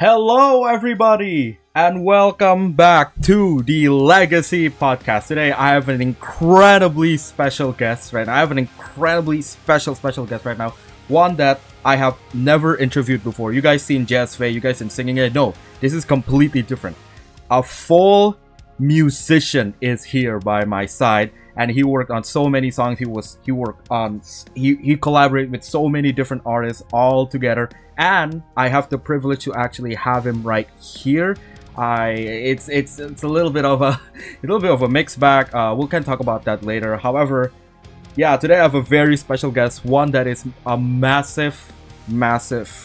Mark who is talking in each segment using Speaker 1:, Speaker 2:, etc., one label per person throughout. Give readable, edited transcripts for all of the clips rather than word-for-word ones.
Speaker 1: Hello, everybody, and welcome back to the Legacy Podcast. Today, I have an incredibly special guest right now. I have an incredibly special guest right now. One that I have never interviewed before. You guys seen Jazz Faye, you guys seen singing it. No, this is completely different. A full musician is here by my side, and he worked on so many songs. He collaborated with so many different artists all together, and I have the privilege to actually have him right here. It's a little bit of a mixed bag. We can talk about that later. However, yeah, today I have a very special guest, one that is a massive,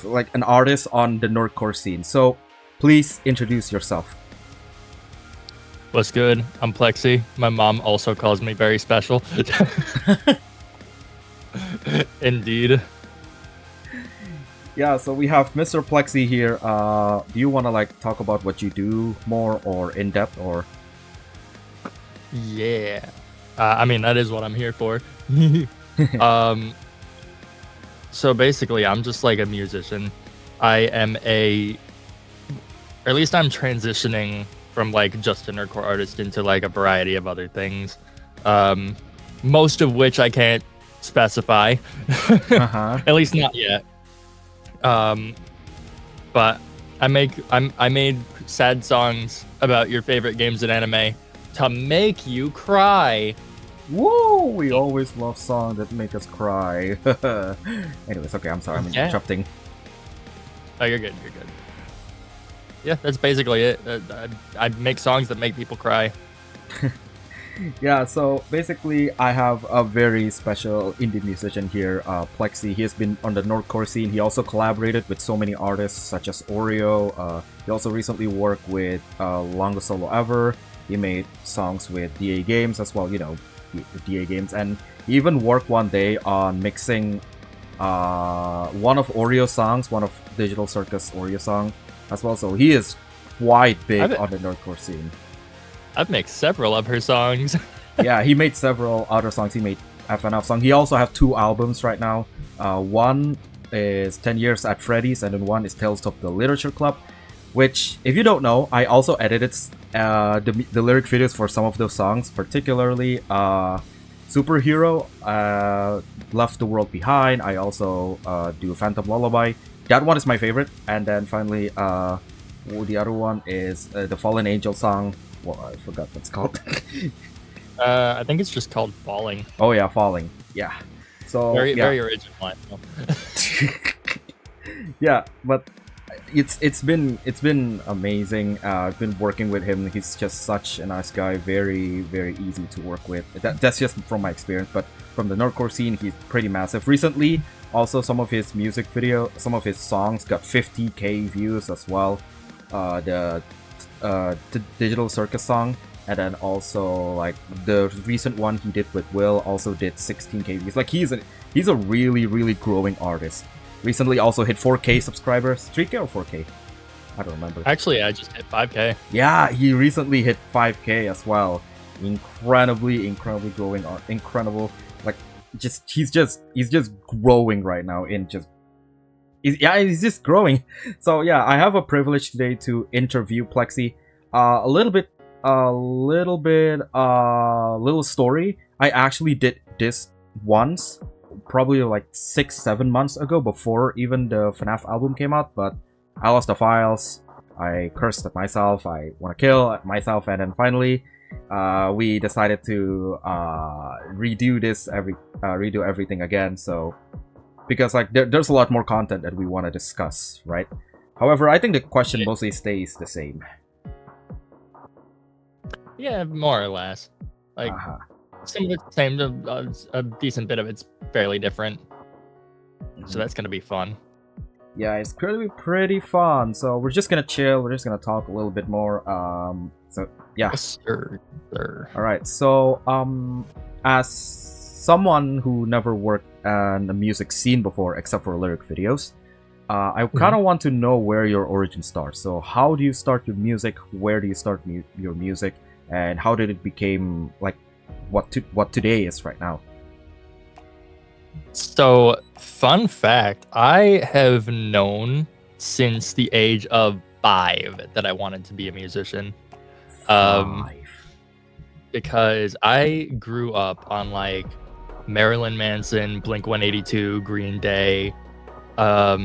Speaker 1: like an artist on the nerdcore scene. So please introduce yourself.
Speaker 2: What's good? I'm Plexsy. My mom also calls me very special. Indeed.
Speaker 1: Yeah, so we have Mr. Plexsy here. Do you want to talk about what you do more or in depth or?
Speaker 2: Yeah. That is what I'm here for. So basically, I'm just like a musician. I'm transitioning from like just a nerdcore artist into like a variety of other things, most of which I can't specify. At least not yet. But I made sad songs about your favorite games and anime to make you cry.
Speaker 1: Woo! We always love songs that make us cry. Anyways, okay, I'm sorry, I'm interrupting.
Speaker 2: Oh, you're good. Yeah, that's basically it. I make songs that make people cry.
Speaker 1: Yeah, so basically I have a very special indie musician here, Plexsy. He has been on the nerdcore scene. He also collaborated with so many artists such as Oreo. He also recently worked with Longest Solo Ever. He made songs with DA Games as well, the DA Games. And he even worked one day on mixing one of Oreo's songs, one of Digital Circus Oreo song as well. So he is quite big on the nerdcore scene.
Speaker 2: I've made several of her songs.
Speaker 1: Yeah, he made several other songs. He made FNF song. He also have 2 albums right now. One is 10 Years at Freddy's, and then one is Tales of the Literature Club, which, if you don't know, I also edited the lyric videos for some of those songs, particularly Superhero, Left the World Behind. I also do Phantom Lullaby. That one is my favorite. And then finally, the other one is the Fallen Angel song. Well, I forgot what it's called.
Speaker 2: I think it's just called Falling.
Speaker 1: Oh yeah, Falling. Yeah. So
Speaker 2: very original.
Speaker 1: Yeah, but it's been amazing. I've been working with him. He's just such a nice guy. Very easy to work with. That's just from my experience. But from the nerdcore scene, he's pretty massive. Recently, also some of his songs got 50k views as well. The Digital Circus song, and then also like the recent one he did with Will also did 16k views. Like he's a really growing artist. Recently also hit 4k subscribers. 3k or 4k? I don't remember.
Speaker 2: Actually, I just hit 5k.
Speaker 1: Yeah, he recently hit 5k as well. Incredibly growing art. Incredible. Like he's just growing right now he's just growing. So yeah, I have a privilege today to interview Plexsy. A little story. I actually did this once, probably like 6-7 months ago, before even the FNAF album came out, but I lost the files. I cursed at myself. I want to kill myself, and then finally we decided to redo everything again. So because like there's a lot more content that we want to discuss, right? However, I think the question mostly stays the same.
Speaker 2: Yeah, more or less. Like some of it's the same. A decent bit of it's fairly different. So that's gonna be fun.
Speaker 1: Yeah, it's gonna be pretty fun. So we're just gonna chill. We're just gonna talk a little bit more. So yeah.
Speaker 2: Yes, sir.
Speaker 1: All right. So as someone who never worked on the music scene before, except for lyric videos, I kind of want to know where your origin starts. So how do you start your music? Where do you start your music? And how did it become like what today is right now?
Speaker 2: So, fun fact, I have known since the age of 5 that I wanted to be a musician.
Speaker 1: 5.
Speaker 2: Because I grew up on like Marilyn Manson, Blink-182, Green Day.
Speaker 1: Yeah,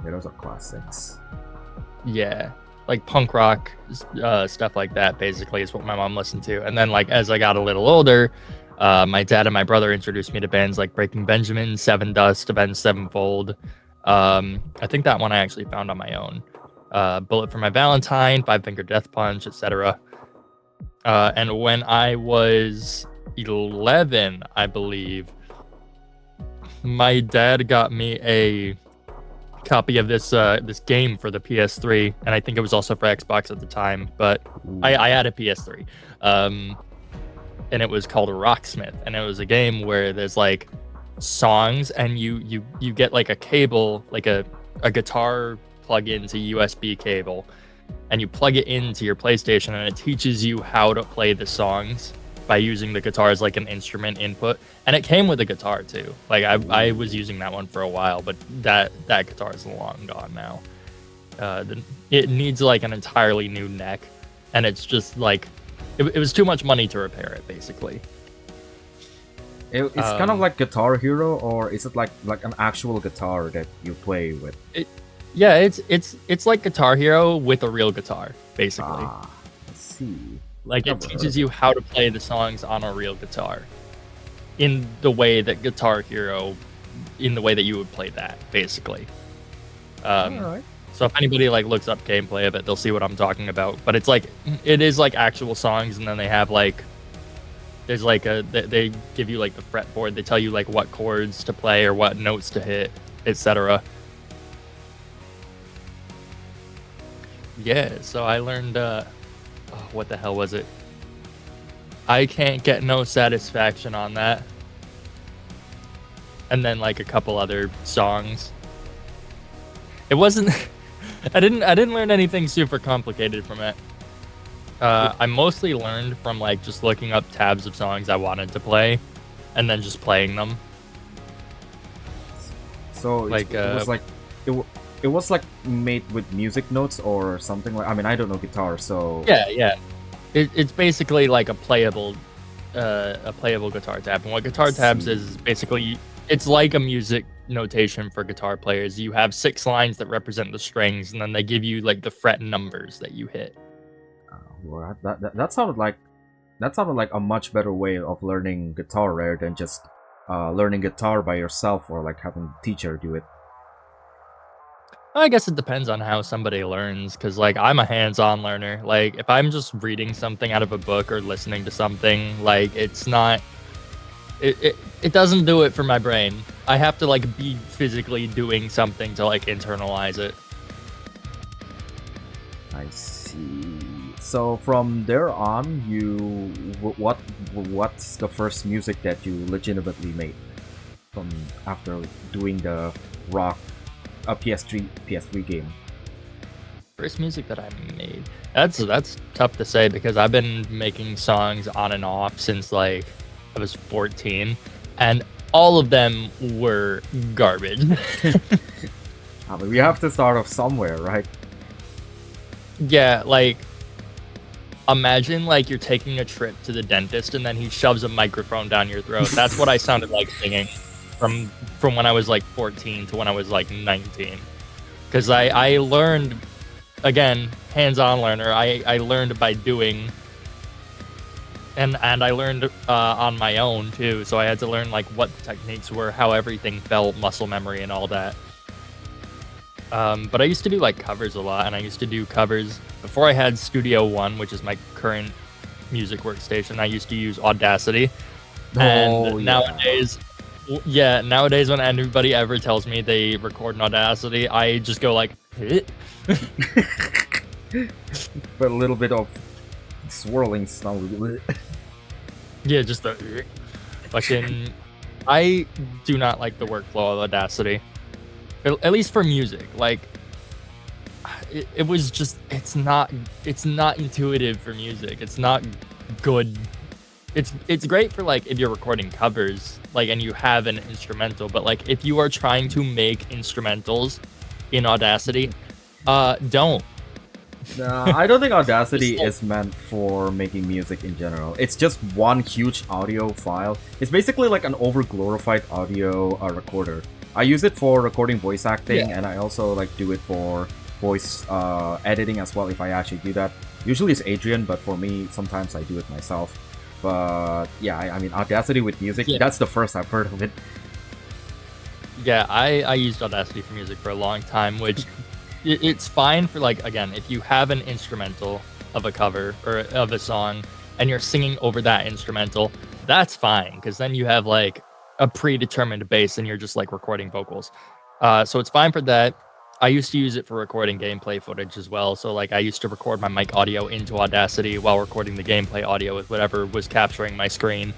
Speaker 1: those are classics.
Speaker 2: Yeah, like punk rock stuff like that. Basically, is what my mom listened to. And then like as I got a little older, my dad and my brother introduced me to bands like Breaking Benjamin, Seven Dust, Avenged Sevenfold. I think that one I actually found on my own. Bullet for My Valentine, Five Finger Death Punch, etc. And when I was 11, I believe, my dad got me a copy of this game for the PS3, and I think it was also for Xbox at the time, but I had a PS3. And it was called Rocksmith, and it was a game where there's like songs, and you get like a cable, like a guitar plug into USB cable, and you plug it into your PlayStation, and it teaches you how to play the songs by using the guitar as like an instrument input. And it came with a guitar too. Like I was using that one for a while, but that guitar is long gone now. It needs like an entirely new neck, and it's just like it was too much money to repair it, basically.
Speaker 1: It's kind of like Guitar Hero, or is it like an actual guitar that you play with?
Speaker 2: Yeah, it's like Guitar Hero with a real guitar, basically.
Speaker 1: Let's see.
Speaker 2: Like it teaches you how to play the songs on a real guitar, in the way that Guitar Hero, in the way that you would play that, basically.
Speaker 1: Alright.
Speaker 2: So if anybody like looks up gameplay of it, they'll see what I'm talking about. But it is like actual songs, and then they have like, there's like they give you like the fretboard. They tell you like what chords to play or what notes to hit, etc. Yeah, so I learned, what the hell was it? I Can't Get No Satisfaction on that. And then like a couple other songs. It wasn't, I didn't learn anything super complicated from it. I mostly learned from like just looking up tabs of songs I wanted to play, and then just playing them.
Speaker 1: So
Speaker 2: like
Speaker 1: it was like made with music notes or something like. I mean, I don't know guitar, so
Speaker 2: yeah. It's basically like a playable guitar tab. And what guitar tabs is basically, it's like a music notation for guitar players. You have 6 lines that represent the strings, and then they give you like the fret numbers that you hit.
Speaker 1: Well, that sounded like a much better way of learning guitar rather than just learning guitar by yourself or like having a teacher do it.
Speaker 2: I guess it depends on how somebody learns, because like I'm a hands-on learner. Like if I'm just reading something out of a book or listening to something, like it's not, it doesn't do it for my brain. I have to like be physically doing something to like internalize it.
Speaker 1: I see. So from there on, what's the first music that you legitimately made from after doing the rock PS3 game?
Speaker 2: First music that I made. That's tough to say, because I've been making songs on and off since like I was 14, and all of them were garbage.
Speaker 1: I mean, we have to start off somewhere, right?
Speaker 2: Yeah, like imagine like you're taking a trip to the dentist and then he shoves a microphone down your throat. That's what I sounded like singing from when I was like 14 to when I was like 19. Because I learned, again, hands-on learner. I learned by doing, and I learned on my own too. So I had to learn like what the techniques were, how everything felt, muscle memory, and all that. But I used to do like covers a lot, and I used to do covers before I had Studio One, which is my current music workstation. I used to use Audacity, and nowadays when anybody ever tells me they record in Audacity, I just go like, hit.
Speaker 1: But a little bit of swirling sound.
Speaker 2: Yeah, just the fucking. I do not like the workflow of Audacity. At least for music, like it was just, it's not intuitive for music. It's not good. It's great for like if you're recording covers, like, and you have an instrumental, but like if you are trying to make instrumentals in Audacity, don't.
Speaker 1: I don't think Audacity is meant for making music in general. It's just one huge audio file. It's basically like an over-glorified audio recorder. I use it for recording voice acting, and I also like do it for voice editing as well if I actually do that. Usually it's Adrian, but for me, sometimes I do it myself. But yeah, I mean, Audacity with music, that's the first I've heard of it.
Speaker 2: Yeah, I used Audacity for music for a long time, which it's fine for, like, again, if you have an instrumental of a cover or of a song and you're singing over that instrumental, that's fine, because then you have like a predetermined bass and you're just like recording vocals. So it's fine for that. I used to use it for recording gameplay footage as well. So like I used to record my mic audio into Audacity while recording the gameplay audio with whatever was capturing my screen.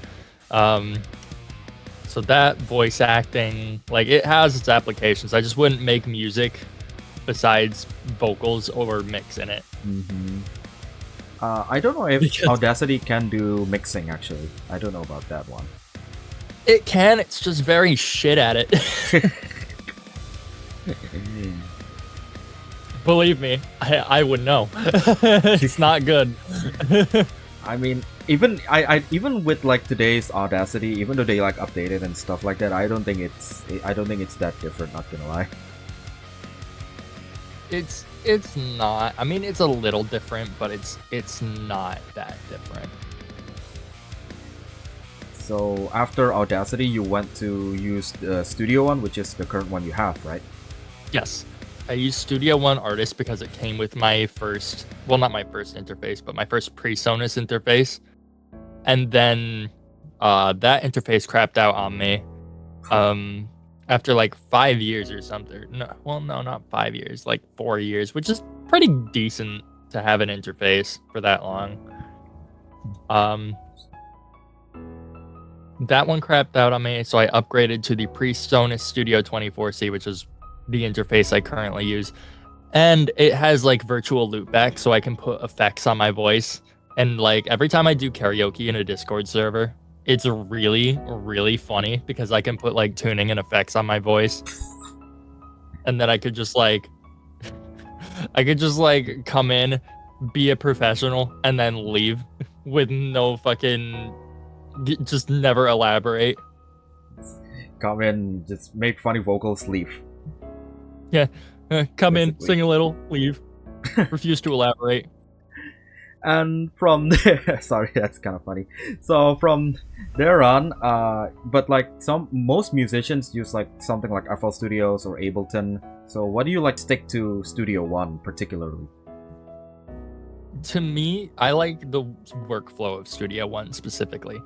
Speaker 2: So that voice acting, like, it has its applications. I just wouldn't make music besides vocals or mix in it.
Speaker 1: Mm-hmm. I don't know if Audacity can do mixing, actually. I don't know about that one.
Speaker 2: It can, it's just very shit at it. Believe me, I would know. It's not good.
Speaker 1: I mean, even even with like today's Audacity, even though they like update it and stuff like that, I don't think it's that different, not gonna lie.
Speaker 2: It's not. I mean, it's a little different, but it's not that different.
Speaker 1: So after Audacity, you went to use the Studio One, which is the current one you have, right?
Speaker 2: Yes. I used Studio One Artist because it came with my first, well, not my first interface, but my first PreSonus interface. And then that interface crapped out on me after like 5 years or something. No, not 5 years, like 4 years, which is pretty decent to have an interface for that long. That one crapped out on me, so I upgraded to the PreSonus Studio 24C, which is the interface I currently use. And it has like virtual loopback, so I can put effects on my voice. And like every time I do karaoke in a Discord server, it's really, really funny because I can put like tuning and effects on my voice. And then I could just like come in, be a professional, and then leave with no fucking, just never elaborate.
Speaker 1: Come in, just make funny vocals, leave.
Speaker 2: Yeah, come in, sing a little, leave. Refuse to elaborate.
Speaker 1: And from there, sorry, that's kind of funny. So from there on, but like most musicians use like something like FL Studios or Ableton. So what do you like stick to Studio One particularly?
Speaker 2: To me, I like the workflow of Studio One specifically.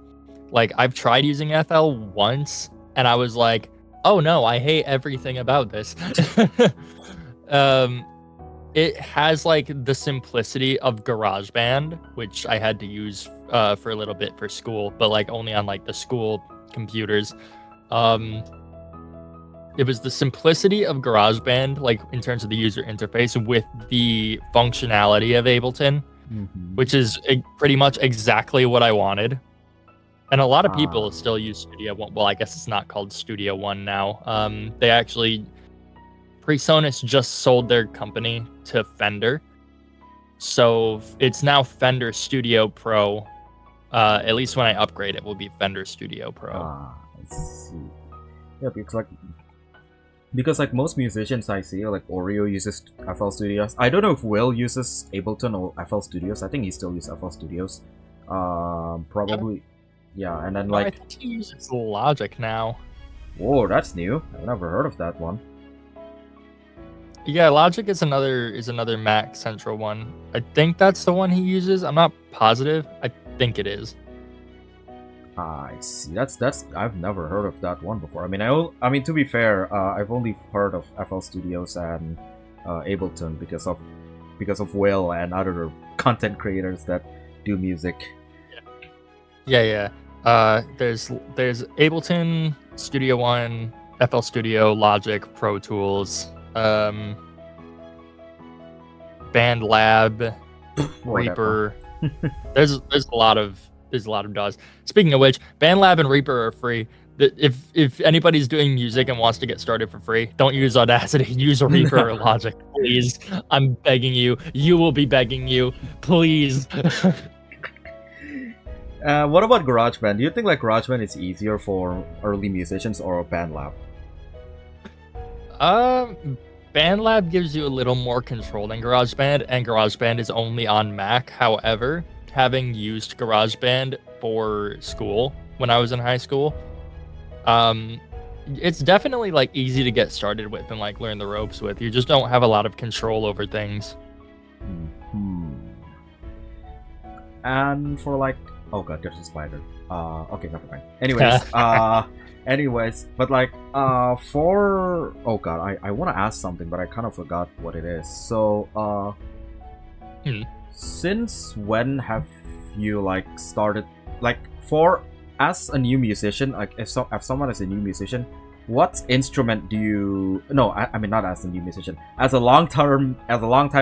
Speaker 2: Like I've tried using FL once, and I was like, oh no, I hate everything about this. It has like the simplicity of GarageBand, which I had to use for a little bit for school, but like only on like the school computers. It was the simplicity of GarageBand, like in terms of the user interface, with the functionality of Ableton, which is pretty much exactly what I wanted. And a lot of people still use Studio One. Well, I guess it's not called Studio One now. They actually, PreSonus just sold their company to Fender. So it's now Fender Studio Pro. At least when I upgrade, it will be Fender Studio Pro.
Speaker 1: I see. Yeah, because like most musicians I see, like Oreo uses FL Studios. I don't know if Will uses Ableton or FL Studios. I think he still uses FL Studios. Probably. Yeah, and then like
Speaker 2: I think he uses Logic now.
Speaker 1: Whoa, that's new. I've never heard of that one.
Speaker 2: Yeah, Logic is another Mac Central one. I think that's the one he uses. I'm not positive. I think it is.
Speaker 1: I see. That's I've never heard of that one before. I mean, to be fair, I've only heard of FL Studios and Ableton because of Will and other content creators that do music.
Speaker 2: Yeah. There's Ableton, Studio One, FL Studio, Logic, Pro Tools, BandLab, Reaper. There's a lot of DAWs. Speaking of which, BandLab and Reaper are free. If anybody's doing music and wants to get started for free, don't use Audacity. Use a Reaper or Logic, please. I'm begging you. You will be begging you, please.
Speaker 1: What about GarageBand? Do you think like GarageBand is easier for early musicians or BandLab?
Speaker 2: BandLab gives you a little more control than GarageBand, and GarageBand is only on Mac. However, having used GarageBand for school when I was in high school, it's definitely like easy to get started with and like learn the ropes with. You just don't have a lot of control over things.
Speaker 1: And for like, oh god, there's a spider. Okay, never mind. Anyways, but like, for oh god, I want to ask something, but I kind of forgot what it is. So, since when have you like started like for as a new musician? Like, if someone is a new musician, what instrument do you? No, I mean not as a new musician, as a long time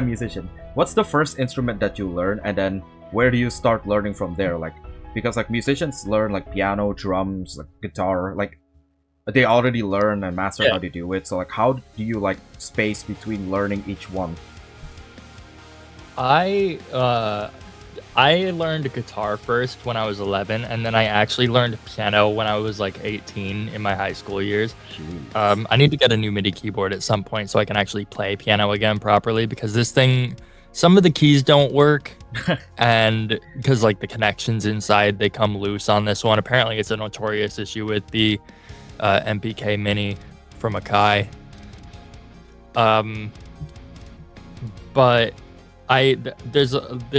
Speaker 1: musician. What's the first instrument that you learn, and then where do you start learning from there? Like, because like musicians learn like piano, drums, like guitar, like they already learn and master how to do it. So like, how do you like space between learning each one?
Speaker 2: I learned guitar first when I was 11, and then I actually learned piano when I was like 18 in my high school years. I need to get a new MIDI keyboard at some point so I can actually play piano again properly, because this thing, some of the keys don't work, and because like the connections inside, they come loose on this one. Apparently it's a notorious issue with the MPK Mini from Akai. But there's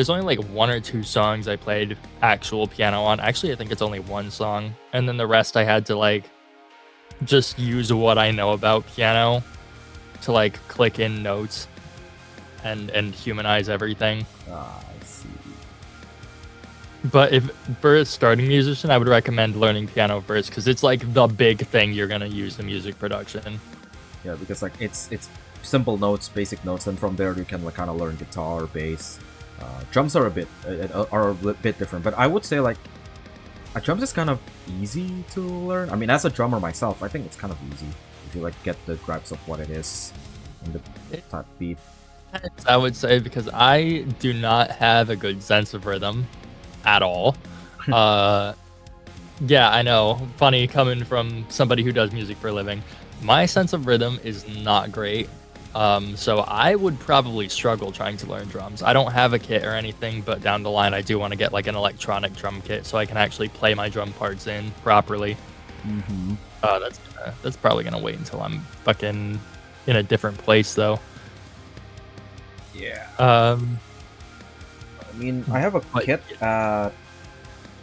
Speaker 2: only like one or two songs I played actual piano on. Actually, I think it's only one song, and then the rest I had to like just use what I know about piano to like click in notes and humanize everything.
Speaker 1: I see.
Speaker 2: But if for a starting musician, I would recommend learning piano first, because it's like the big thing you're gonna use in music production.
Speaker 1: Yeah, because like it's simple notes, basic notes, and from there you can like kind of learn guitar, bass. Drums are a bit different, but I would say like drums is kind of easy to learn. I mean, as a drummer myself, I think it's kind of easy if you like get the grasp of what it is and the type beat.
Speaker 2: I would say, because I do not have a good sense of rhythm at all. Yeah, I know. Funny coming from somebody who does music for a living. My sense of rhythm is not great. So I would probably struggle trying to learn drums. I don't have a kit or anything, but down the line I do want to get like an electronic drum kit so I can actually play my drum parts in properly. That's probably gonna wait until I'm fucking in a different place though.
Speaker 1: Yeah.
Speaker 2: I
Speaker 1: mean, I have a kit at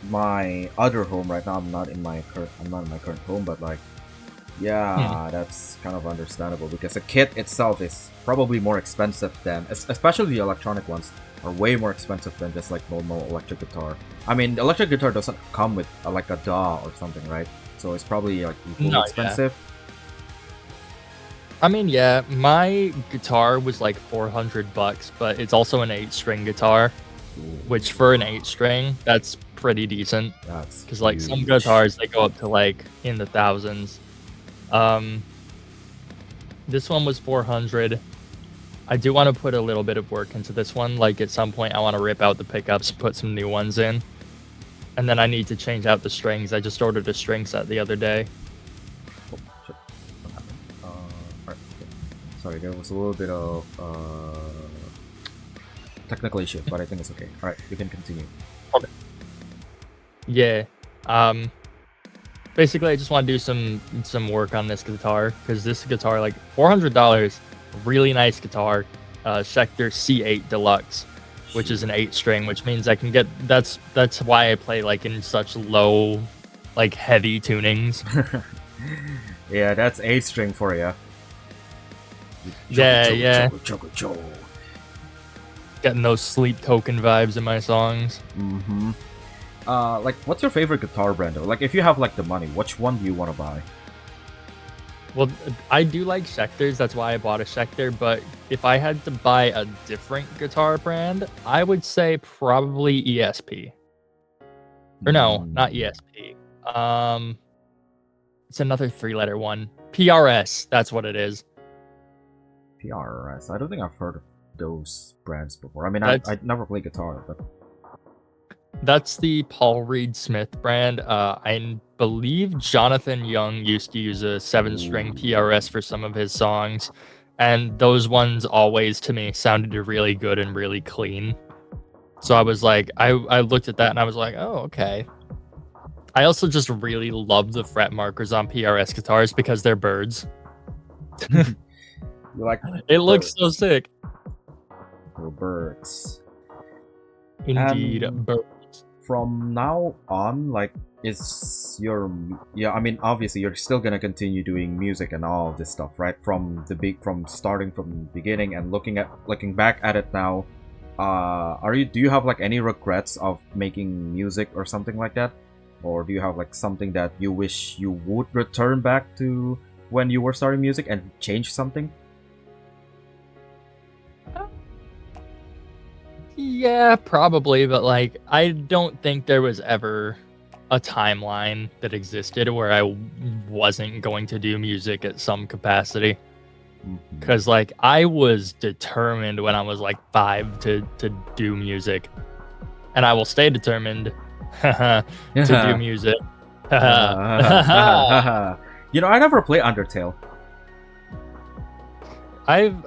Speaker 1: my other home right now. I'm not in my current home, but like, yeah, that's kind of understandable, because the kit itself is probably more expensive than, especially the electronic ones are way more expensive than just like normal electric guitar. I mean, the electric guitar doesn't come with like a DAW or something, right? So it's probably like equally expensive.
Speaker 2: Yeah. I mean, yeah, my guitar was like $400, but it's also an 8-string guitar, which for an 8-string, that's pretty decent.
Speaker 1: That's
Speaker 2: because like some guitars, they go up to like in the thousands. This one was 400. I do want to put a little bit of work into this one. Like at some point, I want to rip out the pickups, put some new ones in, and then I need to change out the strings. I just ordered a string set the other day.
Speaker 1: Oh, shit. What happened? Alright. Sorry, there was a little bit of technical issue, but I think it's okay. Alright, we can continue.
Speaker 2: Okay. Yeah. Basically, I just want to do some work on this guitar, because this guitar, like $400, really nice guitar, Schecter C8 Deluxe, which is an 8-string, which means I can get. That's why I play like in such low, like heavy tunings.
Speaker 1: Yeah, that's 8-string for you.
Speaker 2: Yeah. Getting those Sleep Token vibes in my songs.
Speaker 1: Mm-hmm. Like, what's your favorite guitar brand though? Like, if you have like the money, which one do you want to buy?
Speaker 2: Well, I do like Schecters, that's why I bought a Schecter, but if I had to buy a different guitar brand, I would say probably ESP. Or no, not ESP. It's another 3-letter one. PRS. That's what it is.
Speaker 1: PRS. I don't think I've heard of those brands before. I mean,
Speaker 2: That's
Speaker 1: I never played guitar, but
Speaker 2: that's the Paul Reed Smith brand. I believe Jonathan Young used to use a 7-string PRS for some of his songs, and those ones always to me sounded really good and really clean. So I was like, I looked at that and I was like, oh, okay. I also just really love the fret markers on PRS guitars because they're birds.
Speaker 1: you like
Speaker 2: It looks so sick.
Speaker 1: for birds.
Speaker 2: Indeed,
Speaker 1: And
Speaker 2: birds.
Speaker 1: from now on, like, is your I mean, obviously you're still gonna continue doing music and all this stuff, right? From starting from the beginning and looking back at it now. Do you have like any regrets of making music or something like that? Or do you have like something that you wish you would return back to when you were starting music and change something?
Speaker 2: Yeah, probably, but like I don't think there was ever a timeline that existed where I wasn't going to do music at some capacity. Because like I was determined when I was like 5 to do music, and I will stay determined to do music.
Speaker 1: You know, I never play Undertale.
Speaker 2: It's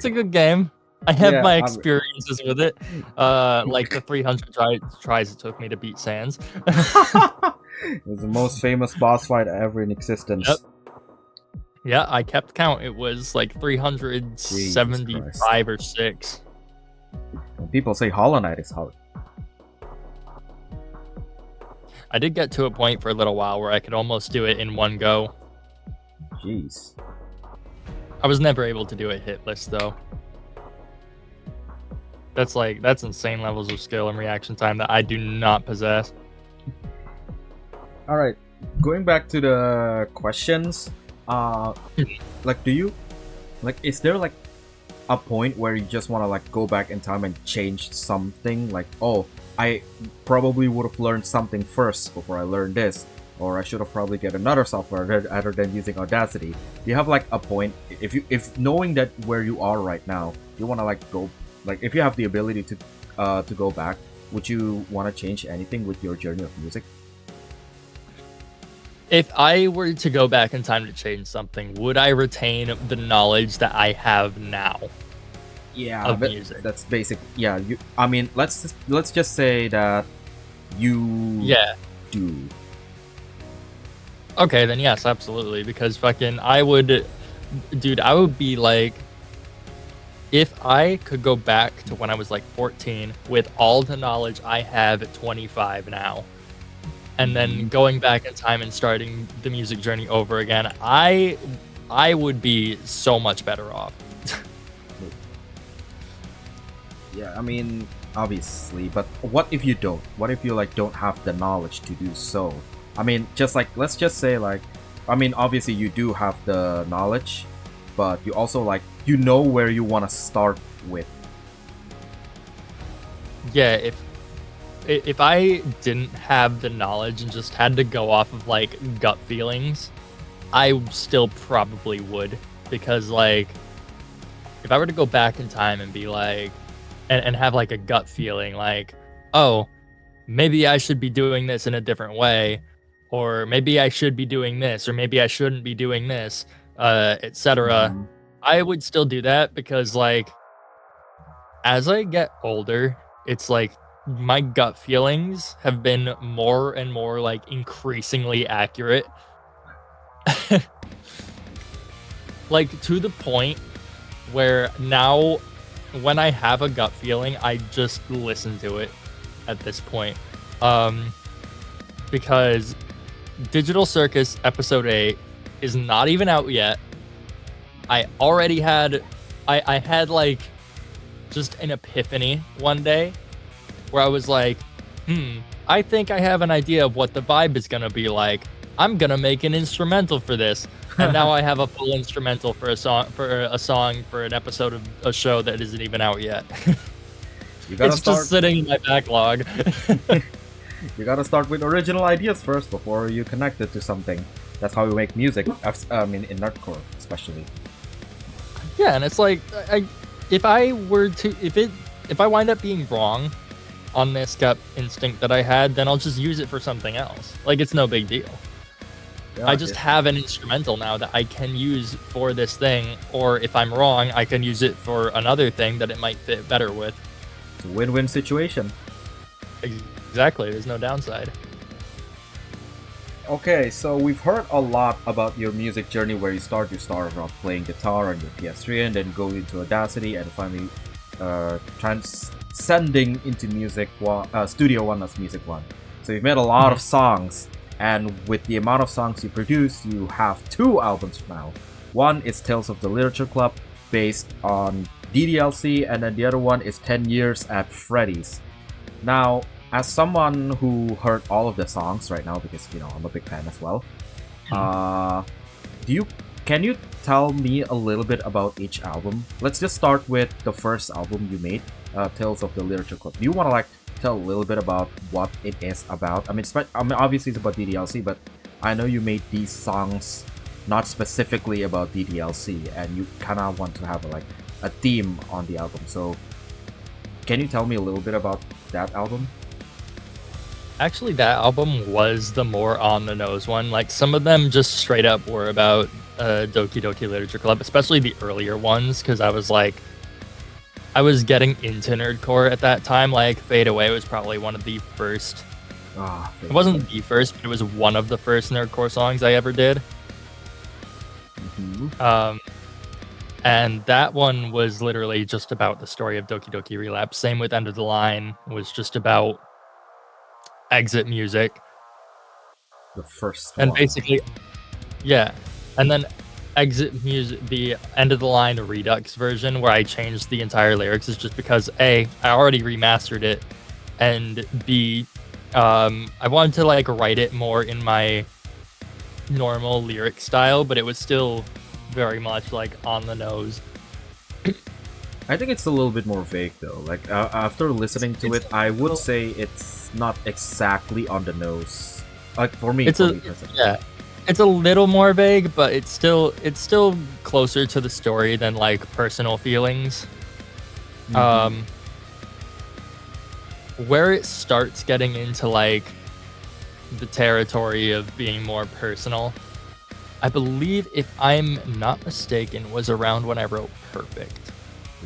Speaker 2: a good game. I have
Speaker 1: Yeah,
Speaker 2: my experiences with it. Like the 300 tries it took me to beat Sans.
Speaker 1: It was the most famous boss fight ever in existence.
Speaker 2: Yep. Yeah, I kept count. It was like 375 or 6.
Speaker 1: When people say Hollow Knight is hard.
Speaker 2: I did get to a point for a little while where I could almost do it in one go.
Speaker 1: Jeez.
Speaker 2: I was never able to do it hitless though. That's insane levels of skill and reaction time that I do not possess.
Speaker 1: All right, going back to the questions. Like, is there like a point where you just want to like go back in time and change something? Like, oh, I probably would have learned something first before I learned this, or I should have probably get another software other than using Audacity. Do you have like a point, if knowing that where you are right now, you want to like go, like if you have the ability to go back, would you want to change anything with your journey of music?
Speaker 2: If I were to go back in time to change something, would I retain the knowledge that I have now?
Speaker 1: Yeah,
Speaker 2: of music.
Speaker 1: That's basic. Yeah, I mean, let's just say that you do.
Speaker 2: Okay, then yes, absolutely. Because fucking, I would be like, if I could go back to when I was like 14 with all the knowledge I have at 25 now, and then going back in time and starting the music journey over again, I would be so much better off.
Speaker 1: Yeah, I mean, obviously, but what if you don't? What if you like don't have the knowledge to do so? I mean, just like, let's just say like, I mean, obviously you do have the knowledge, but you also like, you know where you want to start with.
Speaker 2: Yeah, if I didn't have the knowledge and just had to go off of like gut feelings, I still probably would, because like if I were to go back in time and be like and have like a gut feeling like, oh, maybe I should be doing this in a different way, or maybe I should be doing this, or maybe I shouldn't be doing this, etc. I would still do that, because like as I get older, it's like my gut feelings have been more and more like increasingly accurate. Like to the point where now when I have a gut feeling, I just listen to it at this point. Because Digital Circus episode 8 is not even out yet. I already had I had like just an epiphany one day where I was like, I think I have an idea of what the vibe is gonna be like. I'm gonna make an instrumental for this. And now I have a full instrumental for a song for an episode of a show that isn't even out yet.
Speaker 1: You gotta
Speaker 2: it's just sitting in my backlog.
Speaker 1: You gotta start with original ideas first before you connect it to something. That's how we make music. I mean, in nerdcore, especially.
Speaker 2: Yeah, and it's like, if I were to, if I wind up being wrong on this gut instinct that I had, then I'll just use it for something else. Like, it's no big deal.
Speaker 1: Yeah,
Speaker 2: I just have an instrumental now that I can use for this thing, or if I'm wrong, I can use it for another thing that it might fit better with.
Speaker 1: It's a win-win situation.
Speaker 2: Exactly, there's no downside.
Speaker 1: Okay, so we've heard a lot about your music journey where you start off playing guitar on your PS3 and then go into Audacity and finally transcending into Studio One as Music One. So you've made a lot of songs, and with the amount of songs you produce, you have 2 albums now. One is Tales of the Literature Club, based on DDLC, and then the other one is 10 Years at Freddy's. Now, as someone who heard all of the songs right now, because I'm a big fan as well, can you tell me a little bit about each album? Let's just start with the first album you made, Tales of the Literature Club. Do you want to tell a little bit about what it is about? I mean, obviously it's about DDLC, but I know you made these songs not specifically about DDLC, and you kind of want to have a theme on the album. So, can you tell me a little bit about that album?
Speaker 2: Actually, that album was the more on-the-nose one. Like, some of them just straight up were about Doki Doki Literature Club, especially the earlier ones, because I was getting into nerdcore at that time. Like, Fade Away was probably one of the first. It wasn't the first, but it was one of the first nerdcore songs I ever did.
Speaker 1: Mm-hmm.
Speaker 2: And that one was literally just about the story of Doki Doki Relapse. Same with End of the Line, was just about exit music.
Speaker 1: The first
Speaker 2: and
Speaker 1: one.
Speaker 2: Basically, yeah. And then exit music, the End of the Line Redux version, where I changed the entire lyrics, is just because A, I already remastered it, and B, I wanted to write it more in my normal lyric style, but it was still very much on the nose.
Speaker 1: I think it's a little bit more vague though. After listening to it, I would say it's not exactly on the nose. For me,
Speaker 2: it's a little more vague, but it's still closer to the story than personal feelings.
Speaker 1: Mm-hmm.
Speaker 2: Where it starts getting into the territory of being more personal, I believe, if I'm not mistaken, was around when I wrote Perfect.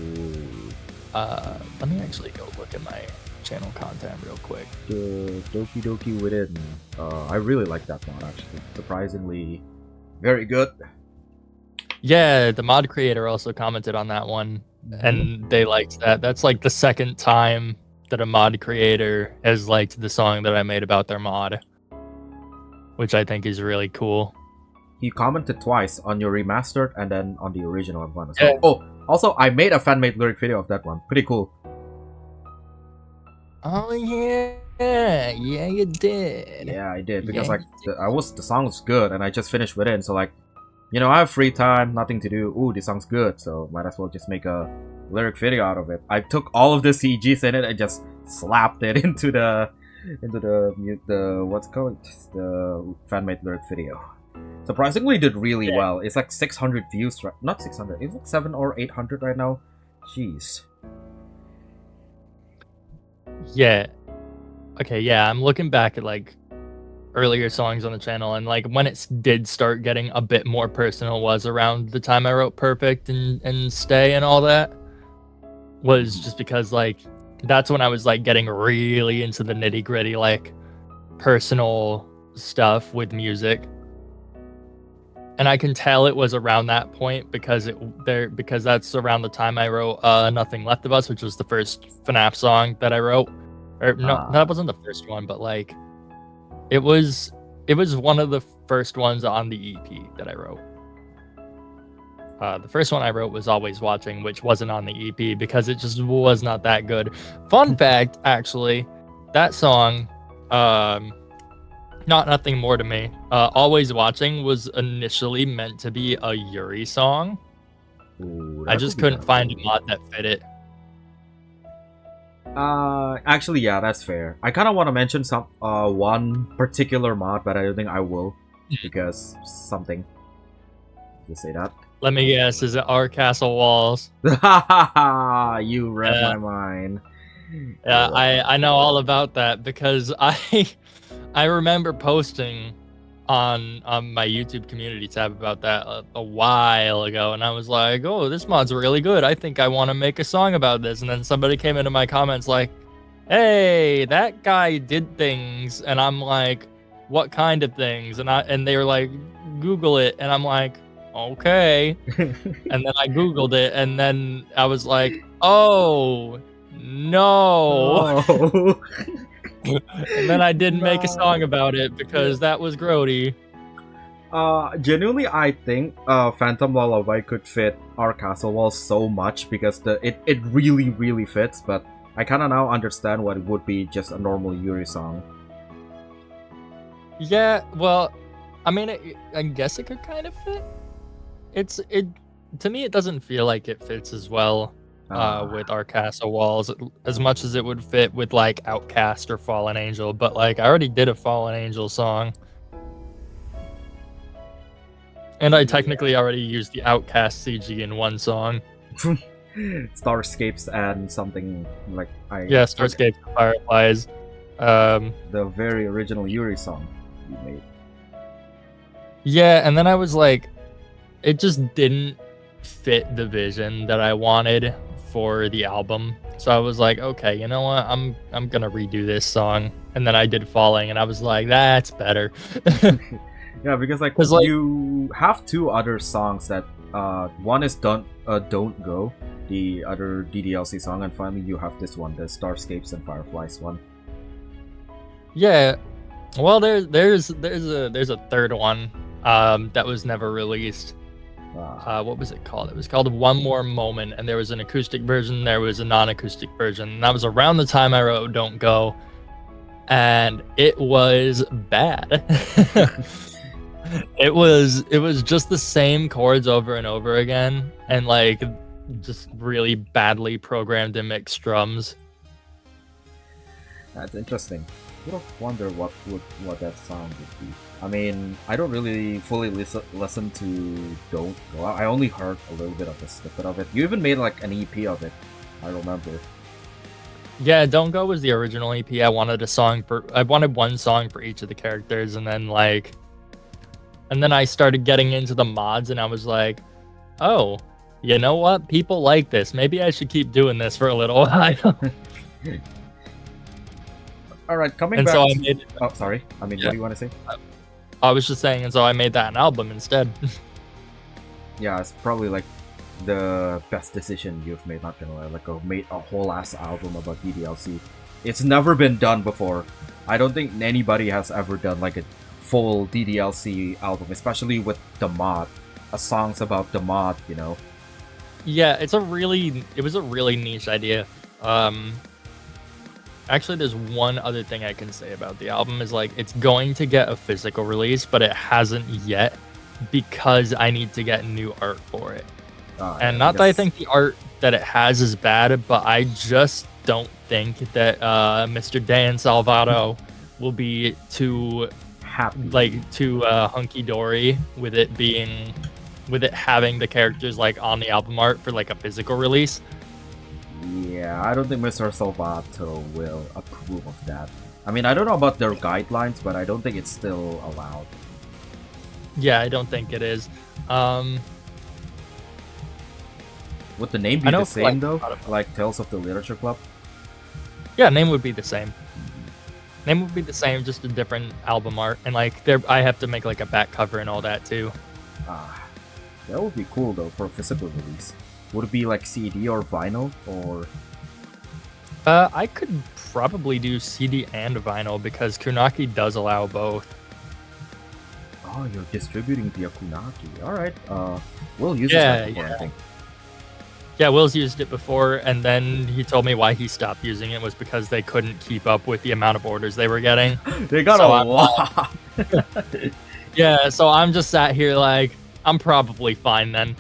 Speaker 1: Ooh.
Speaker 2: Let me actually go look at my channel content real quick.
Speaker 1: The Doki Doki Within. I really like that mod, actually. Surprisingly very good.
Speaker 2: Yeah, the mod creator also commented on that one, and they liked that. That's the second time that a mod creator has liked the song that I made about their mod, which I think is really cool.
Speaker 1: He commented twice on your remastered and then on the original one as well. Oh, also, I made a fan-made lyric video of that one. Pretty cool.
Speaker 2: Oh yeah, you did.
Speaker 1: Yeah, I did, because the song was good, and I just finished with it. So I have free time, nothing to do. Ooh, this song's good, so might as well just make a lyric video out of it. I took all of the CGs in it and just slapped it into the what's it called, the fan-made lyric video. Surprisingly, did really well. It's 600 views, right? Not 600. It's 700 or 800 right now. Jeez.
Speaker 2: Yeah. Okay. Yeah, I'm looking back at earlier songs on the channel, and when it did start getting a bit more personal was around the time I wrote Perfect and Stay and all that. Was just because that's when I was getting really into the nitty gritty personal stuff with music. And I can tell it was around that point because that's around the time I wrote Nothing Left of Us, which was the first FNAF song that I wrote. Or no, that wasn't the first one, but it was one of the first ones on the EP that I wrote. The first one I wrote was Always Watching, which wasn't on the EP because it just was not that good. Fun fact, actually, that song, Nothing More to Me, Always Watching was initially meant to be a Yuri song.
Speaker 1: Ooh,
Speaker 2: I just couldn't find a mod that fit it.
Speaker 1: Actually, yeah, that's fair. I kind of want to mention some one particular mod, but I don't think I will because something. You say that?
Speaker 2: Let me guess, is it our castle walls?
Speaker 1: You read
Speaker 2: Yeah.
Speaker 1: my mind.
Speaker 2: Yeah,
Speaker 1: You read
Speaker 2: I know all about that because I remember posting on my YouTube community tab about that a while ago, and I was like, "Oh, this mod's really good. I think I want to make a song about this." And then somebody came into my comments like, "Hey, that guy did things," and I'm like, "What kind of things?" And they were like, "Google it," and I'm like, "Okay." And then I Googled it, and then I was like, "Oh no!"
Speaker 1: Oh.
Speaker 2: And then I didn't make a song
Speaker 1: No.
Speaker 2: about it because that was grody.
Speaker 1: Genuinely, I think Phantom Lullaby could fit our castle walls so much because it really really fits. But I kind of now understand what it would be just a normal Yuri song.
Speaker 2: Yeah, well, I mean, I guess it could kind of fit. It to me, it doesn't feel like it fits as well with our castle walls as much as it would fit with like Outcast or Fallen Angel. But like, I already did a Fallen Angel song, and I technically already used the Outcast CG in one song.
Speaker 1: Starscapes and something like
Speaker 2: Yeah, Starscape Fireflies.
Speaker 1: The very original Yuri song you made.
Speaker 2: Yeah, and then I was like, it just didn't fit the vision that I wanted for the album. So I was like, okay, you know what? I'm gonna redo this song. And then I did Falling, and I was like, that's better.
Speaker 1: Yeah, because like you have two other songs that one is Don't Go, the other DDLC song, and finally you have this one, the Starscapes and Fireflies one.
Speaker 2: Yeah, well, there's a third one that was never released. What was it called? It was called One More Moment, and there was an acoustic version, there was a non-acoustic version, and that was around the time I wrote Don't Go, and it was bad. It was just the same chords over and over again, and like just really badly programmed and mixed drums.
Speaker 1: That's interesting. I wonder what that sound would be. I mean, I don't really fully listen to Don't Go. I only heard a little bit of a snippet of it. You even made like an EP of it. I remember.
Speaker 2: Yeah, Don't Go was the original EP. I wanted one song for each of the characters, and then I started getting into the mods, and I was like, oh, you know what? People like this. Maybe I should keep doing this for a little while.
Speaker 1: All right, coming
Speaker 2: and
Speaker 1: back.
Speaker 2: So I made.
Speaker 1: Oh, sorry. I mean,
Speaker 2: yeah.
Speaker 1: What do you want to say?
Speaker 2: I was just saying, and so I made that an album instead.
Speaker 1: Yeah, it's probably like the best decision you've made. Not gonna lie, like made a whole ass album about DDLC. It's never been done before. I don't think anybody has ever done like a full DDLC album, especially with the mod, songs about the mod, you know.
Speaker 2: Yeah, it was a really niche idea. Actually, there's one other thing I can say about the album is like it's going to get a physical release, but it hasn't yet because I need to get new art for it. And not that I think the art that it has is bad, but I just don't think that Mr. Dan Salvato will be too happy, too hunky-dory with it having the characters like on the album art for like a physical release.
Speaker 1: Yeah, I don't think Mr. Salvato will approve of that. I mean, I don't know about their guidelines, but I don't think it's still allowed.
Speaker 2: Yeah, I don't think it is.
Speaker 1: Would the name be the same though? Like Tales of the Literature Club?
Speaker 2: Yeah, name would be the same. Name would be the same, just a different album art, and like I have to make like a back cover and all that too.
Speaker 1: That would be cool though for a physical release. Would it be like CD or vinyl or?
Speaker 2: I could probably do CD and vinyl because Kunaki does allow both.
Speaker 1: Oh, you're distributing via Kunaki. All right. We'll use it before, I think.
Speaker 2: Yeah, Will's used it before, and then he told me why he stopped using it was because they couldn't keep up with the amount of orders they were getting.
Speaker 1: They got a lot.
Speaker 2: Yeah, so I'm just sat here like, I'm probably fine then.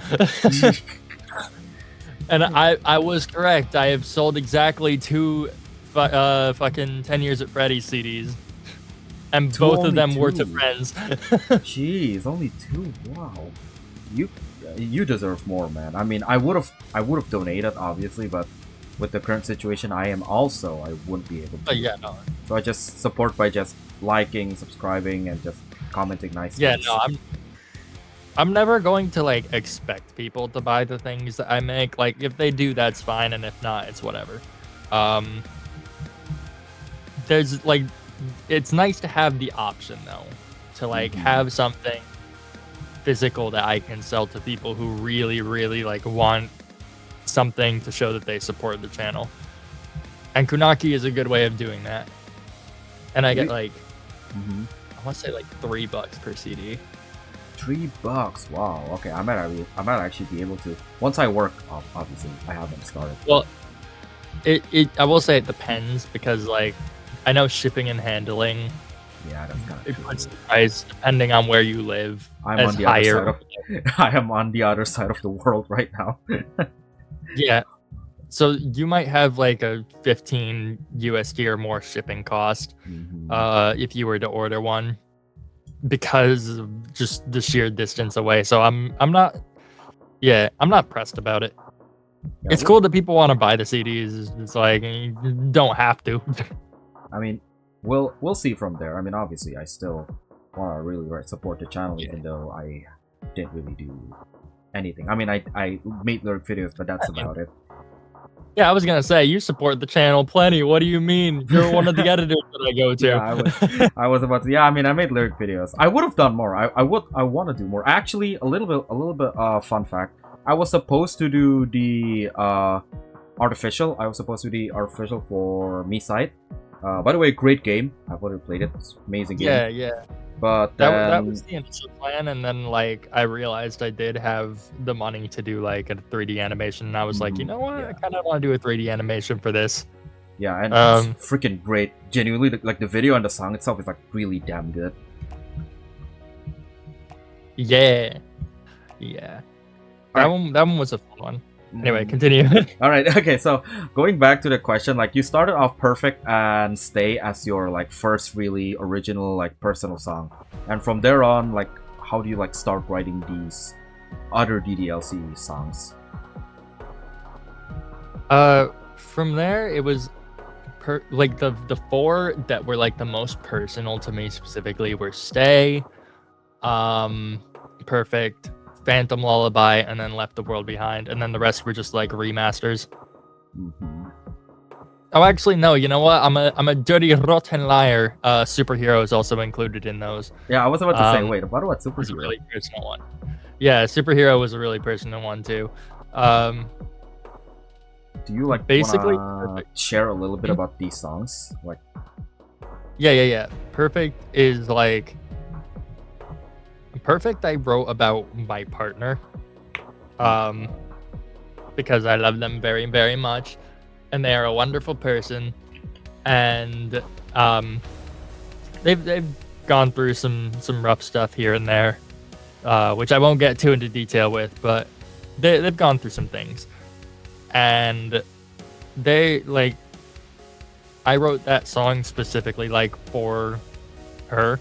Speaker 2: And I was correct. I have sold exactly two fucking 10 Years at Freddy's CDs, and
Speaker 1: Two,
Speaker 2: both of
Speaker 1: only
Speaker 2: them were to
Speaker 1: two.
Speaker 2: friends.
Speaker 1: Jeez, only 2. Wow. You you deserve more, man. I mean, I would have donated obviously, but with the current situation I wouldn't be able to.
Speaker 2: But yeah, no.
Speaker 1: So I just support by just liking, subscribing, and just commenting nice
Speaker 2: Yeah,
Speaker 1: things.
Speaker 2: no, I'm never going to like expect people to buy the things that I make. Like if they do, that's fine, and if not, it's whatever. There's like, it's nice to have the option though, to like have something physical that I can sell to people who really like want something to show that they support the channel. And Kunaki is a good way of doing that. And I get like, I want to say like $3 per CD.
Speaker 1: $3. Wow. Okay, I might actually be able to once I work. Obviously, I haven't started.
Speaker 2: Well, I will say it depends, because like I know shipping and handling.
Speaker 1: Yeah, that's kind of
Speaker 2: It
Speaker 1: true.
Speaker 2: puts the price, depending on where you live,
Speaker 1: I'm
Speaker 2: as
Speaker 1: on the
Speaker 2: higher.
Speaker 1: other side of I am on the other side of the world right now.
Speaker 2: Yeah. So you might have like a 15 USD or more shipping cost if you were to order one, because of just the sheer distance away. So I'm not pressed about it.
Speaker 1: Yeah,
Speaker 2: It's cool that people want to buy the CDs. It's like, you don't have to.
Speaker 1: I mean, we'll see from there. I mean, obviously, I still want to really support the channel, even though I didn't really do anything. I mean, I made lyric videos, but that's about it.
Speaker 2: Yeah, I was gonna say, you support the channel plenty. What do you mean? You're one of the editors that I go to.
Speaker 1: Yeah, I was about to. Yeah, I mean, I made lyric videos. I would have done more. I want to do more. Actually, a little bit. Fun fact. I was supposed to do the artificial. I was supposed to do the artificial for Me Site. By the way, great game. I've already played it. It's amazing game.
Speaker 2: Yeah.
Speaker 1: But
Speaker 2: that was the initial plan, and then like I realized I did have the money to do like a 3D animation, and I was like, you know what? I kind of want to do a 3D animation for this.
Speaker 1: Yeah, and it's freaking great. Genuinely, like the video and the song itself is like really damn good.
Speaker 2: Yeah. That one was a fun one. Anyway, continue.
Speaker 1: All right. Okay. So going back to the question, like you started off Perfect and Stay as your like first really original like personal song, and from there on, like how do you like start writing these other DDLC songs?
Speaker 2: From there it was like the 4 that were like the most personal to me specifically were Stay, Perfect, Phantom Lullaby, and then Left the World Behind, and then the rest were just like remasters. Oh, actually, no. You know what? I'm a dirty, rotten liar. Superhero is also included in those.
Speaker 1: Yeah, I was about to say, wait, what Superhero?
Speaker 2: Was a really personal one. Yeah, Superhero was a really personal one too.
Speaker 1: Do you like
Speaker 2: basically
Speaker 1: share a little bit about these songs? Like,
Speaker 2: yeah. Perfect is like. Perfect I wrote about my partner, because I love them very, very much, and they are a wonderful person, and they've gone through some rough stuff here and there, which I won't get too into detail with, but they've gone through some things, and they like, I wrote that song specifically like for her.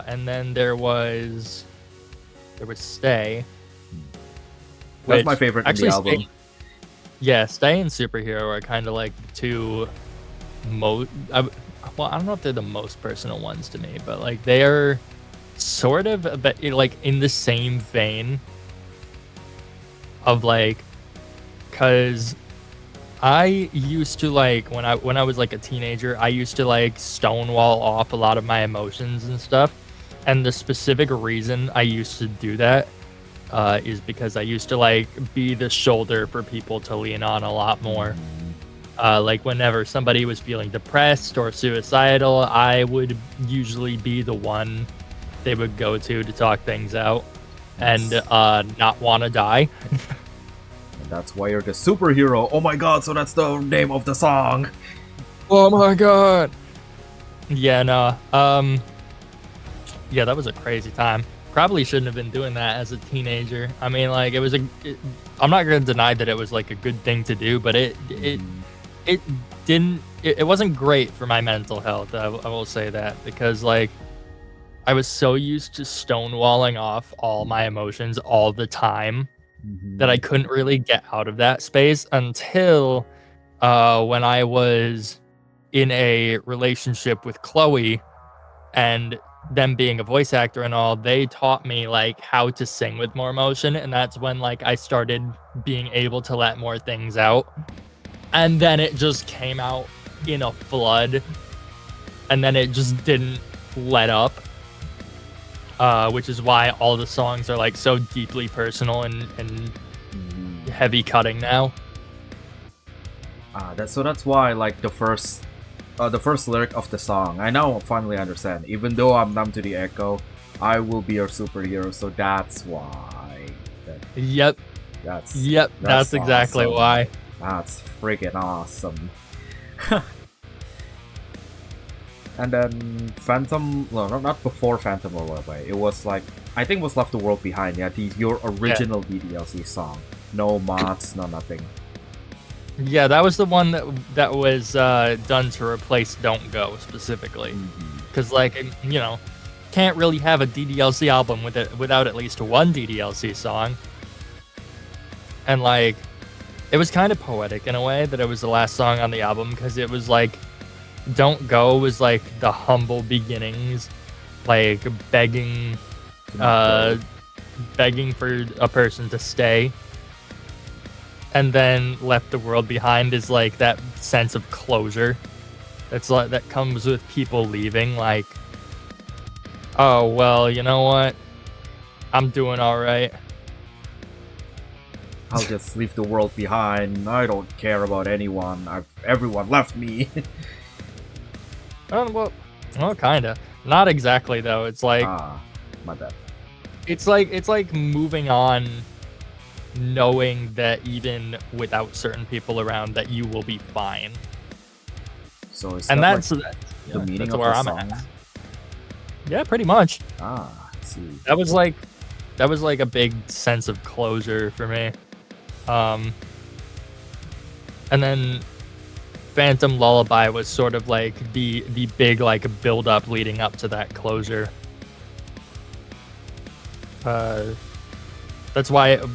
Speaker 2: And then there was Stay.
Speaker 1: That's my favorite in the album.
Speaker 2: Stay and Superhero are kind of like the two well, I don't know if they're the most personal ones to me, but like they are sort of like in the same vein of like, because I used to like when I was like a teenager, I used to like stonewall off a lot of my emotions and stuff. And the specific reason I used to do that is because I used to like be the shoulder for people to lean on a lot more. Like whenever somebody was feeling depressed or suicidal, I would usually be the one they would go to talk things out and not want to die.
Speaker 1: That's why you're the superhero. Oh my god, so that's the name of the song.
Speaker 2: Oh my god. Yeah, no. Yeah, that was a crazy time. probably shouldn't have been doing that as a teenager. I mean, like I'm not gonna deny that it was like a good thing to do, but it didn't. It wasn't great for my mental health. I will say that, because like I was so used to stonewalling off all my emotions all the time that I couldn't really get out of that space until when I was in a relationship with Chloe, and them being a voice actor and all, they taught me like how to sing with more emotion, and that's when like I started being able to let more things out. And then it just came out in a flood, and then it just didn't let up. Which is why all the songs are like so deeply personal and heavy cutting now.
Speaker 1: That's why like the first lyric of the song, I now finally understand. Even though I'm numb to the echo, I will be your superhero. So that's why.
Speaker 2: Yep. That's exactly
Speaker 1: awesome.
Speaker 2: why.
Speaker 1: That's freaking awesome. And then Phantom, no, not before Phantom Lullaby. It was like, I think it was Left the World Behind. Yeah, your original DDLC song. No mods, no nothing.
Speaker 2: Yeah, that was the one that was done to replace Don't Go specifically. Because like, you know, can't really have a DDLC album without at least one DDLC song. And like, it was kind of poetic in a way that it was the last song on the album, because it was like, Don't Go was like the humble beginnings, like begging for a person to stay. And then Left the World Behind is like that sense of closure. That's like that comes with people leaving, like, oh well, you know what? I'm doing alright.
Speaker 1: I'll just leave the world behind. I don't care about anyone. Everyone left me.
Speaker 2: Well, kinda. Not exactly though. It's like
Speaker 1: my bad.
Speaker 2: It's like moving on, knowing that even without certain people around, that you will be fine.
Speaker 1: So is
Speaker 2: and
Speaker 1: that
Speaker 2: that's
Speaker 1: like the meaning of
Speaker 2: where
Speaker 1: the
Speaker 2: I'm
Speaker 1: song?
Speaker 2: at. Yeah, pretty much.
Speaker 1: I see.
Speaker 2: That was like a big sense of closure for me. And then Phantom Lullaby was sort of like the big like build up leading up to that closure.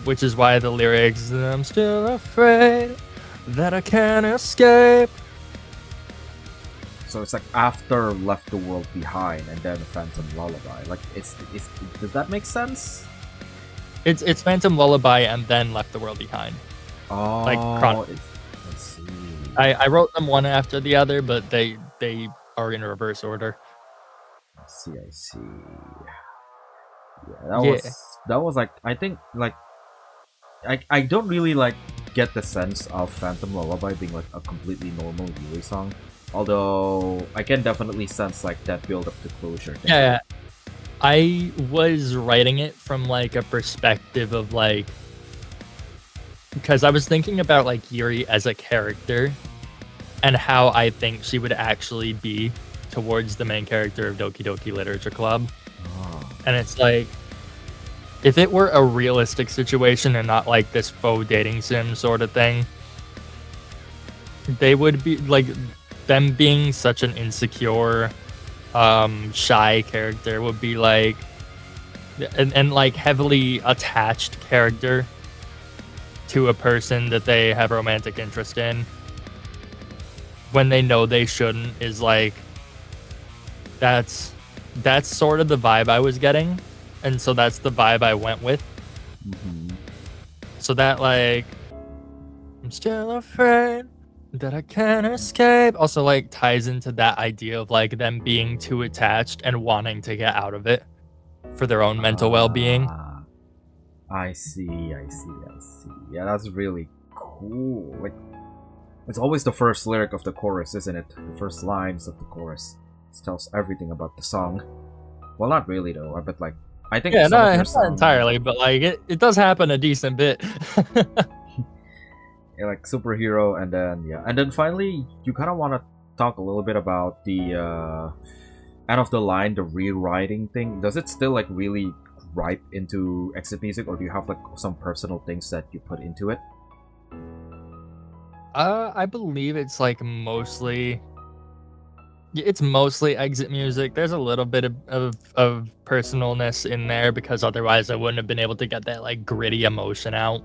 Speaker 2: Which is why the lyrics, I'm still afraid that I can't escape.
Speaker 1: So it's like after Left the World Behind and then Phantom Lullaby. Like does that make sense?
Speaker 2: It's Phantom Lullaby and then Left the World Behind.
Speaker 1: Oh,
Speaker 2: like
Speaker 1: I see.
Speaker 2: I wrote them one after the other, but they are in reverse order.
Speaker 1: I see. Yeah, that was like, I think like I don't really like get the sense of Phantom Lullaby being like a completely normal Yui song. Although I can definitely sense like that build up to closure thing.
Speaker 2: Yeah. I was writing it from like a perspective of like, because I was thinking about like Yuri as a character and how I think she would actually be towards the main character of Doki Doki Literature Club. And it's like, if it were a realistic situation and not like this faux dating sim sort of thing, they would be like, them being such an insecure, shy character would be like, and like heavily attached character to a person that they have romantic interest in when they know they shouldn't, is like, that's sort of the vibe I was getting, and so that's the vibe I went with. So that like, I'm still afraid that I can't escape, also like ties into that idea of like them being too attached and wanting to get out of it for their own mental well-being.
Speaker 1: I see. Yeah, that's really cool. Like, it's always the first lyric of the chorus, isn't it? The first lines of the chorus. It tells everything about the song. Well, not really though, but like, I think
Speaker 2: not entirely, but like it does happen a decent bit.
Speaker 1: Yeah, like superhero, and then finally you kind of want to talk a little bit about the end of the line, the rewriting thing. Does it still like really ripe into exit music, or do you have like some personal things that you put into it?
Speaker 2: I believe it's like it's mostly exit music. There's a little bit of personalness in there because otherwise I wouldn't have been able to get that like gritty emotion out.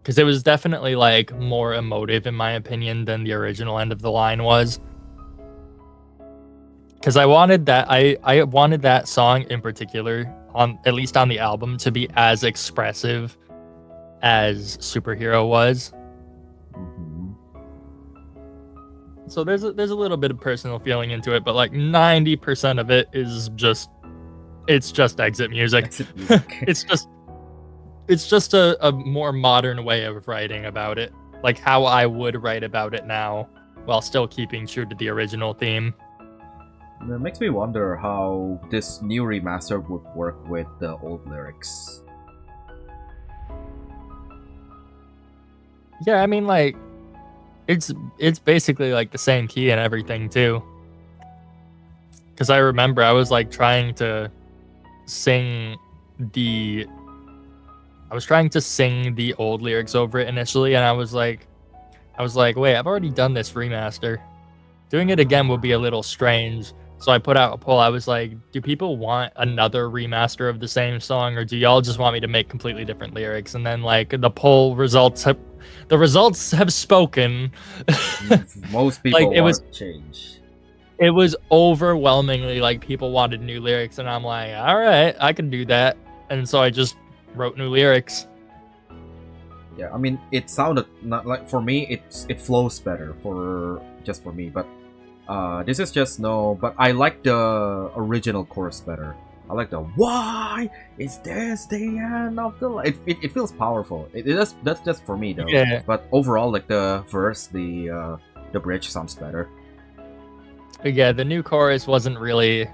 Speaker 2: Because it was definitely like more emotive in my opinion than the original end of the line was. Because I wanted that song in particular, on at least on the album, to be as expressive as Superhero was. So there's a little bit of personal feeling into it, but like 90% of it is just exit music.
Speaker 1: Exit music.
Speaker 2: it's just a more modern way of writing about it, like how I would write about it now, while still keeping true to the original theme.
Speaker 1: It makes me wonder how this new remaster would work with the old lyrics.
Speaker 2: Yeah, I mean, like, it's basically like the same key and everything too. Because I remember I was like trying to sing the old lyrics over it initially, and I was like, wait, I've already done this remaster. Doing it again would be a little strange. So I put out a poll. I was like, do people want another remaster of the same song, or do y'all just want me to make completely different lyrics? And then like the poll results have spoken.
Speaker 1: Most people
Speaker 2: Like,
Speaker 1: want change.
Speaker 2: It was overwhelmingly like people wanted new lyrics, and I'm like, all right, I can do that. And so I just wrote new lyrics.
Speaker 1: Yeah, I mean, it sounded not like, for me, it flows better for me, but this is just no. But I like the original chorus better. I like the "Why is this the end of the life?" It feels powerful. That's just for me though.
Speaker 2: Yeah.
Speaker 1: But overall, like the verse, the bridge sounds better.
Speaker 2: Yeah, the new chorus wasn't really.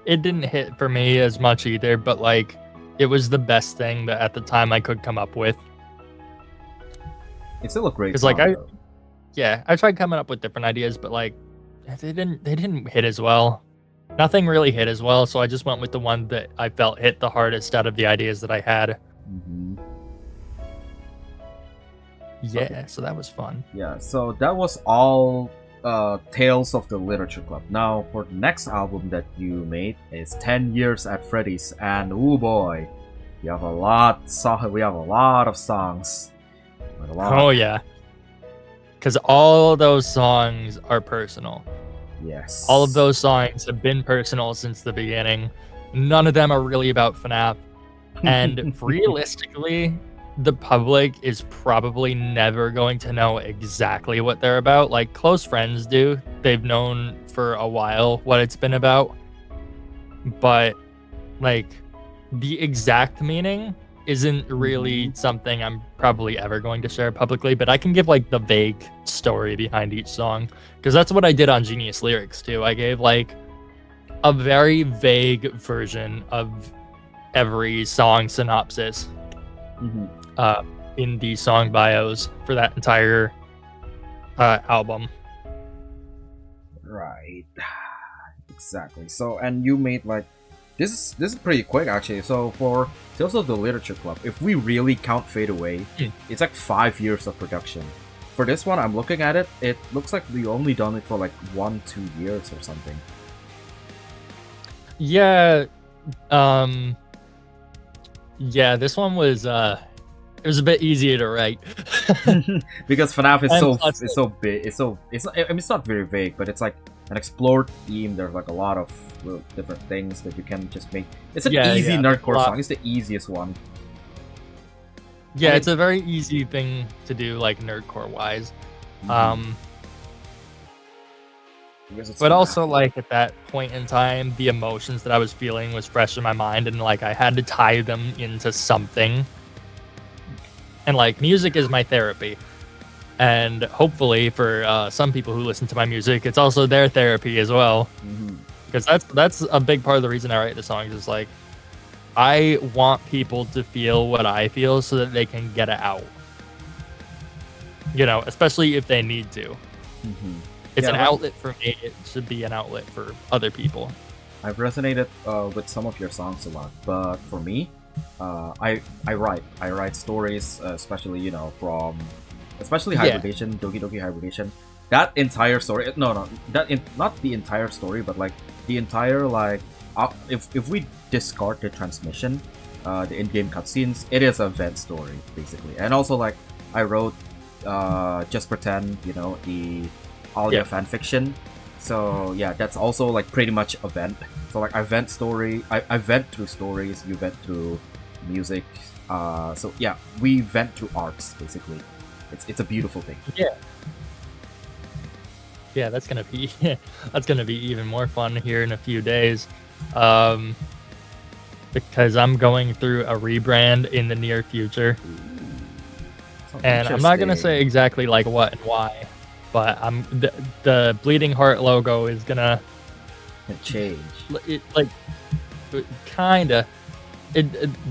Speaker 2: It didn't hit for me as much either, but like, it was the best thing that at the time I could come up with.
Speaker 1: It's still a great.
Speaker 2: Because like I tried coming up with different ideas, but like they didn't hit as well. Nothing really hit as well, so I just went with the one that I felt hit the hardest out of the ideas that I had. Yeah, okay. So that was fun.
Speaker 1: Yeah, so that was all Tales of the Literature Club. Now for the next album that you made is 10 Years at Freddy's, and oh boy, we have a lot of songs.
Speaker 2: Oh yeah. Because all those songs are personal.
Speaker 1: Yes.
Speaker 2: All of those songs have been personal since the beginning. None of them are really about FNAF. And realistically, the public is probably never going to know exactly what they're about. Like, close friends do. They've known for a while what it's been about. But, like, the exact meaning isn't really something I'm probably ever going to share publicly, but I can give like the vague story behind each song, because that's what I did on Genius Lyrics too. I gave like a very vague version of every song synopsis in the song bios for that entire album.
Speaker 1: Right. Exactly. So, and you made like this is pretty quick actually. So for Tales of the Literature Club, if we really count Fade Away, it's like 5 years of production. For this one, I'm looking at it, it looks like we only done it for like 1-2 years or something.
Speaker 2: Yeah, yeah, this one was it was a bit easier to write.
Speaker 1: Because FNAF is so big. It's not, I mean, it's not very vague, but it's like an explored theme. There's like a lot of different things that you can just make. It's an easy nerdcore song. It's the easiest one.
Speaker 2: Yeah, it's a very easy thing to do, like nerdcore wise. But also, like, at that point in time, the emotions that I was feeling was fresh in my mind, and like I had to tie them into something. And like, music is my therapy. And hopefully for some people who listen to my music, it's also their therapy as well. Because that's a big part of the reason I write the songs, is like, I want people to feel what I feel so that they can get it out. You know, especially if they need to. It's an outlet for me. It should be an outlet for other people.
Speaker 1: I've resonated with some of your songs a lot, but for me, I write stories, especially from especially
Speaker 2: Yeah.
Speaker 1: hybridation, Doki Doki hybridation. That entire story, no, not the entire story, but like the entire like, if we discard the transmission, the in-game cutscenes, it is a vent story basically, and also like I wrote, just pretend, the Alia fanfiction. So yeah, that's also like pretty much a vent. So like I vent story, I vent through stories, you vent through music. So yeah, we vent through arcs basically. It's a beautiful thing.
Speaker 2: Yeah, that's gonna be even more fun here in a few days, because I'm going through a rebrand in the near future, and I'm not gonna say exactly like what and why, but the Bleeding Heart logo is gonna
Speaker 1: change.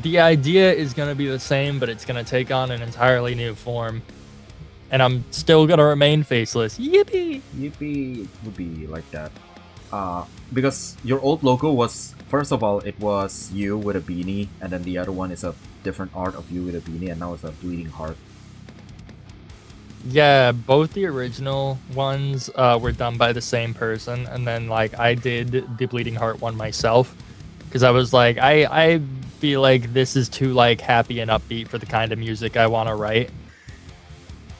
Speaker 2: The idea is gonna be the same, but it's gonna take on an entirely new form. And I'm still gonna remain faceless. Yippee!
Speaker 1: Yippee! It would be like that. Because your old logo was, first of all, it was you with a beanie, and then the other one is a different art of you with a beanie, and now it's a bleeding heart.
Speaker 2: Yeah, both the original ones were done by the same person, and then like I did the Bleeding Heart one myself, because I was like, I feel like this is too like happy and upbeat for the kind of music I want to write.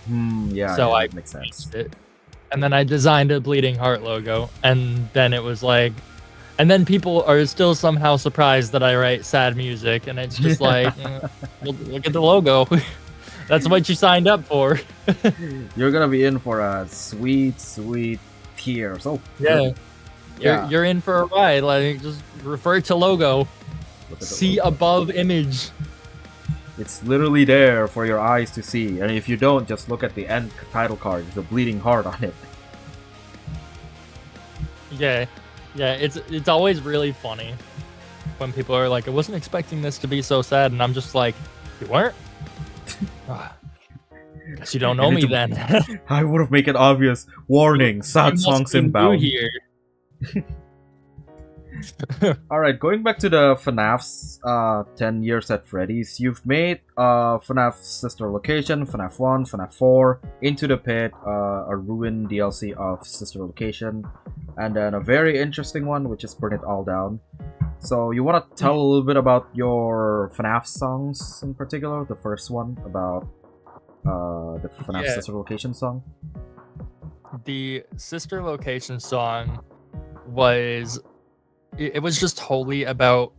Speaker 1: Yeah,
Speaker 2: so
Speaker 1: yeah,
Speaker 2: I
Speaker 1: that makes sense.
Speaker 2: it. And then I designed a Bleeding Heart logo, and then it was like, and then people are still somehow surprised that I write sad music, and it's just like, well, look at the logo. That's what you signed up for.
Speaker 1: You're gonna be in for a sweet, sweet tear. So
Speaker 2: yeah,
Speaker 1: yeah,
Speaker 2: you're in for a ride. Like, just refer to logo. See
Speaker 1: logo.
Speaker 2: above image.
Speaker 1: It's literally there for your eyes to see, and if you don't, just look at the end title card. There's a bleeding heart on it.
Speaker 2: Yeah, it's always really funny when people are like, I wasn't expecting this to be so sad, and I'm just like, you weren't? Guess you don't know me then.
Speaker 1: I would have made it obvious. Warning, sad songs inbound.
Speaker 2: Here.
Speaker 1: Alright, going back to the FNAF's 10 years at Freddy's, you've made FNAF Sister Location, FNAF 1, FNAF 4, Into the Pit, a ruined DLC of Sister Location, and then a very interesting one, which is Burn It All Down. So you want to tell a little bit about your FNAF songs in particular? The first one about the FNAF Sister Location song?
Speaker 2: The Sister Location song was... It was just wholly about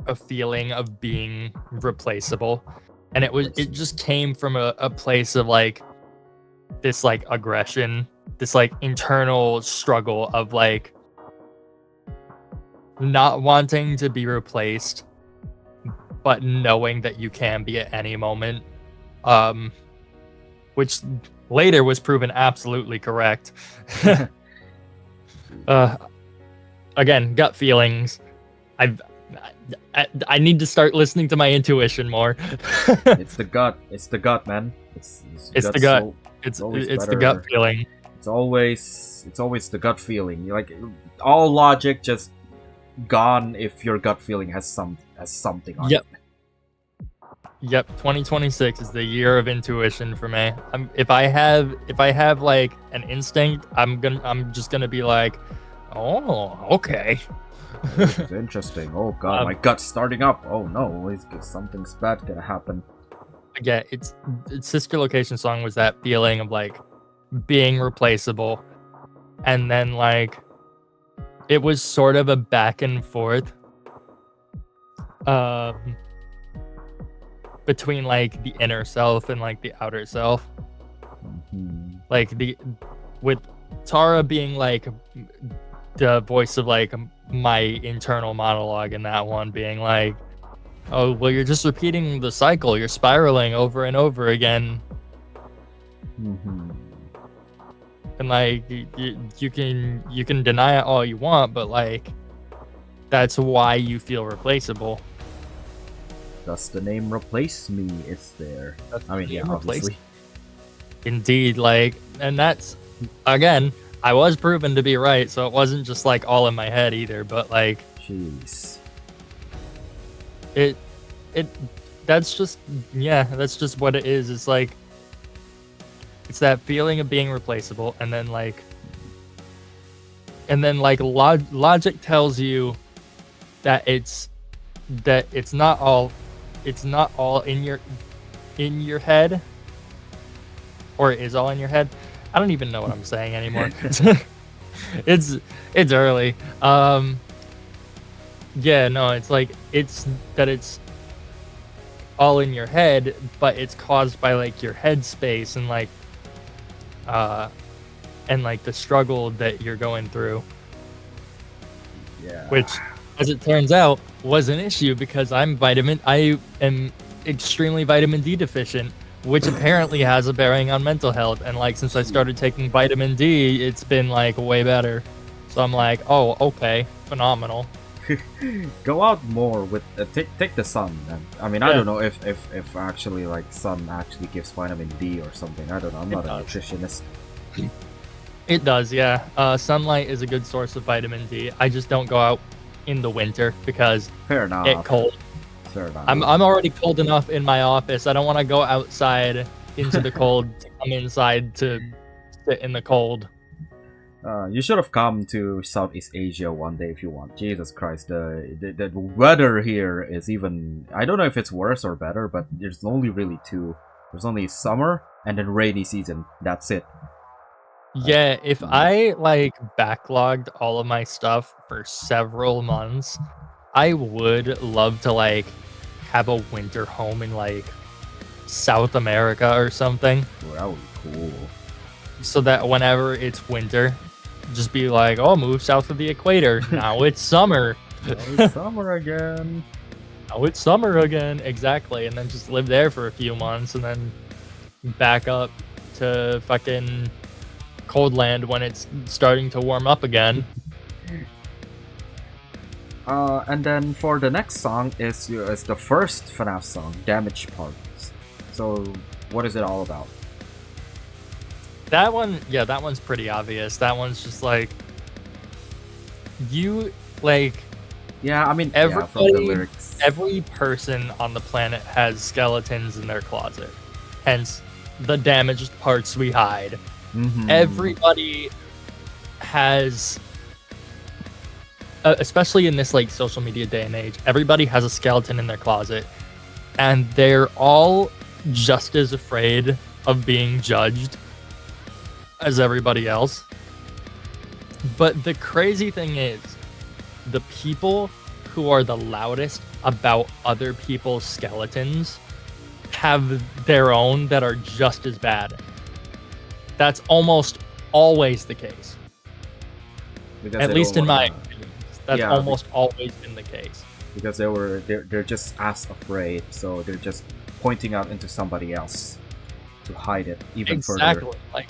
Speaker 2: a feeling of being replaceable, and it just came from a place of like this like aggression, this like internal struggle of like not wanting to be replaced, but knowing that you can be at any moment, which later was proven absolutely correct. Again, gut feelings. I need to start listening to my intuition more.
Speaker 1: It's the gut. It's the gut, man. It's
Speaker 2: the gut. It's the gut feeling.
Speaker 1: It's always the gut feeling. Like all logic just gone if your gut feeling has something on it.
Speaker 2: Yep. 2026 is the year of intuition for me. If I have like an instinct, I'm just gonna be like, oh, okay.
Speaker 1: This is interesting. Oh god, my gut's starting up. Oh no, something's bad gonna happen.
Speaker 2: Yeah, its Sister Location song was that feeling of like being replaceable, and then like it was sort of a back and forth between like the inner self and like the outer self. Like with Tara being like the voice of like my internal monologue, and that one being like, oh well, you're just repeating the cycle, you're spiraling over and over again. And like you can deny it all you want, but like that's why you feel replaceable.
Speaker 1: Thus the name Replace Me is there. I mean, yeah, obviously.
Speaker 2: Indeed, like, and that's again I was proven to be right, so it wasn't just like all in my head either, but like
Speaker 1: Jeez.
Speaker 2: it it that's just that's just what it is. It's like it's that feeling of being replaceable, and then logic tells you that it's not all in your head, or it is all in your head. I don't even know what I'm saying anymore. it's early. Yeah, no, it's like it's all in your head, but it's caused by like your headspace and like the struggle that you're going through.
Speaker 1: Yeah.
Speaker 2: Which, as it turns out, was an issue because I am extremely vitamin D deficient, which apparently has a bearing on mental health. And like since I started taking vitamin D, it's been like way better. So I'm like, oh, okay, phenomenal.
Speaker 1: Go out more with take the sun. Then. I mean, I don't know if actually like sun actually gives vitamin D or something. I don't know. I'm not a nutritionist.
Speaker 2: It does, yeah. Sunlight is a good source of vitamin D. I just don't go out in the winter because
Speaker 1: Fair enough.
Speaker 2: it's cold.
Speaker 1: Fair enough.
Speaker 2: I'm already cold enough in my office. I don't want to go outside into the cold to come inside to sit in the cold.
Speaker 1: You should have come to Southeast Asia one day if you want. Jesus Christ, the weather here is even... I don't know if it's worse or better, but there's only really two. There's only summer and then rainy season. That's it.
Speaker 2: Yeah, if I like backlogged all of my stuff for several months, I would love to like have a winter home in like South America or something.
Speaker 1: Well, that would be cool.
Speaker 2: So that whenever it's winter, just be like, oh, move south of the equator. Now it's summer.
Speaker 1: Now it's summer again.
Speaker 2: Now it's summer again. Exactly. And then just live there for a few months and then back up to fucking cold land when it's starting to warm up again.
Speaker 1: And then for the next song is the first FNAF song, Damage Parts. So what is it all about?
Speaker 2: That one, yeah, that one's pretty obvious. That one's just like you like.
Speaker 1: Yeah, I mean,
Speaker 2: everybody,
Speaker 1: from the lyrics.
Speaker 2: Every person on the planet has skeletons in their closet. Hence, the damaged parts we hide.
Speaker 1: Mm-hmm.
Speaker 2: Everybody has, especially in this like social media day and age, everybody has a skeleton in their closet, and they're all just as afraid of being judged as everybody else. But the crazy thing is, the people who are the loudest about other people's skeletons have their own that are just as bad. That's almost always the case.
Speaker 1: Because
Speaker 2: at least in my opinion, that's almost always been the case.
Speaker 1: Because they're just as afraid, so they're just pointing out into somebody else to hide it even further.
Speaker 2: Exactly. Like,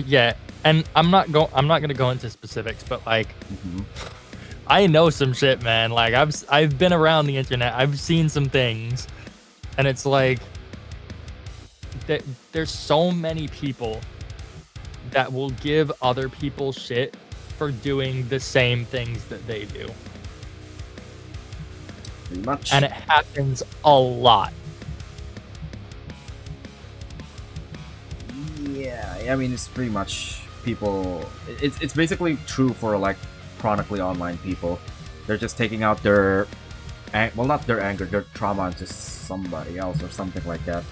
Speaker 2: yeah, and I'm not gonna go into specifics, but like, I know some shit, man. Like I've been around the internet. I've seen some things, and it's like there's so many people that will give other people shit for doing the same things that they do.
Speaker 1: Pretty much.
Speaker 2: And it happens a lot.
Speaker 1: Yeah, I mean, it's pretty much people... It's basically true for, like, chronically online people. They're just taking out their... Well, not their anger, their trauma onto somebody else or something like that.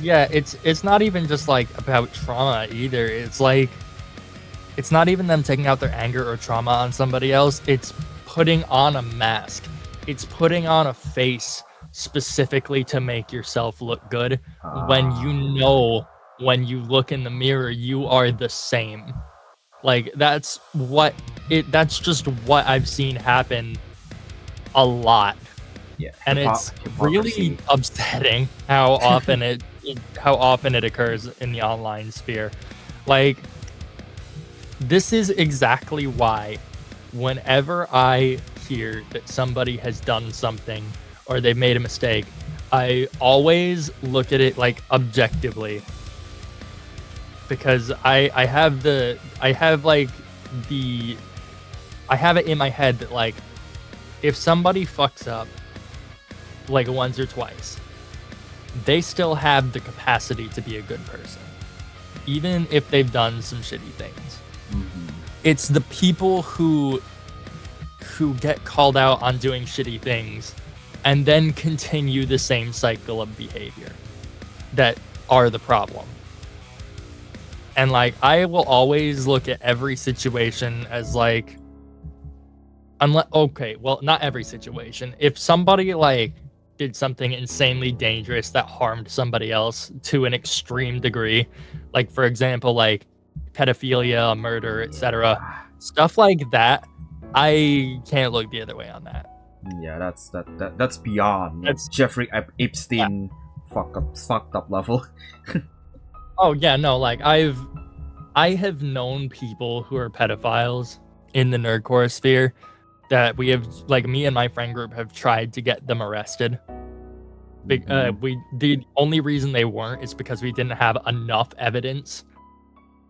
Speaker 2: Yeah, it's not even just, like, about trauma either. It's, like... It's not even them taking out their anger or trauma on somebody else. It's putting on a mask. It's putting on a face specifically to make yourself look good when you know when you look in the mirror you are the same. Like that's just what I've seen happen a lot.
Speaker 1: Yeah.
Speaker 2: And it's really upsetting how often it occurs in the online sphere. Like this is exactly why whenever I hear that somebody has done something or they've made a mistake, I always look at it like objectively. because I have it in my head that like if somebody fucks up like once or twice, they still have the capacity to be a good person, even if they've done some shitty things.
Speaker 1: Mm-hmm.
Speaker 2: It's the people who get called out on doing shitty things and then continue the same cycle of behavior that are the problem. And like I will always look at every situation as like, unless not every situation. If somebody like did something insanely dangerous that harmed somebody else to an extreme degree, like for example like pedophilia, murder, etc., stuff like that, I can't look the other way on that.
Speaker 1: Yeah, that's beyond
Speaker 2: That's
Speaker 1: Jeffrey Epstein fucked up level.
Speaker 2: Oh yeah, no, like I have known people who are pedophiles in the nerdcore sphere that we have, like me and my friend group have tried to get them arrested. The only reason they weren't is because we didn't have enough evidence,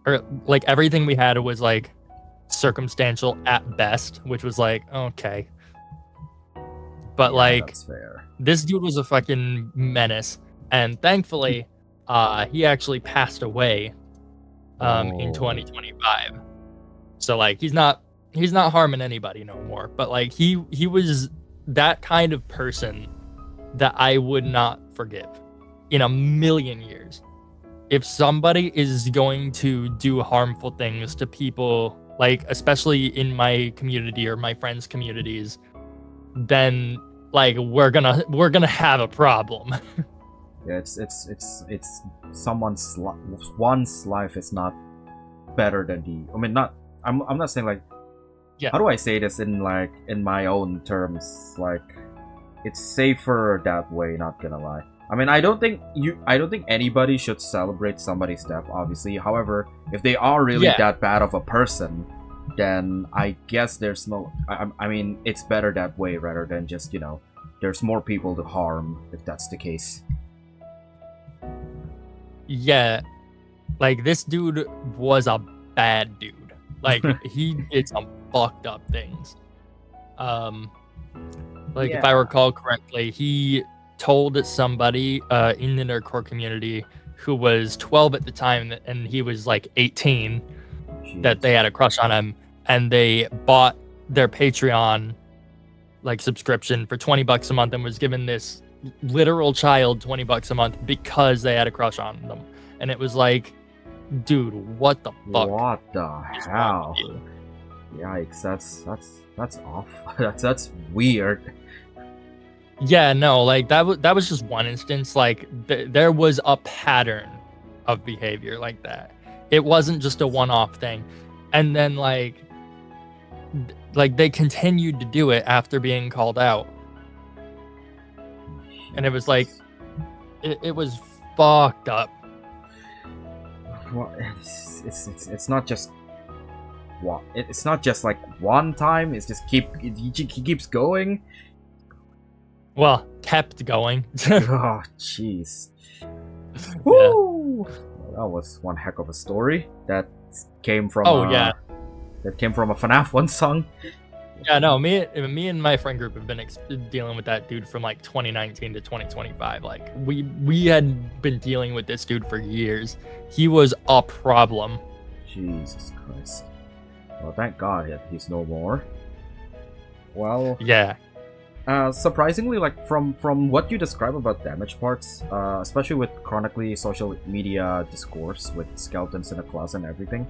Speaker 2: or like everything we had was like circumstantial at best, which was like okay. But
Speaker 1: Yeah,
Speaker 2: like
Speaker 1: that's fair.
Speaker 2: this dude was a fucking menace, and thankfully he actually passed away in 2025. So like he's not harming anybody no more, but like he was that kind of person that I would not forgive in a million years. If somebody is going to do harmful things to people, like especially in my community or my friends' communities, then like we're gonna have a problem.
Speaker 1: Yeah, it's someone's one's life is not better than the. I mean, not. I'm not saying like.
Speaker 2: Yeah.
Speaker 1: How do I say this in like in my own terms? Like, it's safer that way. Not gonna lie. I mean, I don't think anybody should celebrate somebody's death. Obviously, however, if they are really that bad of a person, then I guess there's no. I mean, it's better that way rather than just there's more people to harm if that's the case.
Speaker 2: Yeah, like this dude was a bad dude. Like he did some fucked up things. If I recall correctly, he told somebody in the nerdcore community who was 12 at the time and he was like 18 that they had a crush on him, and they bought their Patreon like subscription for $20 a month and was given this literal child $20 a month because they had a crush on them. And it was like, dude, what the fuck?
Speaker 1: What the hell? Yikes, that's off. that's weird.
Speaker 2: Yeah, no, like that was just one instance. Like there was a pattern of behavior like that. It wasn't just a one-off thing. And then like they continued to do it after being called out. And it was like it was fucked up.
Speaker 1: Well, it's not just it's not just like one time. It's just he keeps going.
Speaker 2: Well, kept going.
Speaker 1: Oh, jeez. Woo! Well, that was one heck of a story. That came from. That came from a FNAF 1 song.
Speaker 2: Yeah, no, me and my friend group have been dealing with that dude from like 2019 to 2025. Like we had been dealing with this dude for years. He was a problem.
Speaker 1: Jesus Christ. Well, thank God he's no more. Well,
Speaker 2: yeah.
Speaker 1: Surprisingly, like from what you describe about damage parts, especially with chronically social media discourse with skeletons in a closet and everything,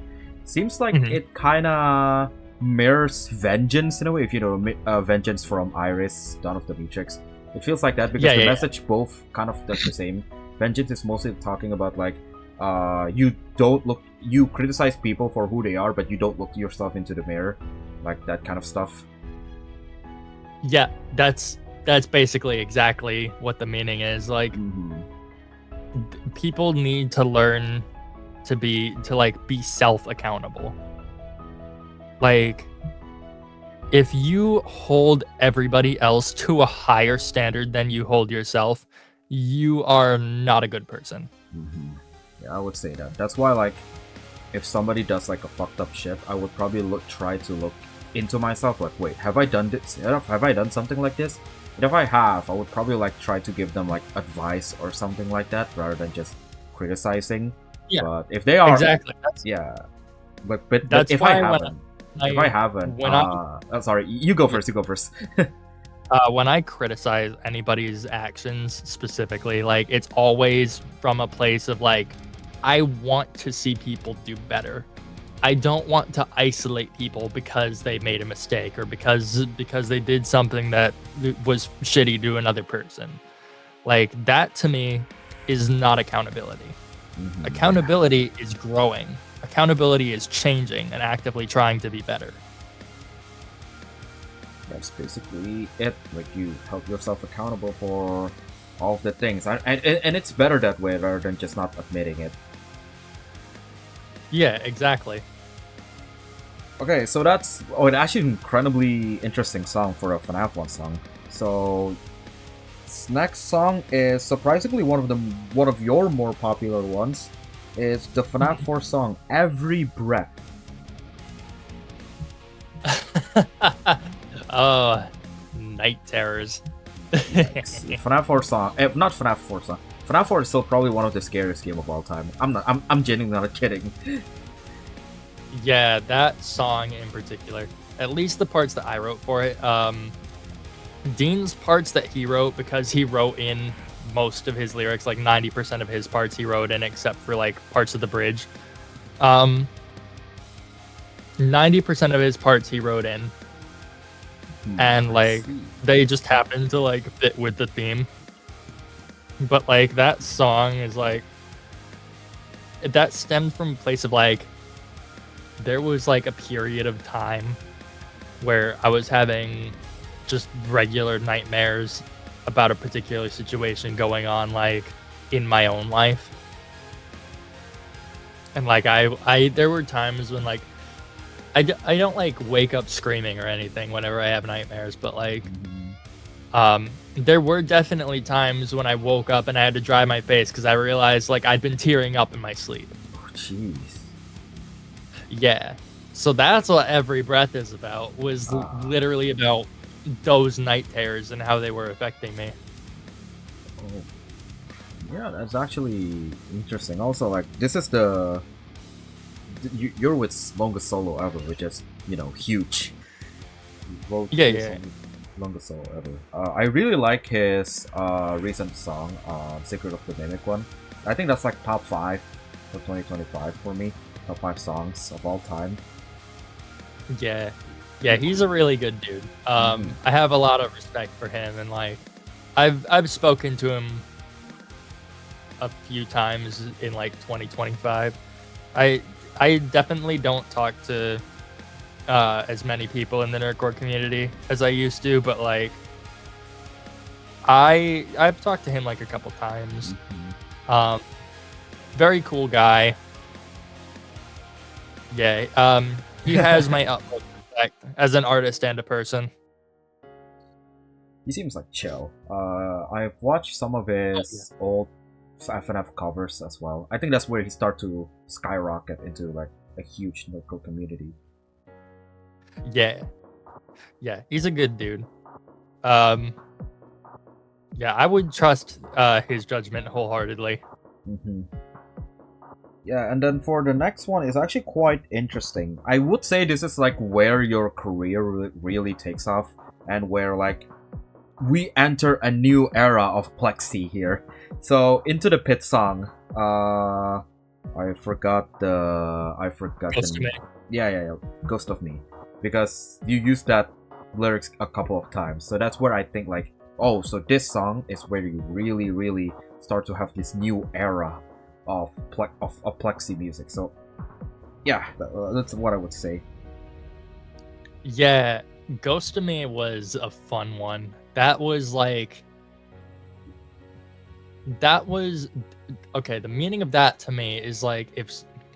Speaker 1: seems like it kind of mirrors Vengeance in a way. If you know Vengeance from Iris, Dawn of the Matrix, it feels like that because the message both kind of does the same. Vengeance is mostly talking about like you criticize people for who they are, but you don't look yourself into the mirror, like that kind of stuff.
Speaker 2: Yeah, that's basically exactly what the meaning is. Like people need to learn to be self-accountable. Like if you hold everybody else to a higher standard than you hold yourself, you are not a good person.
Speaker 1: Yeah, I would say that. That's why, like, if somebody does like a fucked up shit, I would probably try to look into myself. Like, wait, have I done this? Have I done something like this? And if I have, I would probably like try to give them like advice or something like that, rather than just criticizing.
Speaker 2: Yeah,
Speaker 1: But if they are,
Speaker 2: exactly.
Speaker 1: yeah. But
Speaker 2: That's
Speaker 1: if I
Speaker 2: why
Speaker 1: haven't, if I haven't,
Speaker 2: when I
Speaker 1: I'm sorry, you go first. You go first.
Speaker 2: when I criticize anybody's actions specifically, like it's always from a place of like, I want to see people do better. I don't want to isolate people because they made a mistake or because they did something that was shitty to another person. Like that to me is not accountability.
Speaker 1: Mhm.
Speaker 2: Accountability is growing. Accountability is changing and actively trying to be better.
Speaker 1: That's basically it. Like, you help yourself accountable for all of the things, and it's better that way rather than just not admitting it.
Speaker 2: Yeah, exactly.
Speaker 1: Okay, so that's it's actually an incredibly interesting song for a FNAF 1 song. So next song is surprisingly one of your more popular ones. Is the FNAF 4 song "Every Breath."
Speaker 2: Oh, night terrors.
Speaker 1: FNAF 4 song, not FNAF 4 song. FNAF 4 is still probably one of the scariest game of all time. I'm genuinely not kidding.
Speaker 2: Yeah, that song in particular. At least the parts that I wrote for it. Dean's parts that he wrote, because he wrote in most of his lyrics, like 90% of his parts he wrote in, except for like parts of the bridge. 90% of his parts he wrote in, and like they just happen to like fit with the theme. But like that song is like, that stemmed from a place of like, there was like a period of time where I was having just regular nightmares about a particular situation going on like in my own life. And like I there were times when like I don't like wake up screaming or anything whenever I have nightmares, but like there were definitely times when I woke up and I had to dry my face because I realized like I'd been tearing up in my sleep.
Speaker 1: Oh, jeez.
Speaker 2: Yeah. So that's what Every Breath is about, was literally about those night terrors and how they were affecting me.
Speaker 1: Oh. Yeah, that's actually interesting. Also, like, this is the... You're with longest solo ever, which is, you know, huge.
Speaker 2: Yeah.
Speaker 1: Longest solo ever. I really like his recent song, Secret of the Mimic one. I think that's like top 5 for 2025 for me. Top 5 songs of all time.
Speaker 2: Yeah, he's a really good dude. I have a lot of respect for him, and like, I've spoken to him a few times in like 2025. I definitely don't talk to as many people in the nerdcore community as I used to, but like, I've talked to him like a couple times. Very cool guy. Yeah. He has my utmost respect as an artist and a person.
Speaker 1: He seems like chill. I've watched some of his old FNF covers as well. I think that's where he started to skyrocket into like a huge nerdcore community.
Speaker 2: Yeah, he's a good dude. Yeah, I would trust his judgment wholeheartedly.
Speaker 1: Yeah, and then for the next one is actually quite interesting. I would say this is like where your career really takes off, and where like we enter a new era of Plexsy here. So Into the Pit song, I forgot
Speaker 2: Ghost of Me.
Speaker 1: Yeah, Ghost of Me, because you used that lyrics a couple of times. So that's where I think like, oh, so this song is where you really start to have this new era of Plexsy music. So yeah, that's what I would say.
Speaker 2: Yeah, Ghost of Me was a fun one. That was like, okay, the meaning of that to me is like,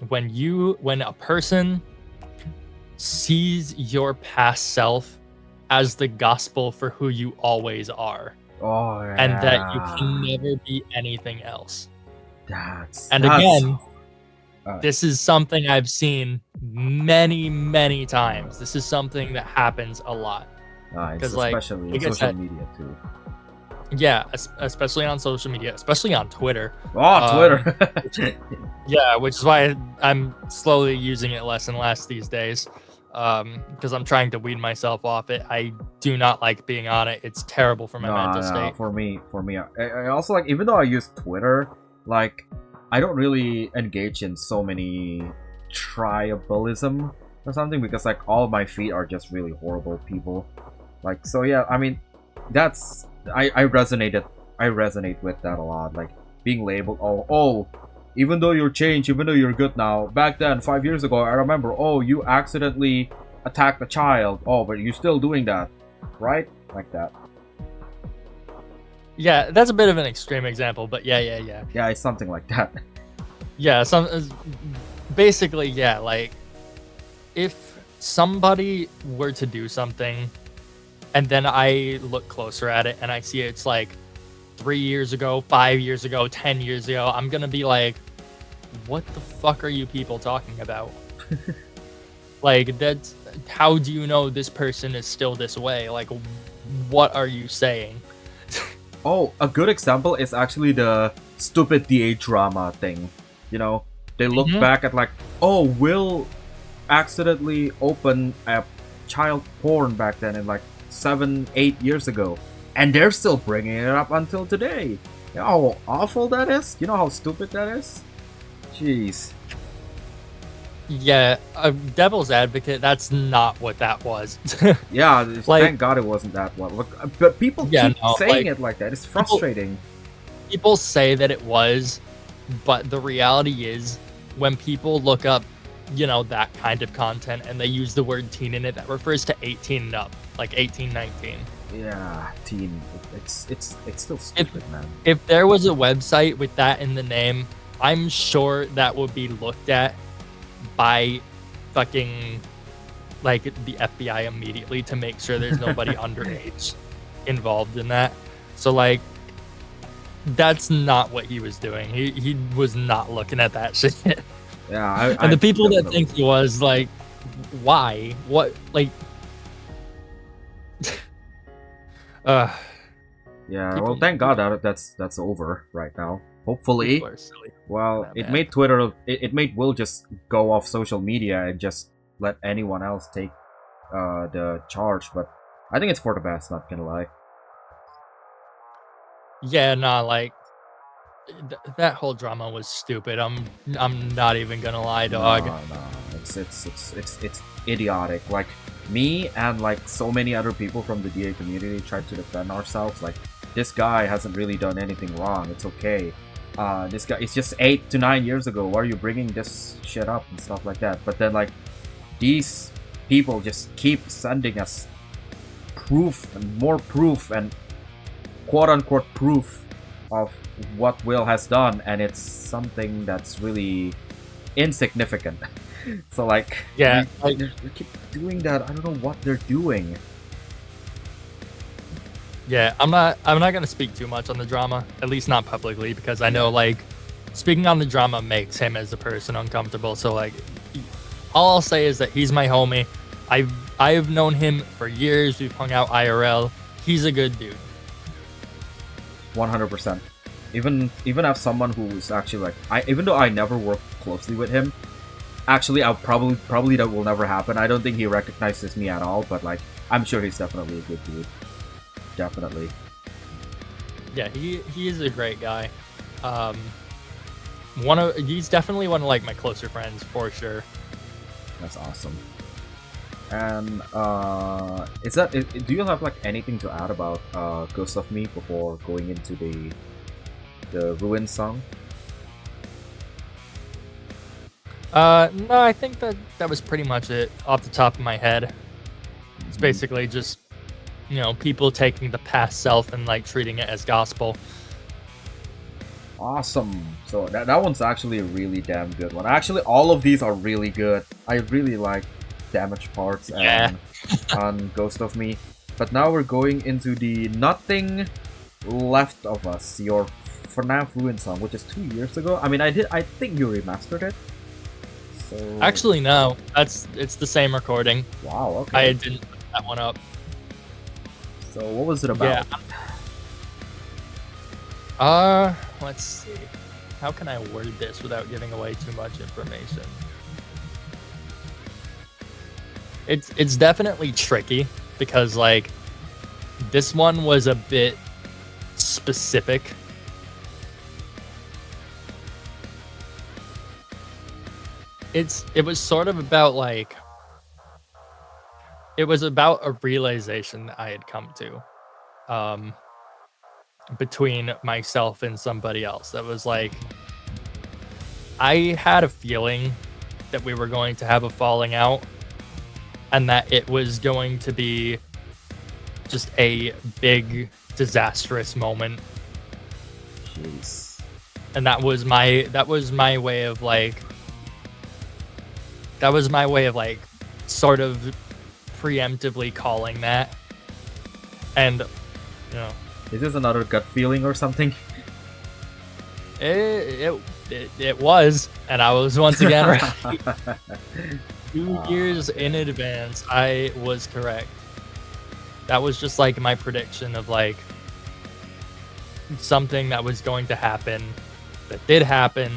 Speaker 2: when a person sees your past self as the gospel for who you always are.
Speaker 1: Oh, yeah.
Speaker 2: And that you can never be anything else. And
Speaker 1: that's
Speaker 2: again,
Speaker 1: uh,
Speaker 2: this is something I've seen many, many times. This is something that happens a lot.
Speaker 1: nice,
Speaker 2: Because,
Speaker 1: especially in
Speaker 2: like I
Speaker 1: social
Speaker 2: said,
Speaker 1: media too.
Speaker 2: yeah, especially on social media, especially on Twitter.
Speaker 1: Oh, Twitter.
Speaker 2: Yeah, which is why I'm slowly using it less and less these days. Because I'm trying to weed myself off it. I do not like being on it. It's terrible for my mental
Speaker 1: No,
Speaker 2: state.
Speaker 1: for me, I also like, even though I use Twitter, like, I don't really engage in so many tribalism or something, because like all my feed are just really horrible people. Like, so yeah, I mean, that's I resonate with that a lot. Like being labeled, oh, even though you're changed, even though you're good now, back then 5 years ago, I remember, oh, you accidentally attacked a child, oh, but you're still doing that, right? Like that.
Speaker 2: Yeah, that's a bit of an extreme example, but yeah.
Speaker 1: Yeah, it's something like that.
Speaker 2: Yeah, basically, yeah, like if somebody were to do something and then I look closer at it and I see it's like 3 years ago, 5 years ago, 10 years ago, I'm gonna be like, what the fuck are you people talking about? Like, that's, how do you know this person is still this way? Like, what are you saying?
Speaker 1: Oh, a good example is actually the stupid DA drama thing. You know, they look back at like, oh, Will accidentally opened a child porn back then in like 7-8 years ago, and they're still bringing it up until today. You know how awful that is? You know how stupid that is? Jeez.
Speaker 2: Yeah, devil's advocate, that's not what that was.
Speaker 1: Yeah,
Speaker 2: like,
Speaker 1: thank God it wasn't that one. Look, but people keep saying it like that. It's frustrating.
Speaker 2: People say that it was, but the reality is, when people look up, you know, that kind of content and they use the word teen in it, that refers to 18 and up, like 18, 19.
Speaker 1: Yeah, teen. It's still stupid, man.
Speaker 2: If there was a website with that in the name, I'm sure that would be looked at by fucking like the FBI immediately to make sure there's nobody underage involved in that. So like, that's not what he was doing. He was not looking at that shit.
Speaker 1: Yeah,
Speaker 2: and the people that think he was, like, why? What? Like,
Speaker 1: yeah. Well, thank God that that's over right now. Hopefully.
Speaker 2: People are silly.
Speaker 1: Well, it made Twitter. It made Will just go off social media and just let anyone else take the charge. But I think it's for the best. Not gonna lie.
Speaker 2: Yeah, nah, like that whole drama was stupid. I'm not even gonna lie, dog.
Speaker 1: No, it's idiotic. Like me and like so many other people from the DA community tried to defend ourselves. Like, this guy hasn't really done anything wrong. It's okay. This guy, it's just 8 to 9 years ago. Why are you bringing this shit up and stuff like that? But then like these people just keep sending us proof and more proof and quote unquote proof of what Will has done, and it's something that's really insignificant. So like,
Speaker 2: yeah,
Speaker 1: they keep doing that. I don't know what they're doing.
Speaker 2: Yeah, I'm not gonna speak too much on the drama, at least not publicly, because I know like speaking on the drama makes him as a person uncomfortable. So like, all I'll say is that he's my homie. I've known him for years. We've hung out IRL. He's a good dude.
Speaker 1: 100%. Even as someone who's actually like, even though I never worked closely with him, actually I'll probably that will never happen. I don't think he recognizes me at all, but like, I'm sure he's definitely a good dude. Definitely.
Speaker 2: Yeah, he is a great guy. He's definitely one of like my closer friends for sure.
Speaker 1: That's awesome. And do you have like anything to add about Ghost of Me before going into the Ruin song?
Speaker 2: No, I think that was pretty much it off the top of my head. It's basically just, you know, people taking the past self and like treating it as gospel.
Speaker 1: Awesome. So that one's actually a really damn good one. Actually, all of these are really good. I really like Damage Parts and on Ghost of Me. But now we're going into the Nothing
Speaker 3: Left of Us, your FNAF Ruin song, which is 2 years ago. I mean, I think you remastered it. So
Speaker 2: Actually, no. It's the same recording.
Speaker 3: wow, okay.
Speaker 2: I didn't put that one up.
Speaker 3: So what was it about?
Speaker 2: Yeah. Let's see. How can I word this without giving away too much information? It's definitely tricky because like this one was a bit specific. It was sort of about like it was about a realization that I had come to between myself and somebody else. That was like I had a feeling that we were going to have a falling out and that it was going to be just a big disastrous moment.
Speaker 3: Jeez.
Speaker 2: And that was my way of like sort of preemptively calling that. And you know,
Speaker 3: Is this another gut feeling or something?
Speaker 2: it was, and I was once again right. 2 years in advance, I was correct. That was just like my prediction of like something that was going to happen, that did happen,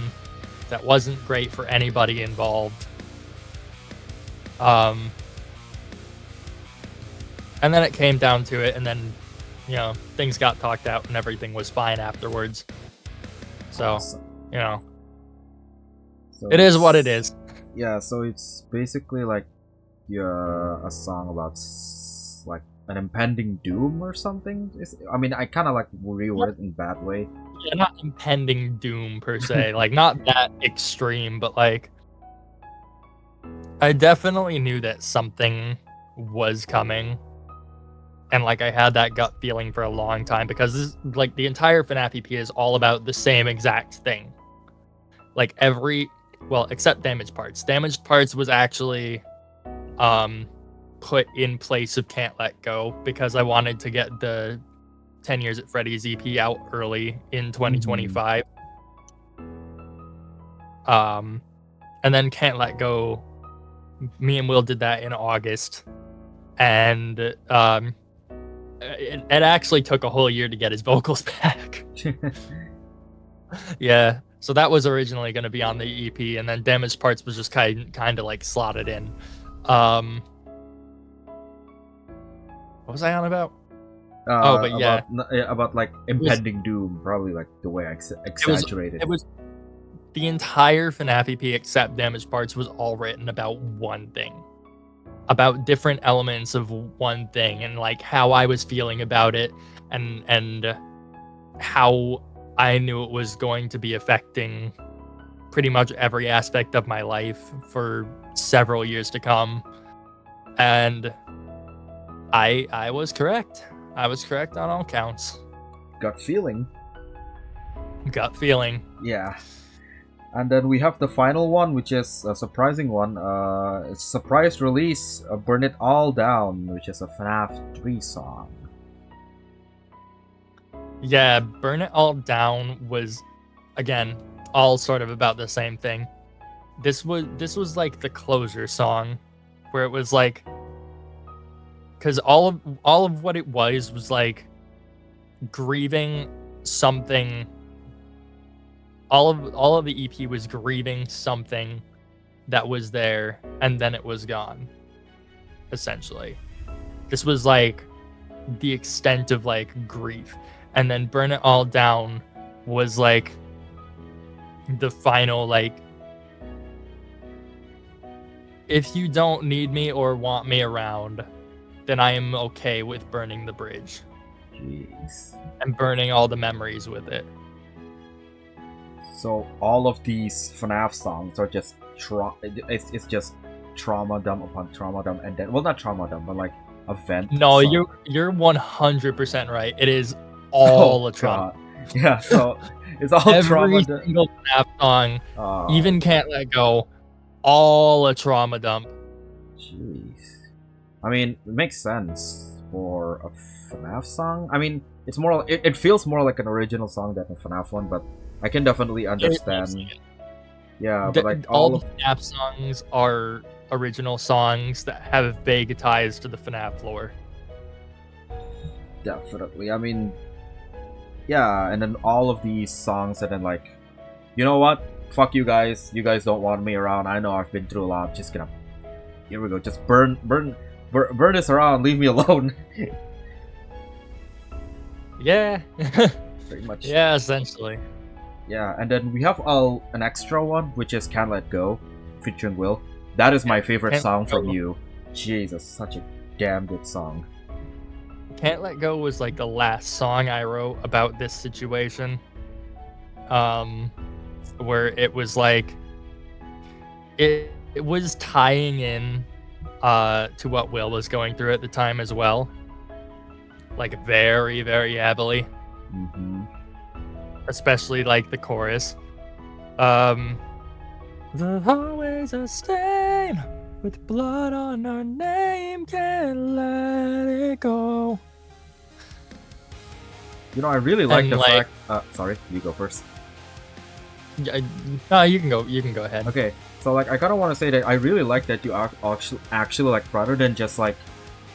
Speaker 2: that wasn't great for anybody involved. And then it came down to it, and then, you know, things got talked out and everything was fine afterwards. So,
Speaker 3: Awesome.
Speaker 2: you know,
Speaker 3: So
Speaker 2: it is what it is.
Speaker 3: Yeah, so it's basically like a song about like an impending doom or something. I mean, I kind of like reword it in bad way.
Speaker 2: Yeah, not impending doom per se, like not that extreme, but like I definitely knew that something was coming. And like I had that gut feeling for a long time because this, like the entire FNAF EP is all about the same exact thing. Like except Damaged Parts. Damaged Parts was actually put in place of Can't Let Go because I wanted to get the 10 Years at Freddy's EP out early in 2025. And then Can't Let Go, me and Will did that in August. And it actually took a whole year to get his vocals back. Yeah, so that was originally going to be on the EP, and then Damaged Parts was just kind of like slotted in. What was I on about? But yeah,
Speaker 3: about like impending doom, probably like the way I exaggerated.
Speaker 2: It was the entire FNAF EP except Damaged Parts was all written about one thing. About different elements of one thing and like how I was feeling about it and how I knew it was going to be affecting pretty much every aspect of my life for several years to come. And I was correct. I was correct on all counts.
Speaker 3: Gut feeling.
Speaker 2: Gut feeling.
Speaker 3: Yeah. And then we have the final one, which is a surprising one. It's a surprise release, Burn It All Down, which is a FNAF 3 song.
Speaker 2: Yeah, Burn It All Down was, again, all sort of about the same thing. This was like the closure song, where it was like, because all of what it was like grieving something. All of the EP was grieving something that was there and then it was gone. Essentially, this was like the extent of like grief, and then Burn It All Down was like the final like, if you don't need me or want me around, then I am okay with burning the bridge.
Speaker 3: Jeez.
Speaker 2: And burning all the memories with it.
Speaker 3: So all of these FNAF songs are just it's just trauma dump upon trauma dump, and then, well, not trauma dump, but like a vent.
Speaker 2: No,
Speaker 3: song.
Speaker 2: you're 100% right. It is all a trauma.
Speaker 3: God. Yeah, so it's all
Speaker 2: Every
Speaker 3: trauma.
Speaker 2: single FNAF song, even Can't Let Go, all a trauma dump.
Speaker 3: Jeez. I mean, it makes sense for a FNAF song. I mean, it's more. It feels more like an original song than a FNAF one, but I can definitely understand. Yeah, but like
Speaker 2: all the FNAF songs are original songs that have vague ties to the FNAF lore.
Speaker 3: Definitely. I mean, yeah, and then all of these songs, and then like, you know what? Fuck you guys. You guys don't want me around. I know I've been through a lot. Just gonna. Here we go. Just burn this around. Leave me alone.
Speaker 2: Yeah.
Speaker 3: Pretty much.
Speaker 2: Yeah, essentially.
Speaker 3: Yeah, and then we have an extra one, which is Can't Let Go, featuring Will. That is my favorite
Speaker 2: Can't
Speaker 3: song
Speaker 2: Let Go.
Speaker 3: from you. Jesus, such a damn good song.
Speaker 2: Can't Let Go was like the last song I wrote about this situation. Where it was like it was tying in to what Will was going through at the time as well. Like very, very heavily.
Speaker 3: Mm-hmm.
Speaker 2: Especially like the chorus. The hallway's a stain with blood on our name, can't let it go.
Speaker 3: You know, I really like
Speaker 2: And,
Speaker 3: the
Speaker 2: like-
Speaker 3: fact. Sorry, you go first.
Speaker 2: No, you can go. You can go ahead.
Speaker 3: Okay, so like I kind of want to say that I really like that you actually like rather than just like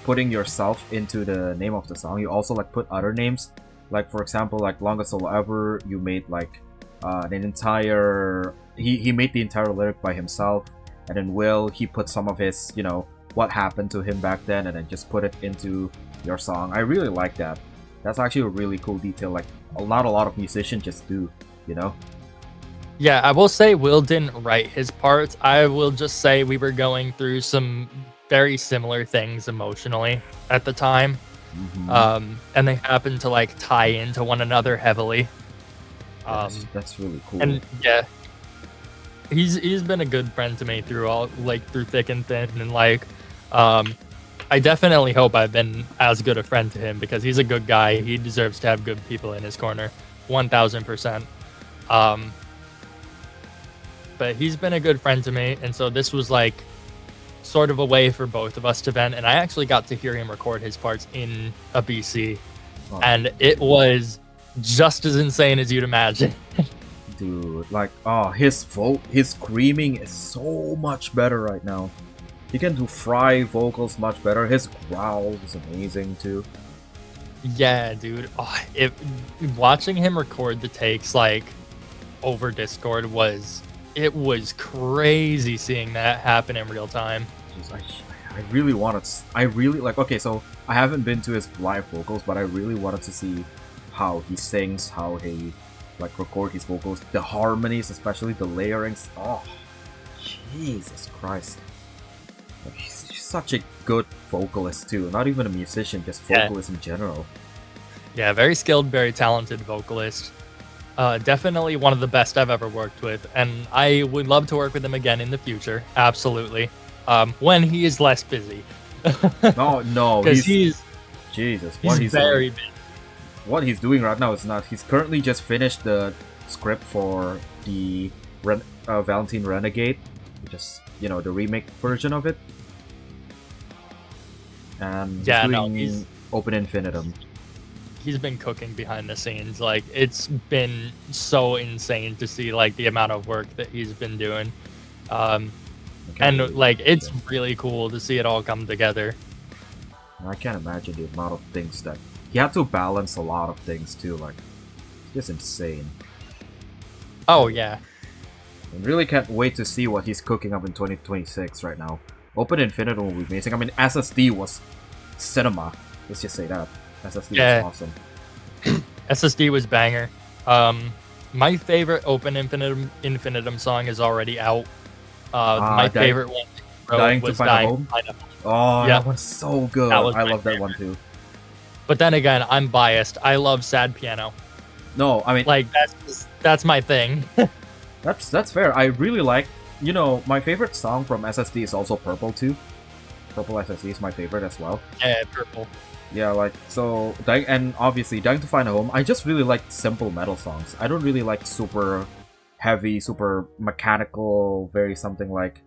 Speaker 3: putting yourself into the name of the song, you also like put other names. Like for example, like Longest Soul Ever, you made like an entire. He made the entire lyric by himself, and then Will he put some of his what happened to him back then, and then just put it into your song. I really like that. That's actually a really cool detail. Like not a lot of musicians just do, you know.
Speaker 2: Yeah, I will say Will didn't write his parts. I will just say we were going through some very similar things emotionally at the time.
Speaker 3: Mm-hmm.
Speaker 2: And they happen to like tie into one another heavily.
Speaker 3: That's really cool.
Speaker 2: And yeah, he's been a good friend to me through thick and thin, and like, I definitely hope I've been as good a friend to him because he's a good guy. He deserves to have good people in his corner, 1000%. But he's been a good friend to me, and so this was like sort of a way for both of us to vent. And I actually got to hear him record his parts in a BC, and it was just as insane as you'd imagine.
Speaker 3: Dude, like, his screaming is so much better right now. He can do fry vocals much better. His growls is amazing too.
Speaker 2: Yeah, dude. Watching him record the takes like over Discord was crazy seeing that happen in real time.
Speaker 3: Jeez, I really wanted. I really like. Okay, so I haven't been to his live vocals, but I really wanted to see how he sings, how he like record his vocals, the harmonies, especially the layerings. Oh, Jesus Christ! Like, he's such a good vocalist too. Not even a musician, just vocalist in general.
Speaker 2: Yeah, very skilled, very talented vocalist. Definitely one of the best I've ever worked with, and I would love to work with him again in the future. Absolutely. When he is less busy.
Speaker 3: No,
Speaker 2: because he's
Speaker 3: Jesus.
Speaker 2: He's very busy.
Speaker 3: What he's doing right now is not. He's currently just finished the script for the Valentine Renegade, which is the remake version of it, and he's Open Infinitum.
Speaker 2: He's been cooking behind the scenes. Like, it's been so insane to see like the amount of work that he's been doing. And like it's really cool to see it all come together.
Speaker 3: I can't imagine the amount of things that he had to balance. A lot of things too, like just insane.
Speaker 2: Oh yeah.
Speaker 3: I really can't wait to see what he's cooking up in 2026 right now. Open Infinitum will be amazing. I mean, SSD was cinema. Let's just say that. SSD was awesome.
Speaker 2: SSD was banger. My favorite Open Infinitum song is already out. My favorite one was Dying to Find a Home.
Speaker 3: Oh, yeah. That one's so good. I love that one too.
Speaker 2: But then again, I'm biased. I love sad piano.
Speaker 3: No, I mean,
Speaker 2: like that's my thing.
Speaker 3: That's fair. I really like. My favorite song from SSD is also Purple too. Purple SSD is my favorite as well.
Speaker 2: Yeah, Purple.
Speaker 3: Yeah, like, so, and obviously, Dying to Find a Home, I just really like simple metal songs. I don't really like super heavy, super mechanical, very something like,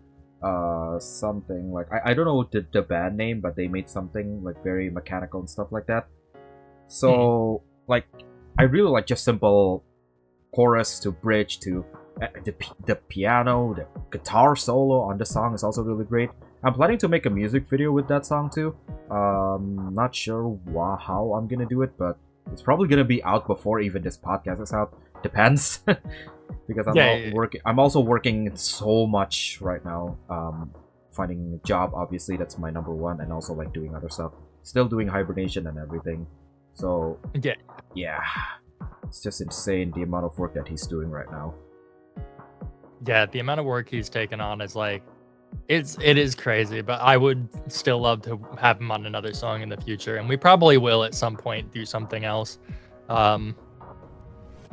Speaker 3: something like I don't know the band name, but they made something like very mechanical and stuff like that. So like I really like just simple chorus to bridge to the piano, the guitar solo on the song is also really great. I'm planning to make a music video with that song too. Not sure how I'm gonna do it, but it's probably gonna be out before even this podcast is out. Depends, because working. I'm also working so much right now. Finding a job, obviously, that's my number one, and also like doing other stuff. Still doing hibernation and everything. So yeah, it's just insane the amount of work that he's doing right now.
Speaker 2: Yeah, the amount of work he's taken on is like, it is crazy. But I would still love to have him on another song in the future, and we probably will at some point do something else.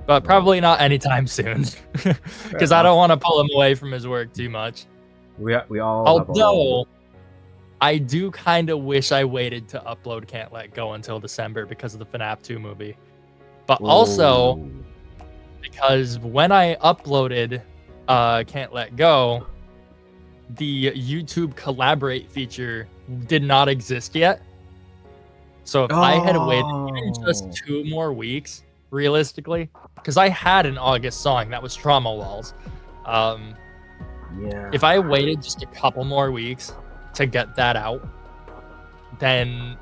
Speaker 2: But probably not anytime soon, because I don't want to pull him away from his work too much.
Speaker 3: We all.
Speaker 2: Although I do kind of wish I waited to upload Can't Let Go until December because of the FNAF 2 movie. But also because when I uploaded Can't Let Go, the YouTube collaborate feature did not exist yet. So if I had waited even just 2 more weeks, realistically, because I had an August song that was Trauma Walls. If I waited just a couple more weeks to get that out, then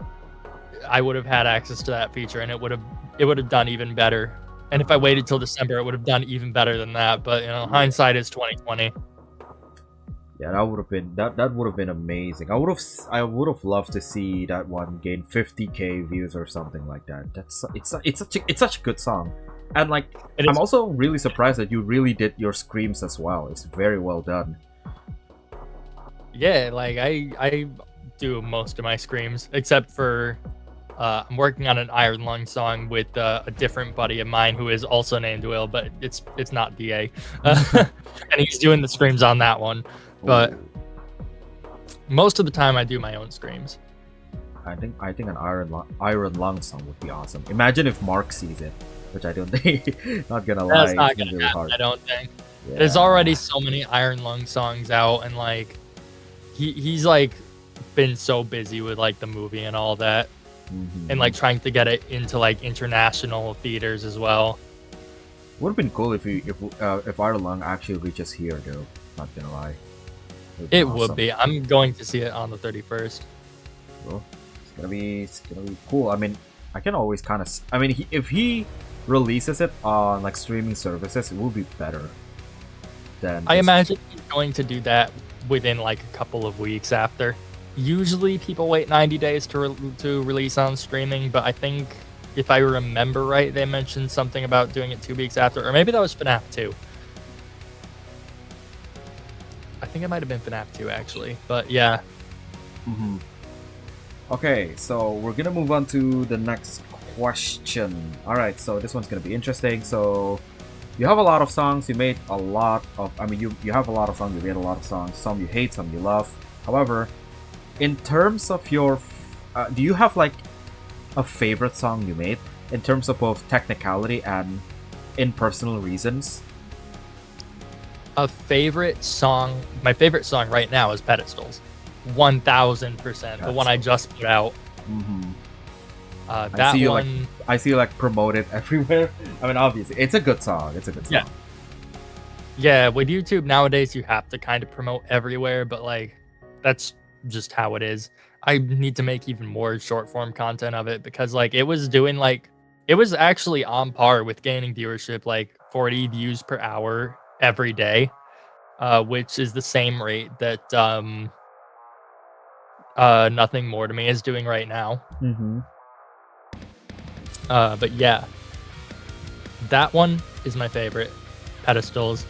Speaker 2: I would have had access to that feature, and it would have done even better. And if I waited till December, it would have done even better than that. But hindsight is 2020.
Speaker 3: Yeah, that would have been amazing. I would have loved to see that one gain 50k views or something like that. It's such a good song, and like I'm also really surprised that you really did your screams as well. It's very well done.
Speaker 2: Yeah, like I do most of my screams except for I'm working on an Iron Lung song with a different buddy of mine who is also named Will, but it's not DA, and he's doing the screams on that one. But most of the time I do my own screams.
Speaker 3: I think an Iron Lung song would be awesome. Imagine if Mark sees it, which I don't think. Not gonna lie,
Speaker 2: that's not gonna happen. I don't think. Yeah. There's already so many Iron Lung songs out, and like he's like been so busy with like the movie and all that, and like trying to get it into like international theaters as well.
Speaker 3: Would have been cool if Iron Lung actually reaches here, though. Not gonna lie.
Speaker 2: It would be. I'm going to see it on the 31st.
Speaker 3: Well, it's gonna be cool. I mean, I can always kind of. I mean, if he releases it on like streaming services, it will be better. I imagine
Speaker 2: he's going to do that within like a couple of weeks after. Usually, people wait 90 days to release on streaming, but I think if I remember right, they mentioned something about doing it 2 weeks after, or maybe that was FNAF 2. I think it might have been FNAF 2 actually, but yeah.
Speaker 3: Okay, so we're gonna move on to the next question. Alright, so this one's gonna be interesting. So you have a lot of songs, you made a lot of, you have a lot of songs, you made a lot of songs, some you hate, some you love. However, in terms of your, do you have like a favorite song you made in terms of both technicality and in personal reasons?
Speaker 2: My favorite song right now is Pedestals. 1000%. The one I just put out. That
Speaker 3: I see like promoted everywhere. I mean, obviously, it's a good song.
Speaker 2: Yeah, with YouTube nowadays, you have to kind of promote everywhere, but like, that's just how it is. I need to make even more short form content of it because like it was actually on par with gaining viewership, like 40 views per hour every day, which is the same rate that Nothing More to Me is doing right now. But yeah, that one is my favorite, Pedestals.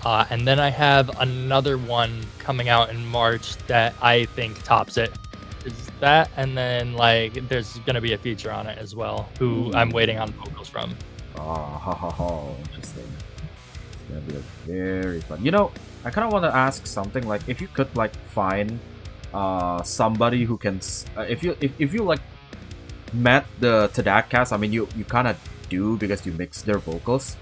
Speaker 2: And then I have another one coming out in March that I think tops it. Is that, and then like there's gonna be a feature on it as well, who I'm waiting on vocals from.
Speaker 3: Interesting. It's gonna be very fun. You know, I kind of want to ask something like, if you could like find somebody who can, if you like met the Tadak cast, I mean you kind of do because you mix their vocals,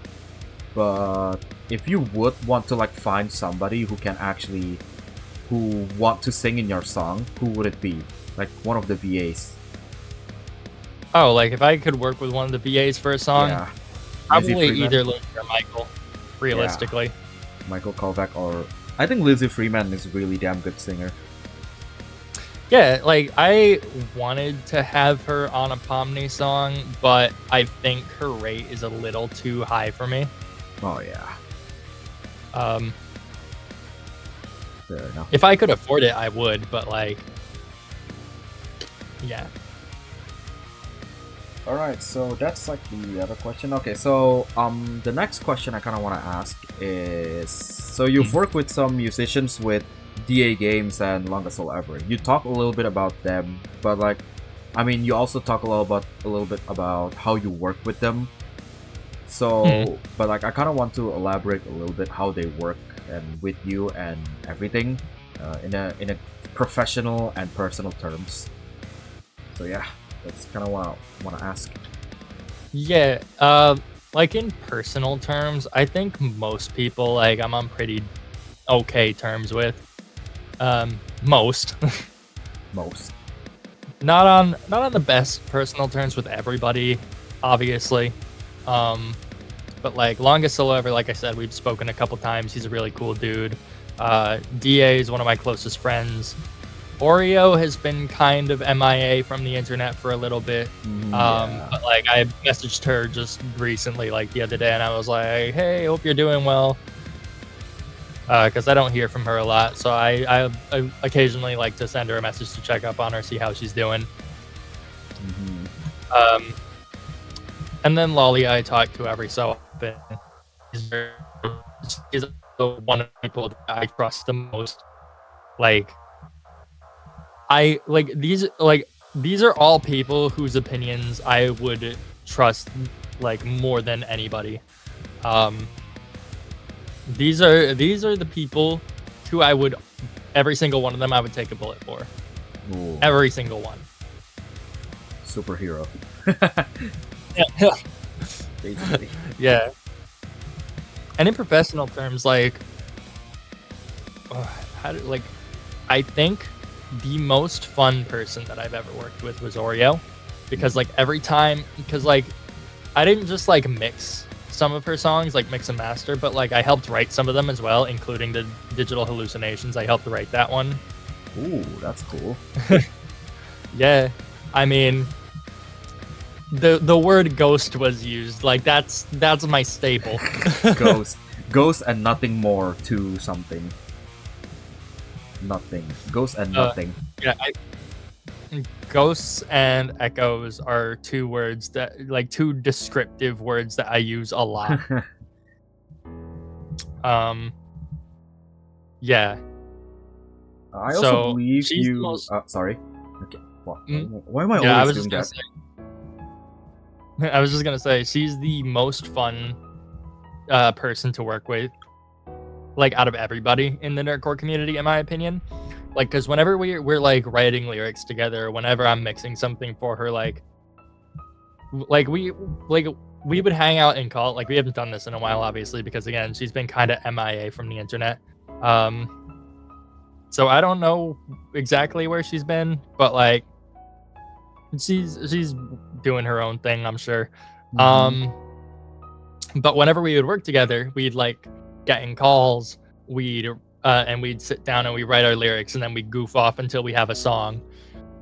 Speaker 3: but if you would want to like find somebody who can actually who want to sing in your song, who would it be? Like one of the VAs.
Speaker 2: Oh, like if I could work with one of the VAs for a song,
Speaker 3: Yeah.
Speaker 2: probably
Speaker 3: Freeman?
Speaker 2: either Lizzie or Michael, realistically.
Speaker 3: Michael Kovac, or I think Lizzie Freeman is a really damn good singer.
Speaker 2: Yeah, like I wanted to have her on a Pomni song, but I think her rate is a little too high for me.
Speaker 3: Oh yeah. Fair enough.
Speaker 2: If I could afford it, I would, but like, yeah.
Speaker 3: Alright, so that's like the other question. Okay, so the next question I kinda wanna ask is, so you've worked with some musicians with DA Games and Longest Soul Ever. You talk a little bit about them, but like, I mean, you also talk a little bit about how you work with them. So, but like, I kind of want to elaborate a little bit how they work and with you and everything, in a professional and personal terms. So yeah, that's kind of what I want to ask.
Speaker 2: Yeah, like in personal terms, I think most people like I'm on pretty okay terms with. Most.
Speaker 3: Most.
Speaker 2: Not on the best personal terms with everybody, obviously. But like Longest Soul Ever, like I said, we've spoken a couple times. He's a really cool dude. DA is one of my closest friends. Oreo has been kind of MIA from the internet for a little bit. But like I messaged her just recently, like the other day, and I was like, hey, hope you're doing well. Because I don't hear from her a lot, so I occasionally like to send her a message to check up on her, see how she's doing. And then Lolly I talk to every so often. She's the one of the people that I trust the most. Like these are all people whose opinions I would trust like more than anybody. These are the people who I would, every single one of them I would take a bullet for.
Speaker 3: Ooh.
Speaker 2: Every single one.
Speaker 3: Superhero.
Speaker 2: Yeah.
Speaker 3: Basically.
Speaker 2: Yeah. And in professional terms, like, I think the most fun person that I've ever worked with was Oreo, because like every time, because like I didn't just like mix some of her songs, like mix and master, but like I helped write some of them as well, including the Digital Hallucinations. I helped write that one.
Speaker 3: Ooh, that's cool.
Speaker 2: Yeah, I mean, the word ghost was used. Like that's my staple.
Speaker 3: Ghost and nothing more to something. Nothing. Ghost and nothing.
Speaker 2: Yeah, ghosts and echoes are two words that, like, two descriptive words that I use a lot. Yeah.
Speaker 3: I also believe
Speaker 2: she's
Speaker 3: you.
Speaker 2: the most...
Speaker 3: Sorry. Okay. Why am I
Speaker 2: Yeah,
Speaker 3: always doing that?
Speaker 2: I was just gonna say she's the most fun person to work with, like out of everybody in the nerdcore community, in my opinion. Like, because whenever we're like writing lyrics together, whenever I'm mixing something for her, like we would hang out and call. Like, we haven't done this in a while, obviously, because again, she's been kind of MIA from the internet. So I don't know exactly where she's been, but like she's doing her own thing, I'm sure. But whenever we would work together, we'd like get in calls, and we'd sit down and we write our lyrics, and then we goof off until we have a song.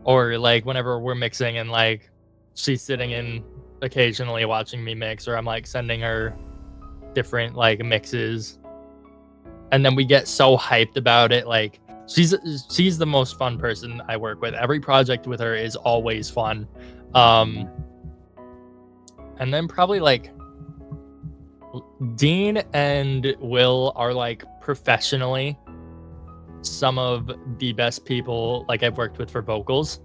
Speaker 2: Or like whenever we're mixing and like she's sitting in occasionally watching me mix, or I'm like sending her different like mixes, and then we get so hyped about it. Like she's the most fun person I work with. Every project with her is always fun. And then probably like Dean and Will are like professionally some of the best people like I've worked with for vocals.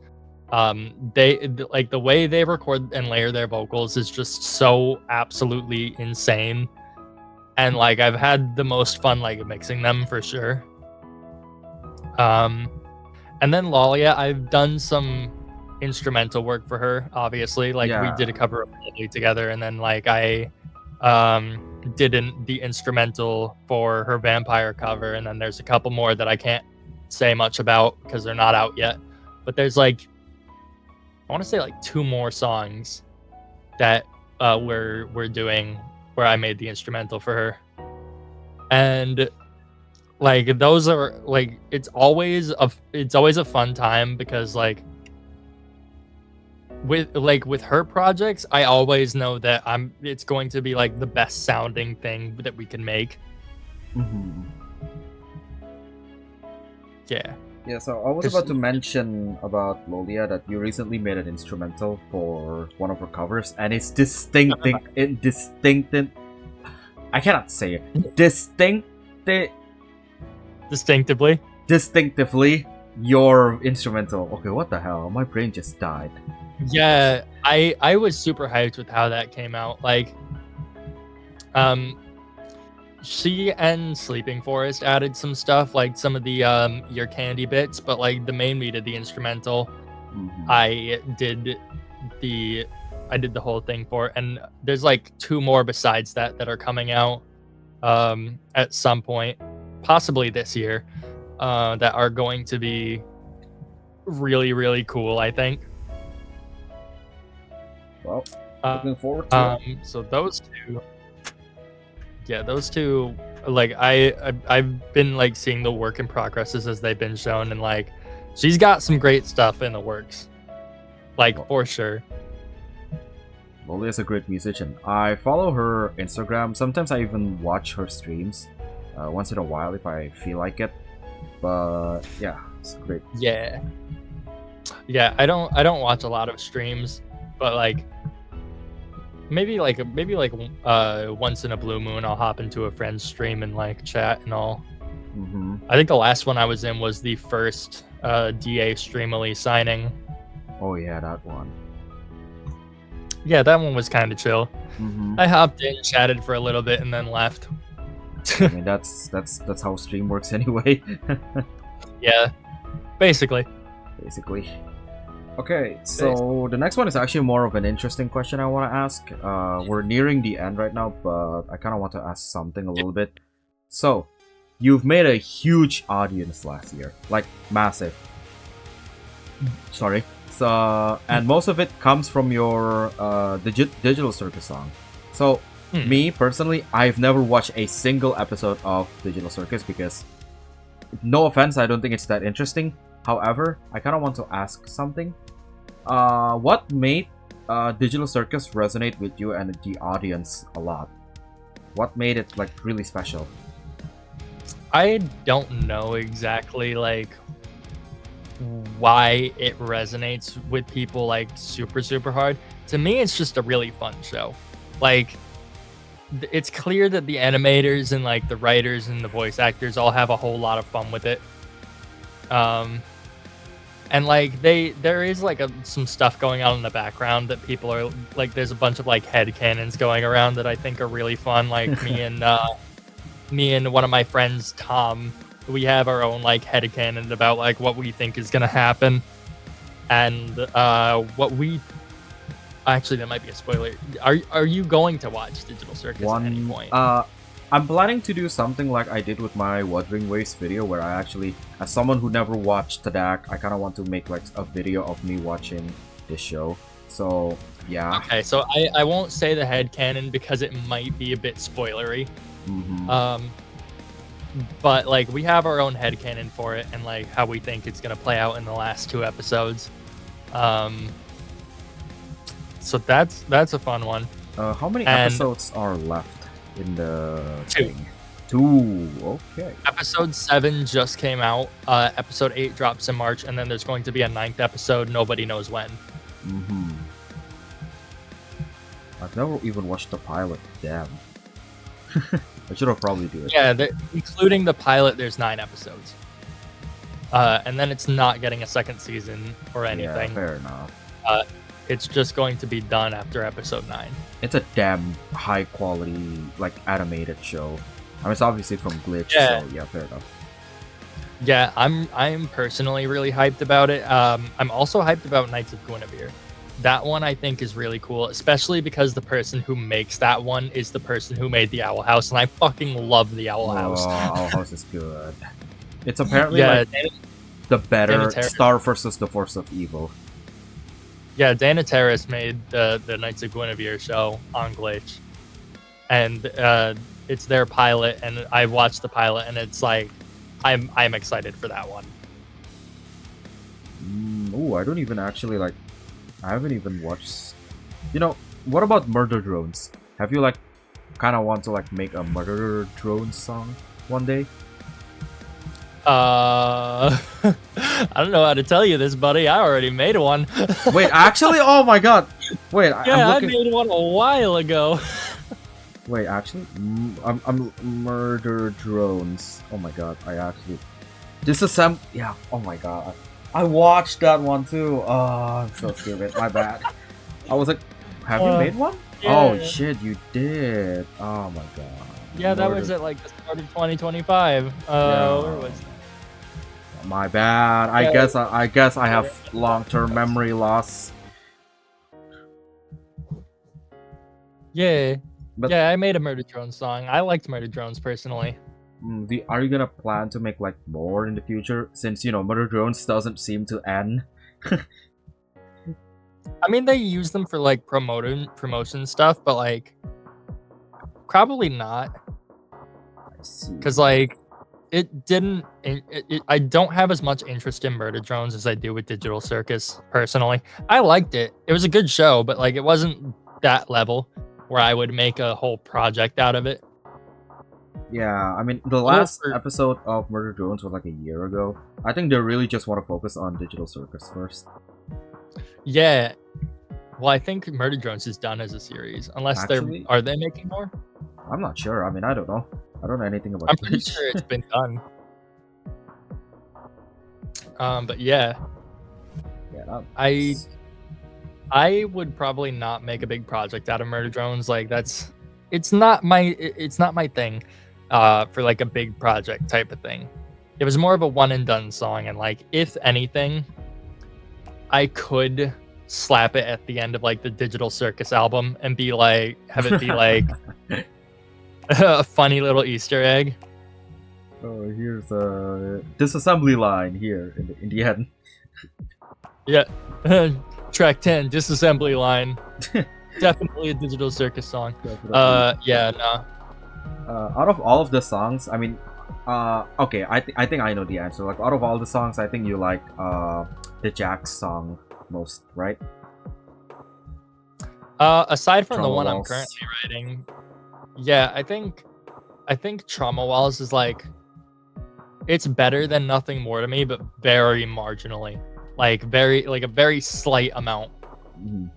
Speaker 2: They like the way they record and layer their vocals is just so absolutely insane, and like I've had the most fun like mixing them for sure. And then Lalia, I've done some instrumental work for her, obviously. Like we did a cover of Lily together, and then like I did the instrumental for her vampire cover, and then there's a couple more that I can't say much about because they're not out yet. But there's like, I want to say like 2 more songs that we're doing where I made the instrumental for her, and like those are like it's always a fun time because like with her projects, I always know that it's going to be like the best sounding thing that we can make.
Speaker 3: Mm-hmm.
Speaker 2: Yeah.
Speaker 3: Yeah, so I was about to mention about Lolia that you recently made an instrumental for one of her covers, and it's distinctive. I cannot say it. Distinctively your instrumental. Okay, what the hell? My brain just died.
Speaker 2: Yeah, I was super hyped with how that came out. Like, she and Sleeping Forest added some stuff, like some of the Your Candy bits, but like the main meat of the instrumental,
Speaker 3: Mm-hmm.
Speaker 2: I did the whole thing for it. And there's like 2 more besides that are coming out at some point, possibly this year, that are going to be really, really cool, I think.
Speaker 3: Well, looking forward to it.
Speaker 2: So those 2, yeah, those 2, like I've been like seeing the work in progresses as they've been shown, and like she's got some great stuff in the works, like for sure.
Speaker 3: Lolia's a great musician. I follow her Instagram. Sometimes I even watch her streams once in a while if I feel like it. But yeah, it's great.
Speaker 2: Yeah, I don't watch a lot of streams, but like maybe once in a blue moon I'll hop into a friend's stream and like chat and all.
Speaker 3: Mm-hmm.
Speaker 2: I think the last one I was in was the first DA Streamily signing.
Speaker 3: Oh yeah, that one.
Speaker 2: Yeah, that one was kind of chill.
Speaker 3: Mm-hmm.
Speaker 2: I hopped in, chatted for a little bit, and then left.
Speaker 3: I mean, that's how stream works anyway.
Speaker 2: Yeah, basically.
Speaker 3: Okay, so the next one is actually more of an interesting question I want to ask. We're nearing the end right now, but I kind of want to ask something a little bit. So, you've made a huge audience last year, like massive. Sorry. So, and most of it comes from your Digital Circus song. So, me personally, I've never watched a single episode of Digital Circus because, no offense, I don't think it's that interesting. However, I kind of want to ask something. What made Digital Circus resonate with you and the audience a lot? What made it like really special?
Speaker 2: I don't know exactly like why it resonates with people like super hard. To me, it's just a really fun show. Like, it's clear that the animators and like the writers and the voice actors all have a whole lot of fun with it. And like there is like some stuff going on in the background that people are like, there's a bunch of like headcanons going around that I think are really fun. Like me and one of my friends, Tom, we have our own like headcanon about like what we think is gonna happen, and what we actually, that might be a spoiler. Are you going to watch Digital Circus at any point?
Speaker 3: I'm planning to do something like I did with my Wuthering Waves video, where I actually, as someone who never watched Tadak, I kind of want to make like a video of me watching this show. So yeah.
Speaker 2: Okay, so I won't say the headcanon because it might be a bit spoilery.
Speaker 3: Mm-hmm.
Speaker 2: But like we have our own headcanon for it and like how we think it's gonna play out in the last 2 episodes. So that's a fun one.
Speaker 3: How many episodes are left in the
Speaker 2: 2?
Speaker 3: thing? 2. Okay.
Speaker 2: Episode 7 just came out. Episode 8 drops in March, and then there's going to be a 9th episode. Nobody knows when.
Speaker 3: Mm-hmm. I've never even watched the pilot. Damn. I should have probably do it.
Speaker 2: Yeah, including the pilot, there's 9 episodes. And then it's not getting a second season or anything.
Speaker 3: Yeah, fair enough.
Speaker 2: It's just going to be done after episode 9.
Speaker 3: It's a damn high quality, like, animated show. I mean, it's obviously from Glitch,
Speaker 2: Yeah.
Speaker 3: so yeah, fair enough.
Speaker 2: Yeah, I'm personally really hyped about it. I'm also hyped about Knights of Guinevere. That one I think is really cool, especially because the person who makes that one is the person who made the Owl House, and I fucking love the Owl House.
Speaker 3: Oh, Owl House is good. It's apparently
Speaker 2: Yeah,
Speaker 3: like the better
Speaker 2: Dana Terrace.
Speaker 3: Star versus the Force of Evil.
Speaker 2: Yeah, Dana Terrace made the Knights of Guinevere show on Glitch, and it's their pilot, and I watched the pilot, and it's like I'm excited for that one.
Speaker 3: Ooh, I don't even actually like. I haven't even watched. You know, what about Murder Drones? Have you like kind of want to like make a Murder Drones song one day?
Speaker 2: I don't know how to tell you this, buddy. I already made one.
Speaker 3: Wait, actually, oh my god! Wait,
Speaker 2: Yeah,
Speaker 3: I'm
Speaker 2: I
Speaker 3: looking.
Speaker 2: made one a while ago.
Speaker 3: Wait, actually, I'm Murder Drones. Oh my god, I actually disassemble. Yeah, oh my god, I watched that one too. Oh, I'm so stupid. My bad. I was like, have you made one?
Speaker 2: Yeah.
Speaker 3: Oh shit, you did. Oh my god.
Speaker 2: Yeah, that was
Speaker 3: Murder-
Speaker 2: at like the start of 2025.
Speaker 3: Yeah.
Speaker 2: Where was
Speaker 3: My bad. I
Speaker 2: Yeah.
Speaker 3: guess I have long-term memory loss.
Speaker 2: Yeah.
Speaker 3: But-
Speaker 2: Yeah, I made a Murder Drones song. I liked Murder Drones personally.
Speaker 3: Are you gonna plan to make like more in the future? Since you know Murder Drones doesn't seem to end.
Speaker 2: I mean, they use them for like promotion stuff, but like probably not,
Speaker 3: I see.
Speaker 2: because like it didn't. I don't have as much interest in Murder Drones as I do with Digital Circus personally. I liked it. It was a good show, but like it wasn't that level where I would make a whole project out of it.
Speaker 3: Yeah, I mean the last episode of Murder Drones was like a year ago. I think they really just want to focus on Digital Circus first.
Speaker 2: Yeah. Well, I think Murder Drones is done as a series, unless
Speaker 3: Actually-
Speaker 2: are they making more?
Speaker 3: I'm not sure. I mean, I don't know. I don't know anything about.
Speaker 2: I'm pretty
Speaker 3: Glitch.
Speaker 2: sure it's been done. But yeah,
Speaker 3: Yeah, that-
Speaker 2: I would probably not make a big project out of Murder Drones. Like it's not my thing. For like a big project type of thing. It was more of a one and done song, and like if anything, I could slap it at the end of like the Digital Circus album and be like, have it be like a funny little Easter egg.
Speaker 3: Oh, here's a disassembly line here in the end.
Speaker 2: Yeah. Track 10, disassembly line. Definitely a Digital Circus song.
Speaker 3: Definitely.
Speaker 2: Yeah, no.
Speaker 3: Out of all of the songs, I mean, okay, I think I know the answer. Like, out of all the songs, I think you like the Jax song most, right?
Speaker 2: Aside from the
Speaker 3: Trauma
Speaker 2: one I'm
Speaker 3: Walls.
Speaker 2: currently writing, yeah, I think Trauma Walls is like, it's better than Nothing More to me, but very marginally, like a very slight amount.
Speaker 3: Mhm.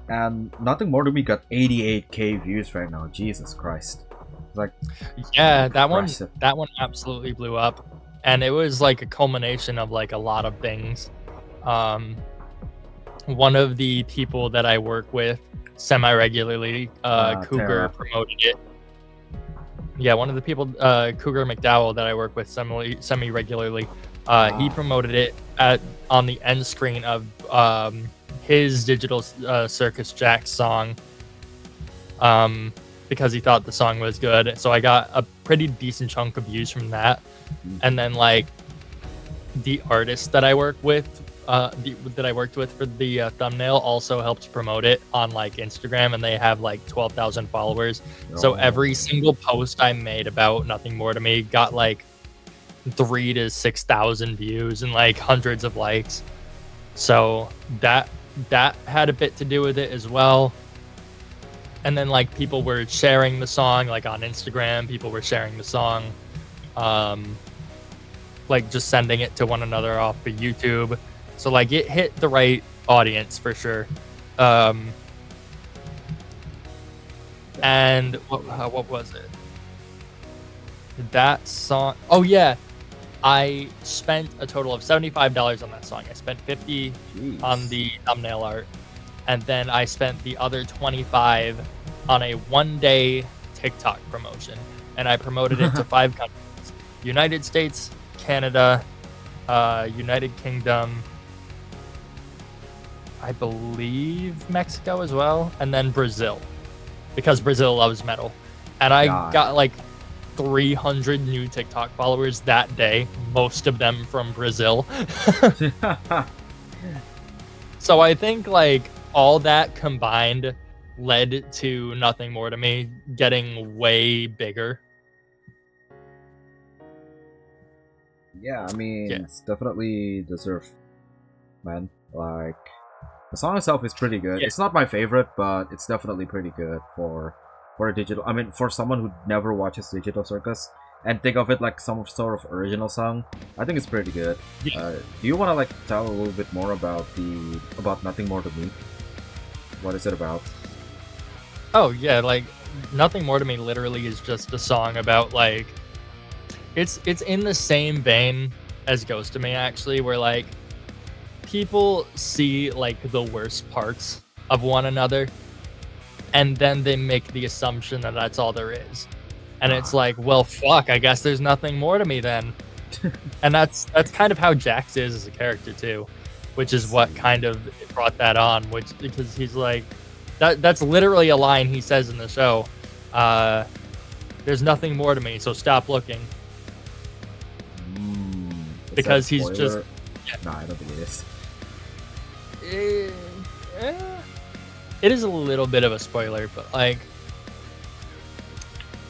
Speaker 3: And Nothing More to Me got 88k views right now. Jesus Christ! It's like,
Speaker 2: Yeah,
Speaker 3: impressive.
Speaker 2: that one absolutely blew up, and it was like a culmination of like a lot of things. One of the people that I work with semi-regularly, Cougar,
Speaker 3: Tara.
Speaker 2: promoted it. Yeah, one of the people, Cougar McDowell, that I work with semi-regularly, he promoted it on the end screen of his Digital Circus Jax song, because he thought the song was good. So I got a pretty decent chunk of views from that. And then like the artist that I work with, that I worked with for the thumbnail, also helped promote it on like Instagram, and they have like 12,000 followers. So
Speaker 3: Oh.
Speaker 2: every single post I made about Nothing More to Me got like 3,000 to 6,000 views and like hundreds of likes. So that had a bit to do with it as well. And then like people were sharing the song, like on Instagram, people were sharing the song, like just sending it to one another off of YouTube. So like it hit the right audience for sure. And what was it? That song. Oh yeah, I spent a total of $75 on that song. I spent $50
Speaker 3: Jeez.
Speaker 2: on the thumbnail art, and then I spent the other $25 on a one-day TikTok promotion, and I promoted it to 5 countries: United States, Canada, United Kingdom, I believe Mexico as well, and then Brazil, because Brazil loves metal. And I
Speaker 3: God.
Speaker 2: got like 300 new TikTok followers that day, most of them from Brazil. So I think like all that combined led to Nothing More to Me getting way bigger.
Speaker 3: Yeah, I mean,
Speaker 2: Yeah.
Speaker 3: it's definitely deserved, man. Like, the song itself is pretty good.
Speaker 2: Yeah.
Speaker 3: It's not my favorite, but it's definitely pretty good for a digital. I mean, for someone who never watches Digital Circus and think of it like some sort of original song, I think it's pretty good.
Speaker 2: Yeah.
Speaker 3: Do you want to like tell a little bit more about Nothing More to Me? What is it about?
Speaker 2: Oh yeah, like Nothing More to Me literally is just a song about like it's in the same vein as Ghost to Me actually, where like people see like the worst parts of one another and then they make the assumption that that's all there is. And it's like, well fuck, I guess there's nothing more to me then. And that's kind of how Jax is as a character too, which is what kind of brought that on, which because he's like that's literally a line he says in the show. There's nothing more to me, so stop looking. Because he's just
Speaker 3: No, I don't think it is.
Speaker 2: It is a little bit of a spoiler, but like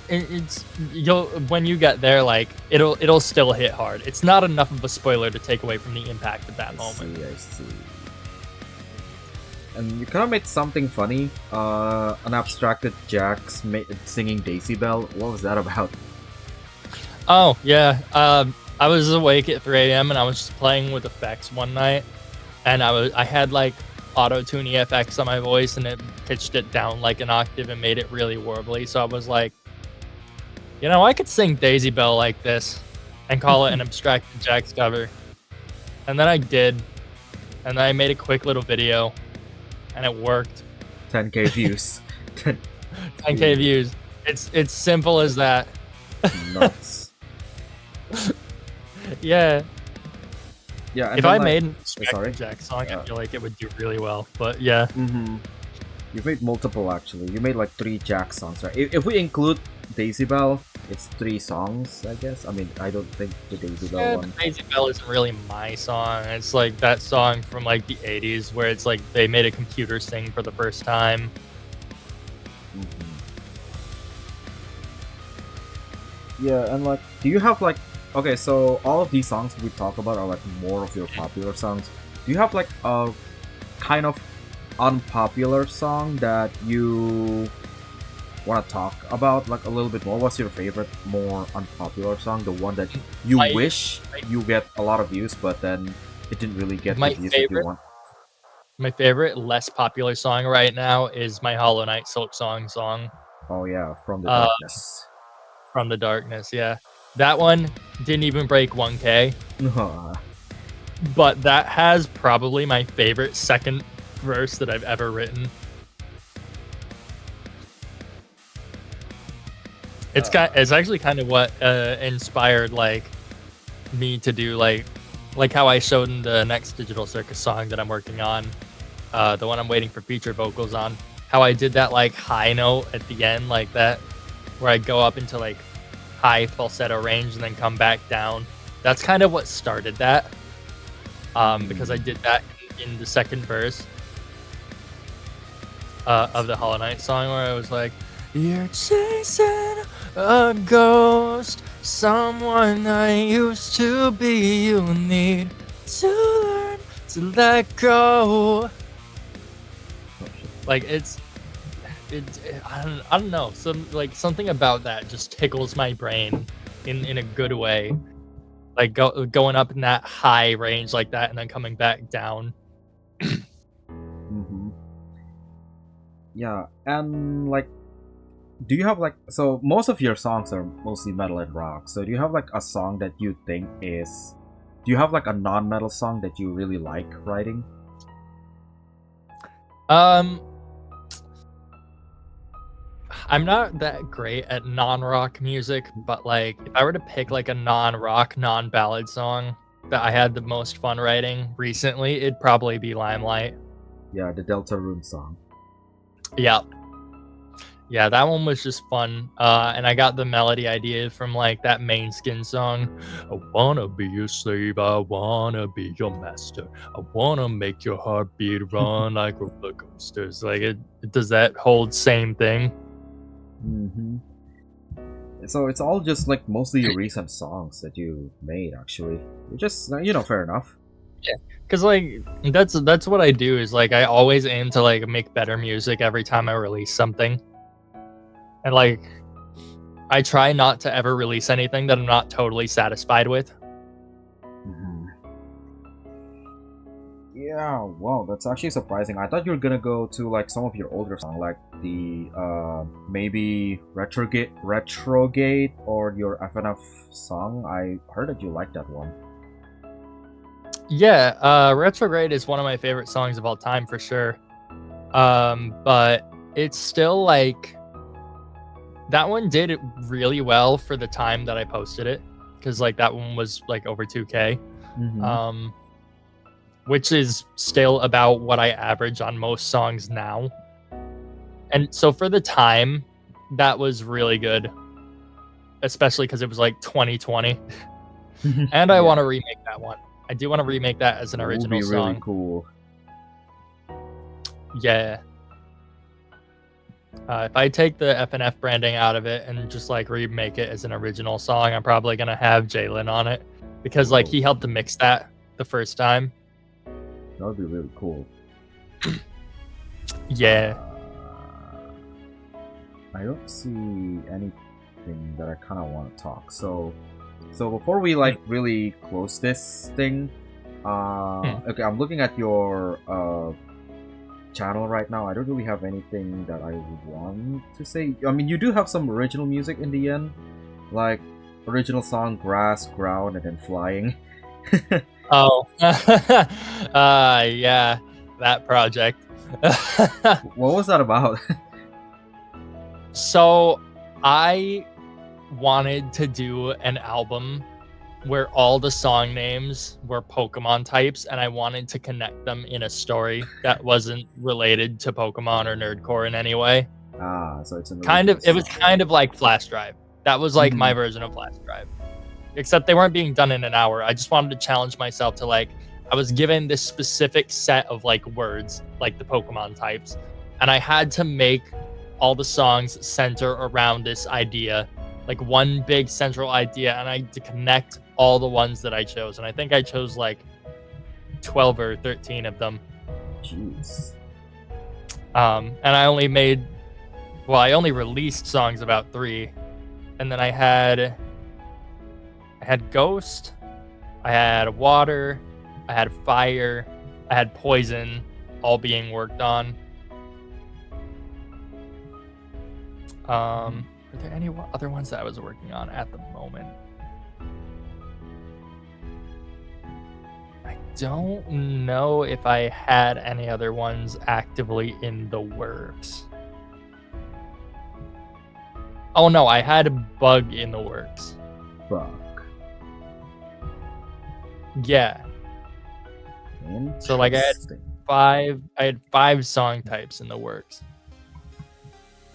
Speaker 2: it's you'll when you get there, like it'll still hit hard. It's not enough of a spoiler to take away from the impact of that moment.
Speaker 3: I see. And you kind of made something funny. An abstracted Jax singing Daisy Bell. What was that about?
Speaker 2: Oh yeah, I was awake at 3 a.m. and I was just playing with effects one night, and I had like auto-tune EFX on my voice, and it pitched it down like an octave and made it really warbly. So I was like, you know, I could sing Daisy Bell like this and call it an abstracted Jax cover. And then I did, and then I made a quick little video, and it worked.
Speaker 3: 10k views.
Speaker 2: 10k views. It's simple as that.
Speaker 3: Nuts.
Speaker 2: Yeah.
Speaker 3: Yeah.
Speaker 2: If I
Speaker 3: like,
Speaker 2: made an
Speaker 3: sorry?
Speaker 2: abstracted Jax song, I feel like it would do really well. But yeah.
Speaker 3: You've made multiple actually. You made like 3 Jax songs, right? If we include Daisy Bell, it's 3 songs, I guess. I mean, I don't think the Daisy Bell one.
Speaker 2: Daisy Bell isn't really my song. It's like that song from like the 80s where it's like they made a computer sing for the first time.
Speaker 3: Yeah, and like, do you have like, okay, so all of these songs we talk about are like more of your popular songs. Do you have like a kind of unpopular song that you want to talk about like a little bit more? What's your favorite more unpopular song? The one that you wish you get a lot of views, but then it didn't really get the views that you want?
Speaker 2: My favorite less popular song right now is my Hollow Knight Silk song.
Speaker 3: Oh yeah, From the Darkness.
Speaker 2: From the Darkness, yeah. That one didn't even break 1K. But that has probably my favorite second verse that I've ever written. It's actually kind of what inspired like me to do like how I showed in the next Digital Circus song that I'm working on, the one I'm waiting for feature vocals on. How I did that like high note at the end like that, where I go up into like high falsetto range and then come back down. That's kind of what started that, because I did that in the second verse of the Hollow Knight song, where I was like, "You're chasing a ghost, someone I used to be. You need to learn to let go." Like I don't know. Something about that just tickles my brain in a good way. Like going up in that high range like that and then coming back down.
Speaker 3: Yeah, and like, do you have like, so most of your songs are mostly metal and rock, so do you have like a song that you think is, do you have like a non-metal song that you really like writing?
Speaker 2: I'm not that great at non-rock music, but like if I were to pick like a non-rock, non-ballad song that I had the most fun writing recently, it'd probably be Limelight.
Speaker 3: Yeah, the Deltarune song.
Speaker 2: Yeah. Yeah, that one was just fun. And I got the melody idea from like that main Skin song. I wanna be your slave, I wanna be your master. I wanna make your heartbeat run like roller coasters. Like it does that whole same thing.
Speaker 3: Mm-hmm. So it's all just like mostly recent songs that you made, actually. Which is, fair enough.
Speaker 2: Yeah, because like that's what I do is like I always aim to like make better music every time I release something. And like I try not to ever release anything that I'm not totally satisfied with.
Speaker 3: Mm-hmm. Yeah, wow, that's actually surprising. I thought you were gonna go to like some of your older songs, like the maybe Retrogate or your FNF song. I heard that you liked that one.
Speaker 2: Yeah, Retrograde is one of my favorite songs of all time for sure. But it's still like that one did it really well for the time that I posted it, because like that one was like over 2K.
Speaker 3: Mm-hmm.
Speaker 2: Which is still about what I average on most songs now. And so for the time, that was really good, especially because it was like 2020. And I
Speaker 3: Yeah,
Speaker 2: want to remake that one. I do want to remake that as an
Speaker 3: it would
Speaker 2: original
Speaker 3: be really
Speaker 2: song.
Speaker 3: cool.
Speaker 2: Yeah. If I take the FNF branding out of it and just like remake it as an original song, I'm probably gonna have Jalen on it because like
Speaker 3: Oh,
Speaker 2: he helped to mix that the first time.
Speaker 3: that would be really cool.
Speaker 2: Yeah.
Speaker 3: I don't see anything that I kind of want to talk. So before we like really close this thing, okay, I'm looking at your channel right now. I don't really have anything that I would want to say. I mean, you do have some original music in the end, like original song "Grass," "Ground," and then "Flying."
Speaker 2: Oh. Yeah, that project.
Speaker 3: What was that about?
Speaker 2: So I wanted to do an album where all the song names were Pokemon types, and I wanted to connect them in a story that wasn't related to Pokemon or Nerdcore in any way.
Speaker 3: So it's an
Speaker 2: Kind
Speaker 3: original
Speaker 2: of, it was
Speaker 3: song.
Speaker 2: kind of like Flash Drive. That was like my
Speaker 3: Mhm.
Speaker 2: version of Flash Drive. Except they weren't being done in an hour. I just wanted to challenge myself to like, I was given this specific set of like words, like the Pokemon types, and I had to make all the songs center around this idea, like one big central idea, and I had to connect all the ones that I chose. And I think I chose like 12 or 13 of them.
Speaker 3: Jeez.
Speaker 2: And I only made, well, I only released songs about 3, and then I had Ghost, I had Water, I had Fire, I had Poison, all being worked on. Are there any other ones that I was working on at the moment? I don't know if I had any other ones actively in the works. Oh no, I had a Bug in the works.
Speaker 3: Fuck.
Speaker 2: Yeah. So like I had 5 song types in the works.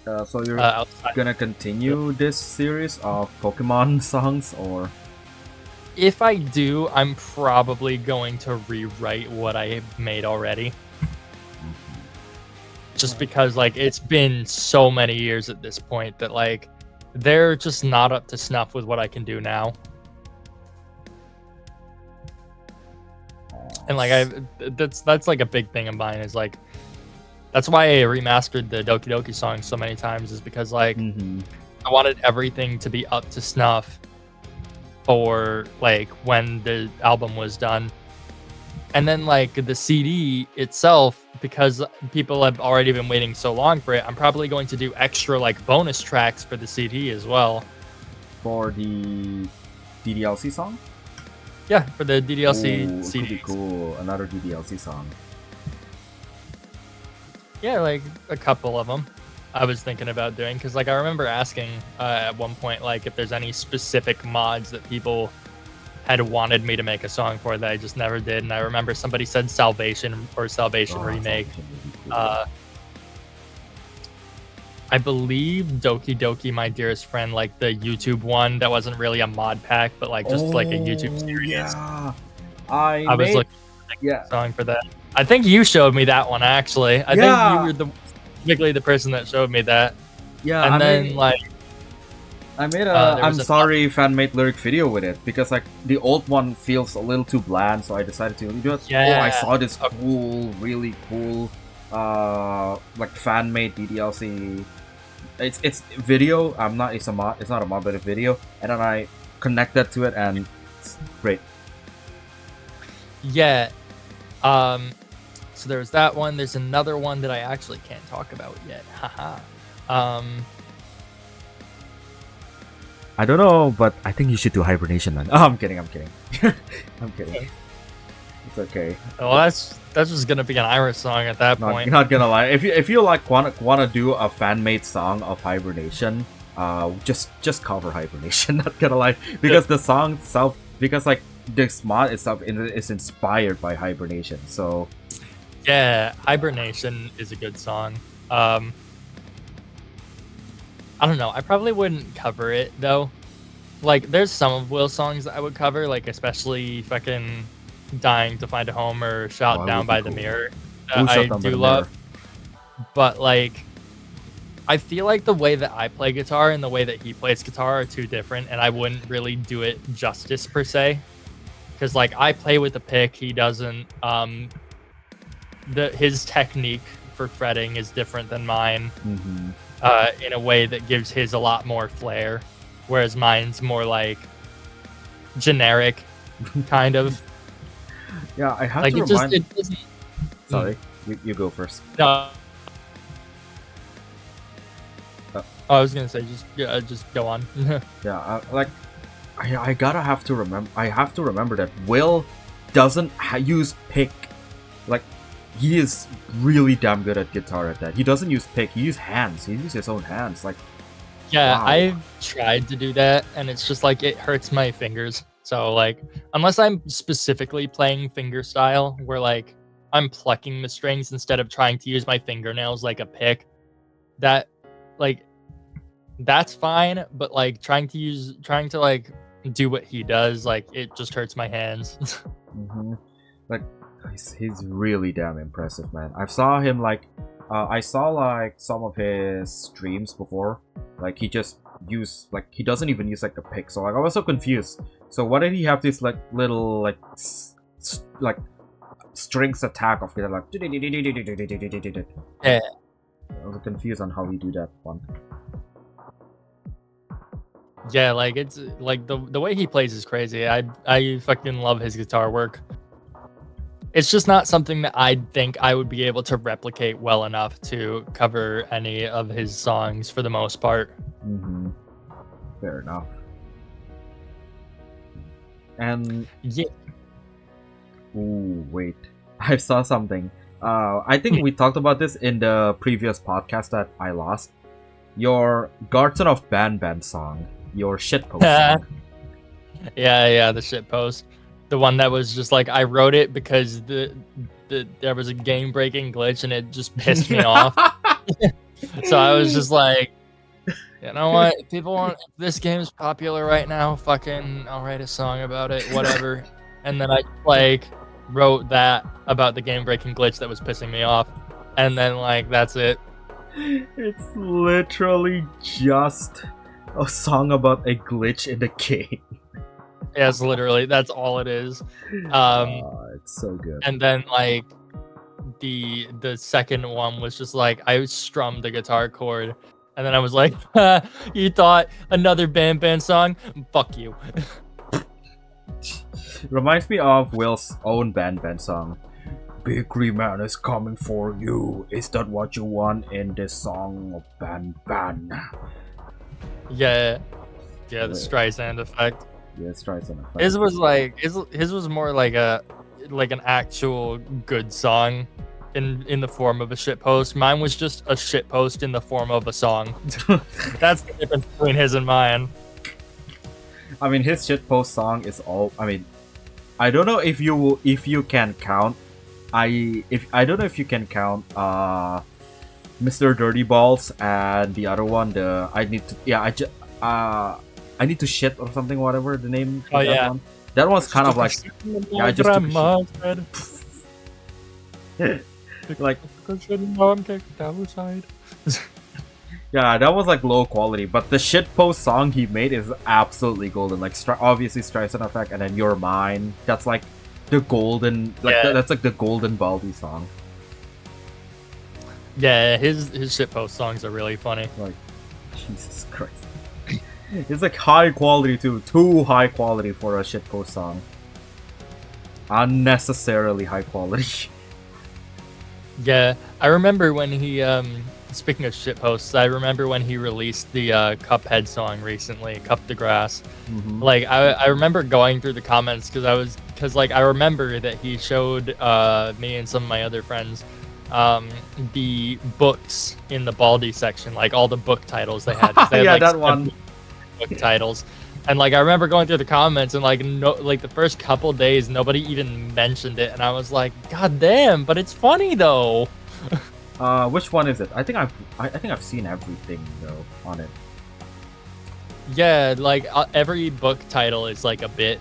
Speaker 3: So you're
Speaker 2: Outside.
Speaker 3: gonna continue this series of Pokemon songs, or?
Speaker 2: If I do, I'm probably going to rewrite what I made already. Just because like it's been so many years at this point that like they're just not up to snuff with what I can do now. And like that's like a big thing of mine is like that's why I remastered the Doki Doki song so many times, is because like I wanted everything to be up to snuff for like when the album was done. And then like the CD itself, because people have already been waiting so long for it, I'm probably going to do extra like bonus tracks for the CD as well.
Speaker 3: For the DDLC song?
Speaker 2: Yeah, for the DDLC
Speaker 3: Ooh,
Speaker 2: CD.
Speaker 3: could be cool. Another DDLC song.
Speaker 2: Yeah, like a couple of them I was thinking about doing, because like I remember asking at one point like if there's any specific mods that people had wanted me to make a song for that I just never did. And I remember somebody said Salvation or Salvation Remake.
Speaker 3: Salvation would be cool.
Speaker 2: I believe Doki Doki, My Dearest Friend, like the YouTube one that wasn't really a mod pack, but like just like a YouTube series.
Speaker 3: Yeah.
Speaker 2: I was looking for
Speaker 3: yeah.
Speaker 2: a song for that. I think you showed me that one actually. I think you were specifically the person that showed me that.
Speaker 3: Yeah,
Speaker 2: And then
Speaker 3: I made a
Speaker 2: there
Speaker 3: I'm
Speaker 2: was a
Speaker 3: sorry fan-made lyric video with it because like the old one feels a little too bland, so I decided to do it.
Speaker 2: Yeah.
Speaker 3: Oh, I saw this cool, really cool, like fan-made DDLC. It's video. It's a mod. It's not a mod, but a video. And then I connect that to it, and it's great.
Speaker 2: Yeah. So there's that one. There's another one that I actually can't talk about yet. Haha.
Speaker 3: I don't know, but I think you should do hibernation, man. Oh, I'm kidding. I'm kidding. I'm kidding. It's okay.
Speaker 2: Well, that's just gonna be an Irish song at that point.
Speaker 3: Not gonna lie. If you like wanna do a fan made song of hibernation, just cover hibernation. Not gonna lie, because the song itself, because like this mod itself is inspired by hibernation. So
Speaker 2: Yeah, Hibernation is a good song. I don't know. I probably wouldn't cover it though. Like, there's some of Will's songs that I would cover, like especially fucking "Dying to Find a Home" or "Shot
Speaker 3: that
Speaker 2: Down
Speaker 3: would be
Speaker 2: by the
Speaker 3: cool.
Speaker 2: Mirror."
Speaker 3: Ooh, Shot
Speaker 2: I
Speaker 3: Down by
Speaker 2: do
Speaker 3: the
Speaker 2: love,
Speaker 3: Mirror.
Speaker 2: but like, I feel like the way that I play guitar and the way that he plays guitar are two different, and I wouldn't really do it justice per se. Because like I play with a pick, he doesn't. His technique for fretting is different than mine.
Speaker 3: Mm-hmm.
Speaker 2: In a way that gives his a lot more flair, whereas mine's more like generic, kind of.
Speaker 3: Yeah, I have
Speaker 2: Like
Speaker 3: to
Speaker 2: it
Speaker 3: remind.
Speaker 2: just it doesn't.
Speaker 3: Sorry, you go first.
Speaker 2: No. I was gonna say just go on.
Speaker 3: Yeah, like I have to remember that Will doesn't use pick. Like, he is really damn good at guitar at that. He doesn't use pick. He uses hands. He uses his own hands. Like,
Speaker 2: Yeah,
Speaker 3: wow.
Speaker 2: I've tried to do that, and it's just like it hurts my fingers. So like, unless I'm specifically playing finger style, where like I'm plucking the strings instead of trying to use my fingernails like a pick, that like that's fine. But like trying to like do what he does, like it just hurts my hands.
Speaker 3: Mm-hmm. Like, he's really damn impressive, man. I saw him like, I saw like some of his streams before. Like, he just he doesn't even use like a pick. So like I was so confused. So why did he have this like little like like strings attack of it, like?
Speaker 2: Yeah.
Speaker 3: I was confused on how he do that one.
Speaker 2: Yeah, like it's like the way he plays is crazy. I fucking love his guitar work. It's just not something that I think I would be able to replicate well enough to cover any of his songs for the most part.
Speaker 3: Mm-hmm. Fair enough. And
Speaker 2: yeah,
Speaker 3: ooh, wait, I saw something. I think we talked about this in the previous podcast that I lost. Your Garden of Ban song, your shitpost song.
Speaker 2: Yeah, the shit post. The one that was just like, I wrote it because there was a game breaking glitch and it just pissed me off. So I was just like, you know what? If this game's popular right now, fucking I'll write a song about it, whatever. And then I like wrote that about the game breaking glitch that was pissing me off. And then like that's it.
Speaker 3: It's literally just a song about a glitch in the game.
Speaker 2: Yes, literally, that's all it is.
Speaker 3: It's so good.
Speaker 2: And then like the second one was just like I strummed the guitar chord, and then I was like, "You thought another band song? Fuck you."
Speaker 3: Reminds me of Will's own band song. Bakery Man is coming for you. Is that what you want in this song of Ban?
Speaker 2: Yeah, the Streisand effect.
Speaker 3: Yeah, Streisand effect.
Speaker 2: His was like his was more like an actual good song in the form of a shit post. Mine was just a shit post in the form of a song. That's the difference between his and mine.
Speaker 3: I mean, his shitpost song is all. I mean, I don't know if you can count. I don't know if you can count Mr. Dirty Balls, and the other one, the I need to shit or something, whatever the name.
Speaker 2: Oh,
Speaker 3: of that
Speaker 2: yeah.
Speaker 3: one. That one's kind of like I just took a like yeah, that was like low quality, but the shitpost song he made is absolutely golden. Like obviously Streisand Effect, and then You're Mine. That's like the golden, like that's like the golden Baldy song.
Speaker 2: Yeah, his shitpost songs are really funny.
Speaker 3: Like, Jesus Christ. It's like high quality too. Too high quality for a shitpost song. Unnecessarily high quality.
Speaker 2: Yeah, I remember when he speaking of shitposts, I remember when he released the Cuphead song recently, Cup de Grass.
Speaker 3: Mhm.
Speaker 2: Like I remember going through the comments because like I remember that he showed me and some of my other friends the books in the Baldy section, like all the book titles they had. 'Cause they had
Speaker 3: Yeah,
Speaker 2: like,
Speaker 3: that one.
Speaker 2: book titles. And like I remember going through the comments and like like the first couple days nobody even mentioned it, and I was like, God damn, but it's funny though.
Speaker 3: Which one is it? I think I've seen everything though on it.
Speaker 2: Yeah, like every book title is like a bit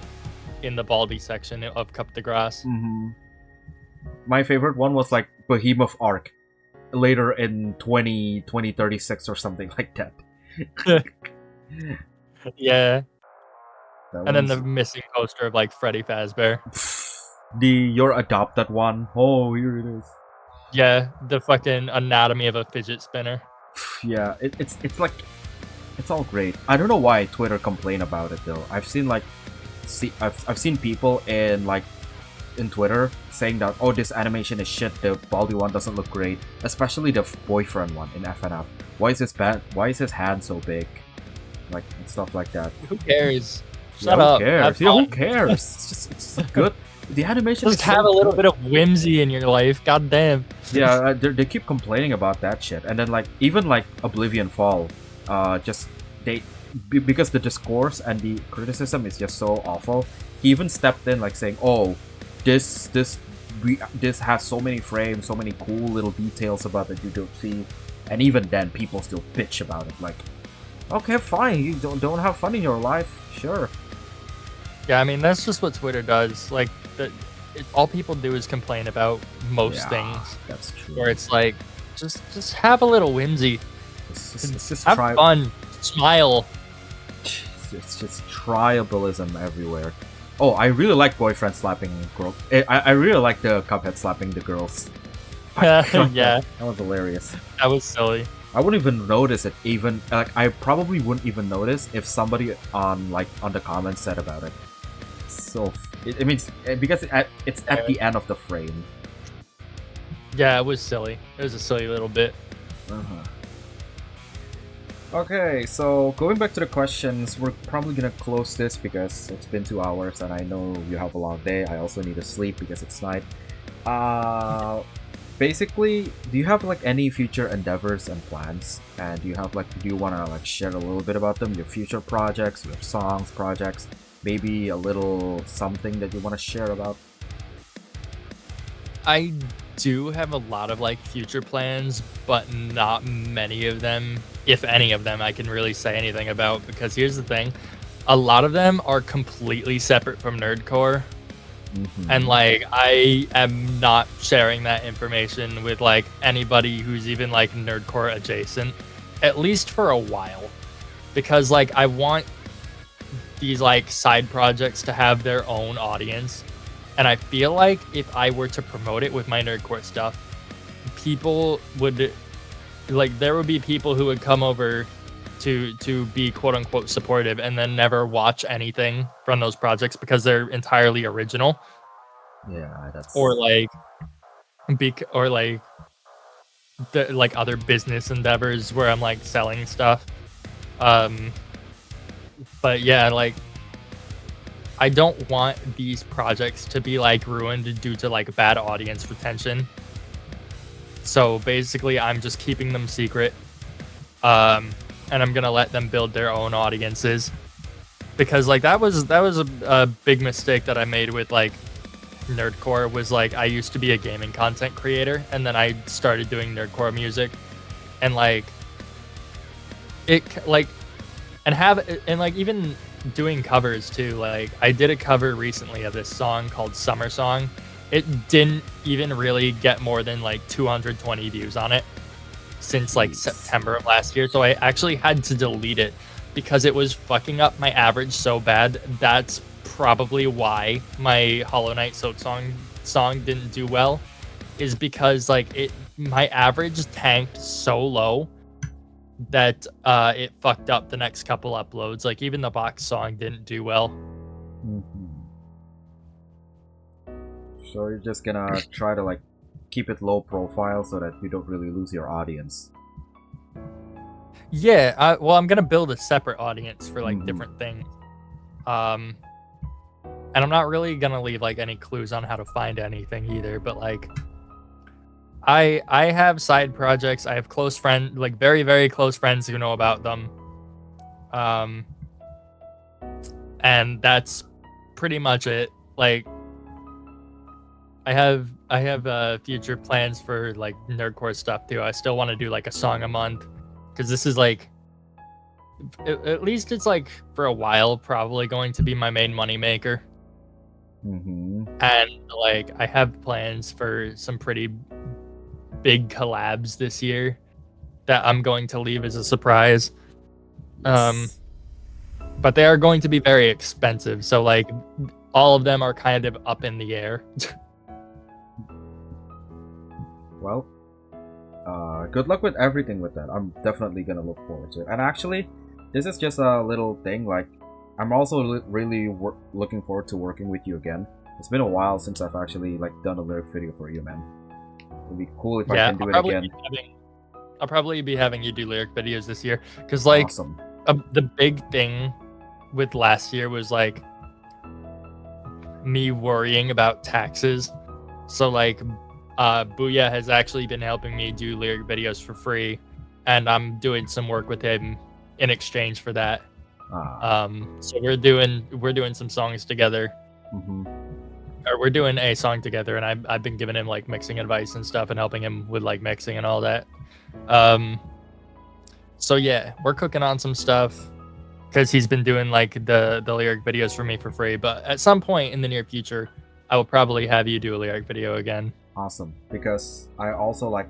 Speaker 2: in the Baldy section of Cup de Grace.
Speaker 3: Mm-hmm. My favorite one was like Behemoth Arc, later in 2036 or something like that.
Speaker 2: Yeah,
Speaker 3: That
Speaker 2: and then the
Speaker 3: one's-
Speaker 2: missing poster of like Freddy Fazbear.
Speaker 3: the Your Adopted one. Oh, here it is.
Speaker 2: Yeah, the fucking anatomy of a fidget spinner.
Speaker 3: Yeah, it's like it's all great. I don't know why Twitter complain about it though. I've seen like I've seen people in Twitter saying that, oh, this animation is shit, the Baldy one doesn't look great, especially the boyfriend one in FNF. Why is his hand so big? Like and stuff like that.
Speaker 2: Who cares?
Speaker 3: Yeah,
Speaker 2: Shut up.
Speaker 3: who cares?
Speaker 2: Have
Speaker 3: Yeah, who
Speaker 2: fun.
Speaker 3: cares? It's just good. The animation
Speaker 2: Just
Speaker 3: is
Speaker 2: have
Speaker 3: so
Speaker 2: a little
Speaker 3: good.
Speaker 2: bit of whimsy in your life. God damn.
Speaker 3: Yeah, they keep complaining about that shit, and then like even like Oblivion Fall, just because the discourse and the criticism is just so awful. He even stepped in like saying, "Oh, this has so many frames, so many cool little details about that you don't see," and even then people still bitch about it. Like, okay, fine, you don't have fun in your life, sure.
Speaker 2: Yeah, I mean that's just what Twitter does. Like all people do is complain about most
Speaker 3: Yeah,
Speaker 2: things.
Speaker 3: That's true.
Speaker 2: Where it's like, just have a little whimsy.
Speaker 3: It's just
Speaker 2: Have fun. Smile.
Speaker 3: It's just tribalism everywhere. Oh, I really like boyfriend slapping girl. I really like the Cuphead slapping the girls.
Speaker 2: Yeah,
Speaker 3: That was hilarious.
Speaker 2: that was silly.
Speaker 3: I wouldn't even notice it. Even like I probably wouldn't even notice if somebody on the comments said about it. So it means because it's at the end of the frame.
Speaker 2: Yeah, it was silly. It was a silly little bit.
Speaker 3: Uh-huh. Okay, so going back to the questions, we're probably gonna close this because it's been 2 hours and I know you have a long day. I also need to sleep because it's night. Basically, do you have like any future endeavors and plans? And do you wanna like share a little bit about them? Your future projects, your songs, projects, maybe a little something that you wanna share about?
Speaker 2: I do have a lot of like future plans, but not many of them, if any of them, I can really say anything about, because here's the thing. A lot of them are completely separate from Nerdcore.
Speaker 3: Mm-hmm.
Speaker 2: And like I am not sharing that information with like anybody who's even like Nerdcore adjacent, at least for a while, because like I want these like side projects to have their own audience, and I feel like if I were to promote it with my Nerdcore stuff, people would like there would be people who would come over to be quote unquote supportive and then never watch anything from those projects because they're entirely original.
Speaker 3: Yeah, that's
Speaker 2: Or like the like other business endeavors where I'm like selling stuff. But yeah, like I don't want these projects to be like ruined due to like bad audience retention. So basically I'm just keeping them secret. And I'm gonna let them build their own audiences, because like that was a big mistake that I made with like Nerdcore. Was like I used to be a gaming content creator, and then I started doing Nerdcore music, and like it like and like even doing covers too. Like I did a cover recently of this song called Summer Song. It didn't even really get more than like 220 views on it since like September of last year, so I actually had to delete it because it was fucking up my average so bad. That's probably why my Hollow Knight Silk song didn't do well, is because like my average tanked so low that it fucked up the next couple uploads. Like even the box song didn't do well.
Speaker 3: Mm-hmm. So you're just gonna try to like keep it low profile so that you don't really lose your audience.
Speaker 2: Yeah, well, I'm gonna build a separate audience for like different things. And I'm not really gonna leave like any clues on how to find anything either, but like I have side projects. I have close friends, like very, very close friends who know about them. And that's pretty much it. Like I have future plans for like nerdcore stuff too. I still want to do like a song a month, because this is like at least it's like for a while probably going to be my main money maker.
Speaker 3: Mm-hmm.
Speaker 2: And like I have plans for some pretty big collabs this year that I'm going to leave as a surprise.
Speaker 3: Yes.
Speaker 2: But they are going to be very expensive, so like all of them are kind of up in the air.
Speaker 3: Well, good luck with everything with that. I'm definitely gonna look forward to it. And actually, this is just a little thing. Like, I'm also really looking forward to working with you again. It's been a while since I've actually like done a lyric video for you, man. It'd be cool if I can do it again.
Speaker 2: I'll probably be having you do lyric videos this year, because like
Speaker 3: awesome.
Speaker 2: The big thing with last year was like me worrying about taxes. So like Booyah has actually been helping me do lyric videos for free, and I'm doing some work with him in exchange for that. So we're doing some songs together.
Speaker 3: Mm-hmm.
Speaker 2: Or we're doing a song together, and I've been giving him like mixing advice and stuff, and helping him with like mixing and all that. So yeah, we're cooking on some stuff because he's been doing like the lyric videos for me for free. But at some point in the near future, I will probably have you do a lyric video again.
Speaker 3: Awesome, because I also like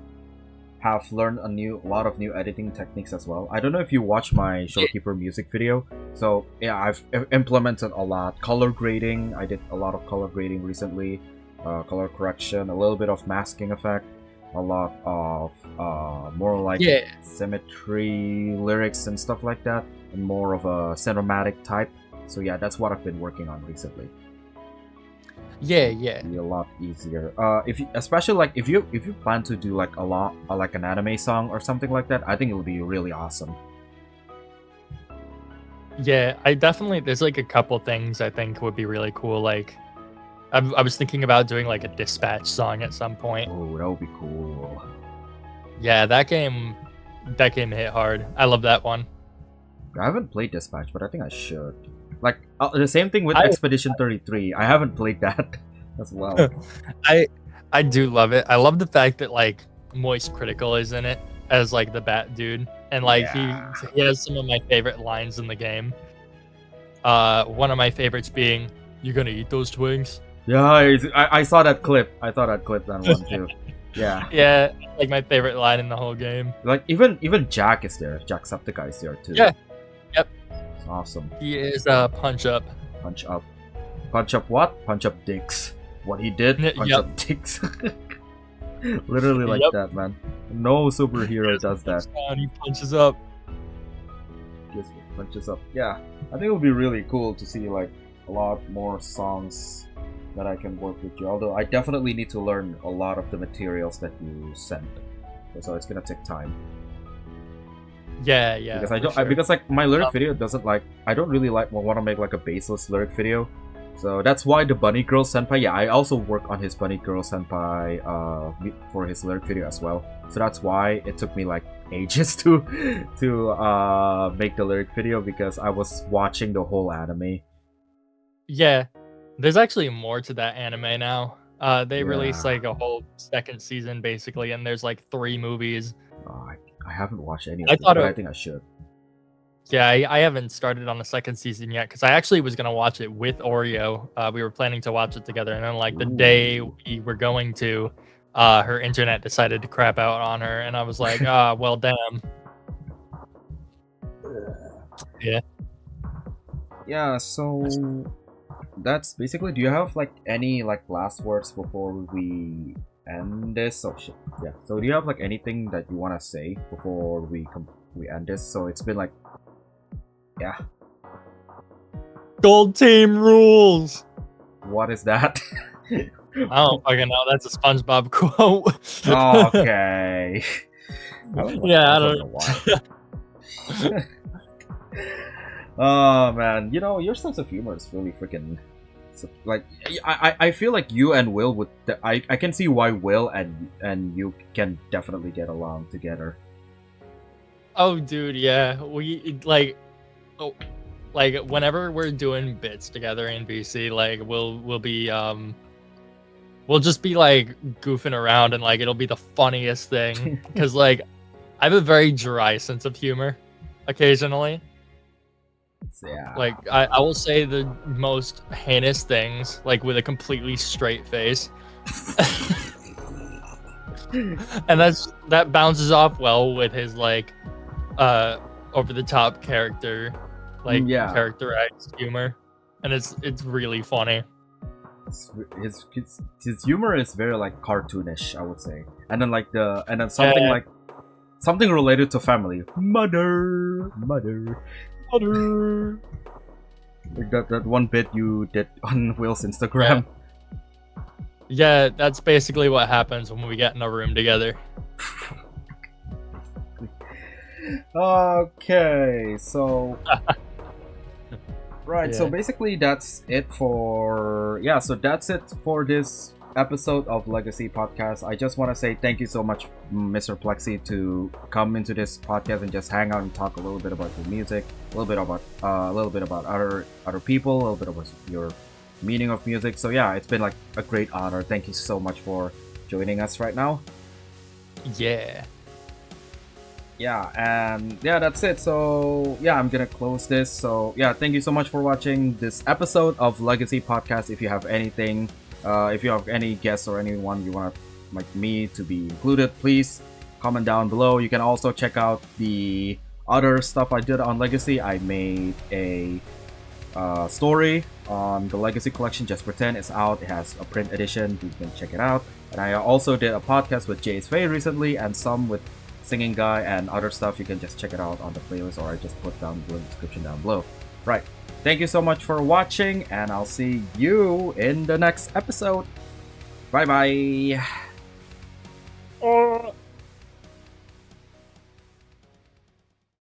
Speaker 3: have learned a lot of new editing techniques as well. I don't know if you watched my Showkeeper music video. So yeah, I've implemented a lot. Color grading, I did a lot of color grading recently. Color correction, a little bit of masking effect, a lot of more like symmetry lyrics and stuff like that, and more of a cinematic type. So yeah, that's what I've been working on recently.
Speaker 2: Yeah.
Speaker 3: It'll be a lot easier. Especially like if you plan to do like like an anime song or something like that, I think it would be really awesome.
Speaker 2: Yeah, there's like a couple things I think would be really cool. Like I was thinking about doing like a Dispatch song at some point.
Speaker 3: Oh, that would be cool.
Speaker 2: Yeah, that game hit hard. I love that one.
Speaker 3: I haven't played Dispatch, but I think I should. Like the same thing with Expedition 33. I haven't played that as well.
Speaker 2: I do love it. I love the fact that like Moist Critical is in it as like the Bat Dude, and like he has some of my favorite lines in the game. One of my favorites being, "You gonna eat those twinks?"
Speaker 3: Yeah, I saw that clip. I saw that clip on one too. Yeah.
Speaker 2: Yeah, like my favorite line in the whole game.
Speaker 3: Like even Jack is there. Jacksepticeye is there too.
Speaker 2: Yeah. Yep.
Speaker 3: It's awesome.
Speaker 2: He is punch up.
Speaker 3: Punch up. Punch up what? Punch up dicks. What he did? Punch up dicks. Literally like that, man. No superhero does that.
Speaker 2: He punches up.
Speaker 3: Just punches up. Yeah. I think it would be really cool to see like a lot more songs that I can work with you. Although I definitely need to learn a lot of the materials that you sent. So it's gonna take time.
Speaker 2: Yeah.
Speaker 3: Because like my lyric video doesn't like, I don't really like want to make like a baseless lyric video. So that's why the Bunny Girl Senpai, yeah, I also work on his Bunny Girl Senpai for his lyric video as well. So that's why it took me like ages to make the lyric video, because I was watching the whole anime.
Speaker 2: Yeah, there's actually more to that anime now. They released like a whole second season basically, and there's like 3 movies.
Speaker 3: I haven't watched any of
Speaker 2: I
Speaker 3: it,
Speaker 2: thought
Speaker 3: but
Speaker 2: it-
Speaker 3: I think I should.
Speaker 2: Yeah, I haven't started on the second season yet because I actually was gonna watch it with Oreo. We were planning to watch it together, and then like the day
Speaker 3: Ooh.
Speaker 2: we were going to, her internet decided to crap out on her, and I was like, well, damn. Yeah.
Speaker 3: Yeah, so that's basically. Do you have like any like last words before we end this? Oh shit. Yeah. So do you have like anything that you want to say before we end this? So it's been like, yeah.
Speaker 2: Gold team rules.
Speaker 3: What is that?
Speaker 2: I don't fucking know. That's a SpongeBob quote.
Speaker 3: Okay.
Speaker 2: Yeah, I don't
Speaker 3: know why. Oh man, you know your sense of humor is really freaking like I feel like you and Will would I can see why Will and you can definitely get along together.
Speaker 2: Oh, dude, yeah. We like, like whenever we're doing bits together in BC, like we'll be we'll just be like goofing around and like it'll be the funniest thing because like I have a very dry sense of humor occasionally.
Speaker 3: So, yeah.
Speaker 2: Like I will say the most heinous things like with a completely straight face. And that bounces off well with his like over the top character, like
Speaker 3: Yeah.
Speaker 2: characterized humor. And it's really funny.
Speaker 3: His humor is very like cartoonish, I would say. And then like something
Speaker 2: Yeah.
Speaker 3: like something related to family. Mother. Like that one bit you did on Will's Instagram.
Speaker 2: Yeah, that's basically what happens when we get in a room together.
Speaker 3: Okay, so right, so
Speaker 2: Yeah.
Speaker 3: basically that's it for this episode of Legacy Podcast. I just want to say thank you so much, Mr. Plexsy, to come into this podcast and just hang out and talk a little bit about your music, a little bit about other people, a little bit about your meaning of music. So yeah, it's been like a great honor. Thank you so much for joining us right now.
Speaker 2: Yeah.
Speaker 3: Yeah, and yeah, that's it. So yeah, I'm gonna close this. So yeah, thank you so much for watching this episode of Legacy Podcast. If you have anything, if you have any guests or anyone you want like me to be included, please comment down below. You can also check out the other stuff I did on Legacy. I made a story on the Legacy collection. Just pretend it's out. It has a print edition. You can check it out. And I also did a podcast with Jace Faye recently, and some with Singing Guy and other stuff. You can just check it out on the playlist, or I just put down the description down below. Right. Thank you so much for watching, and I'll see you in the next episode. Bye bye.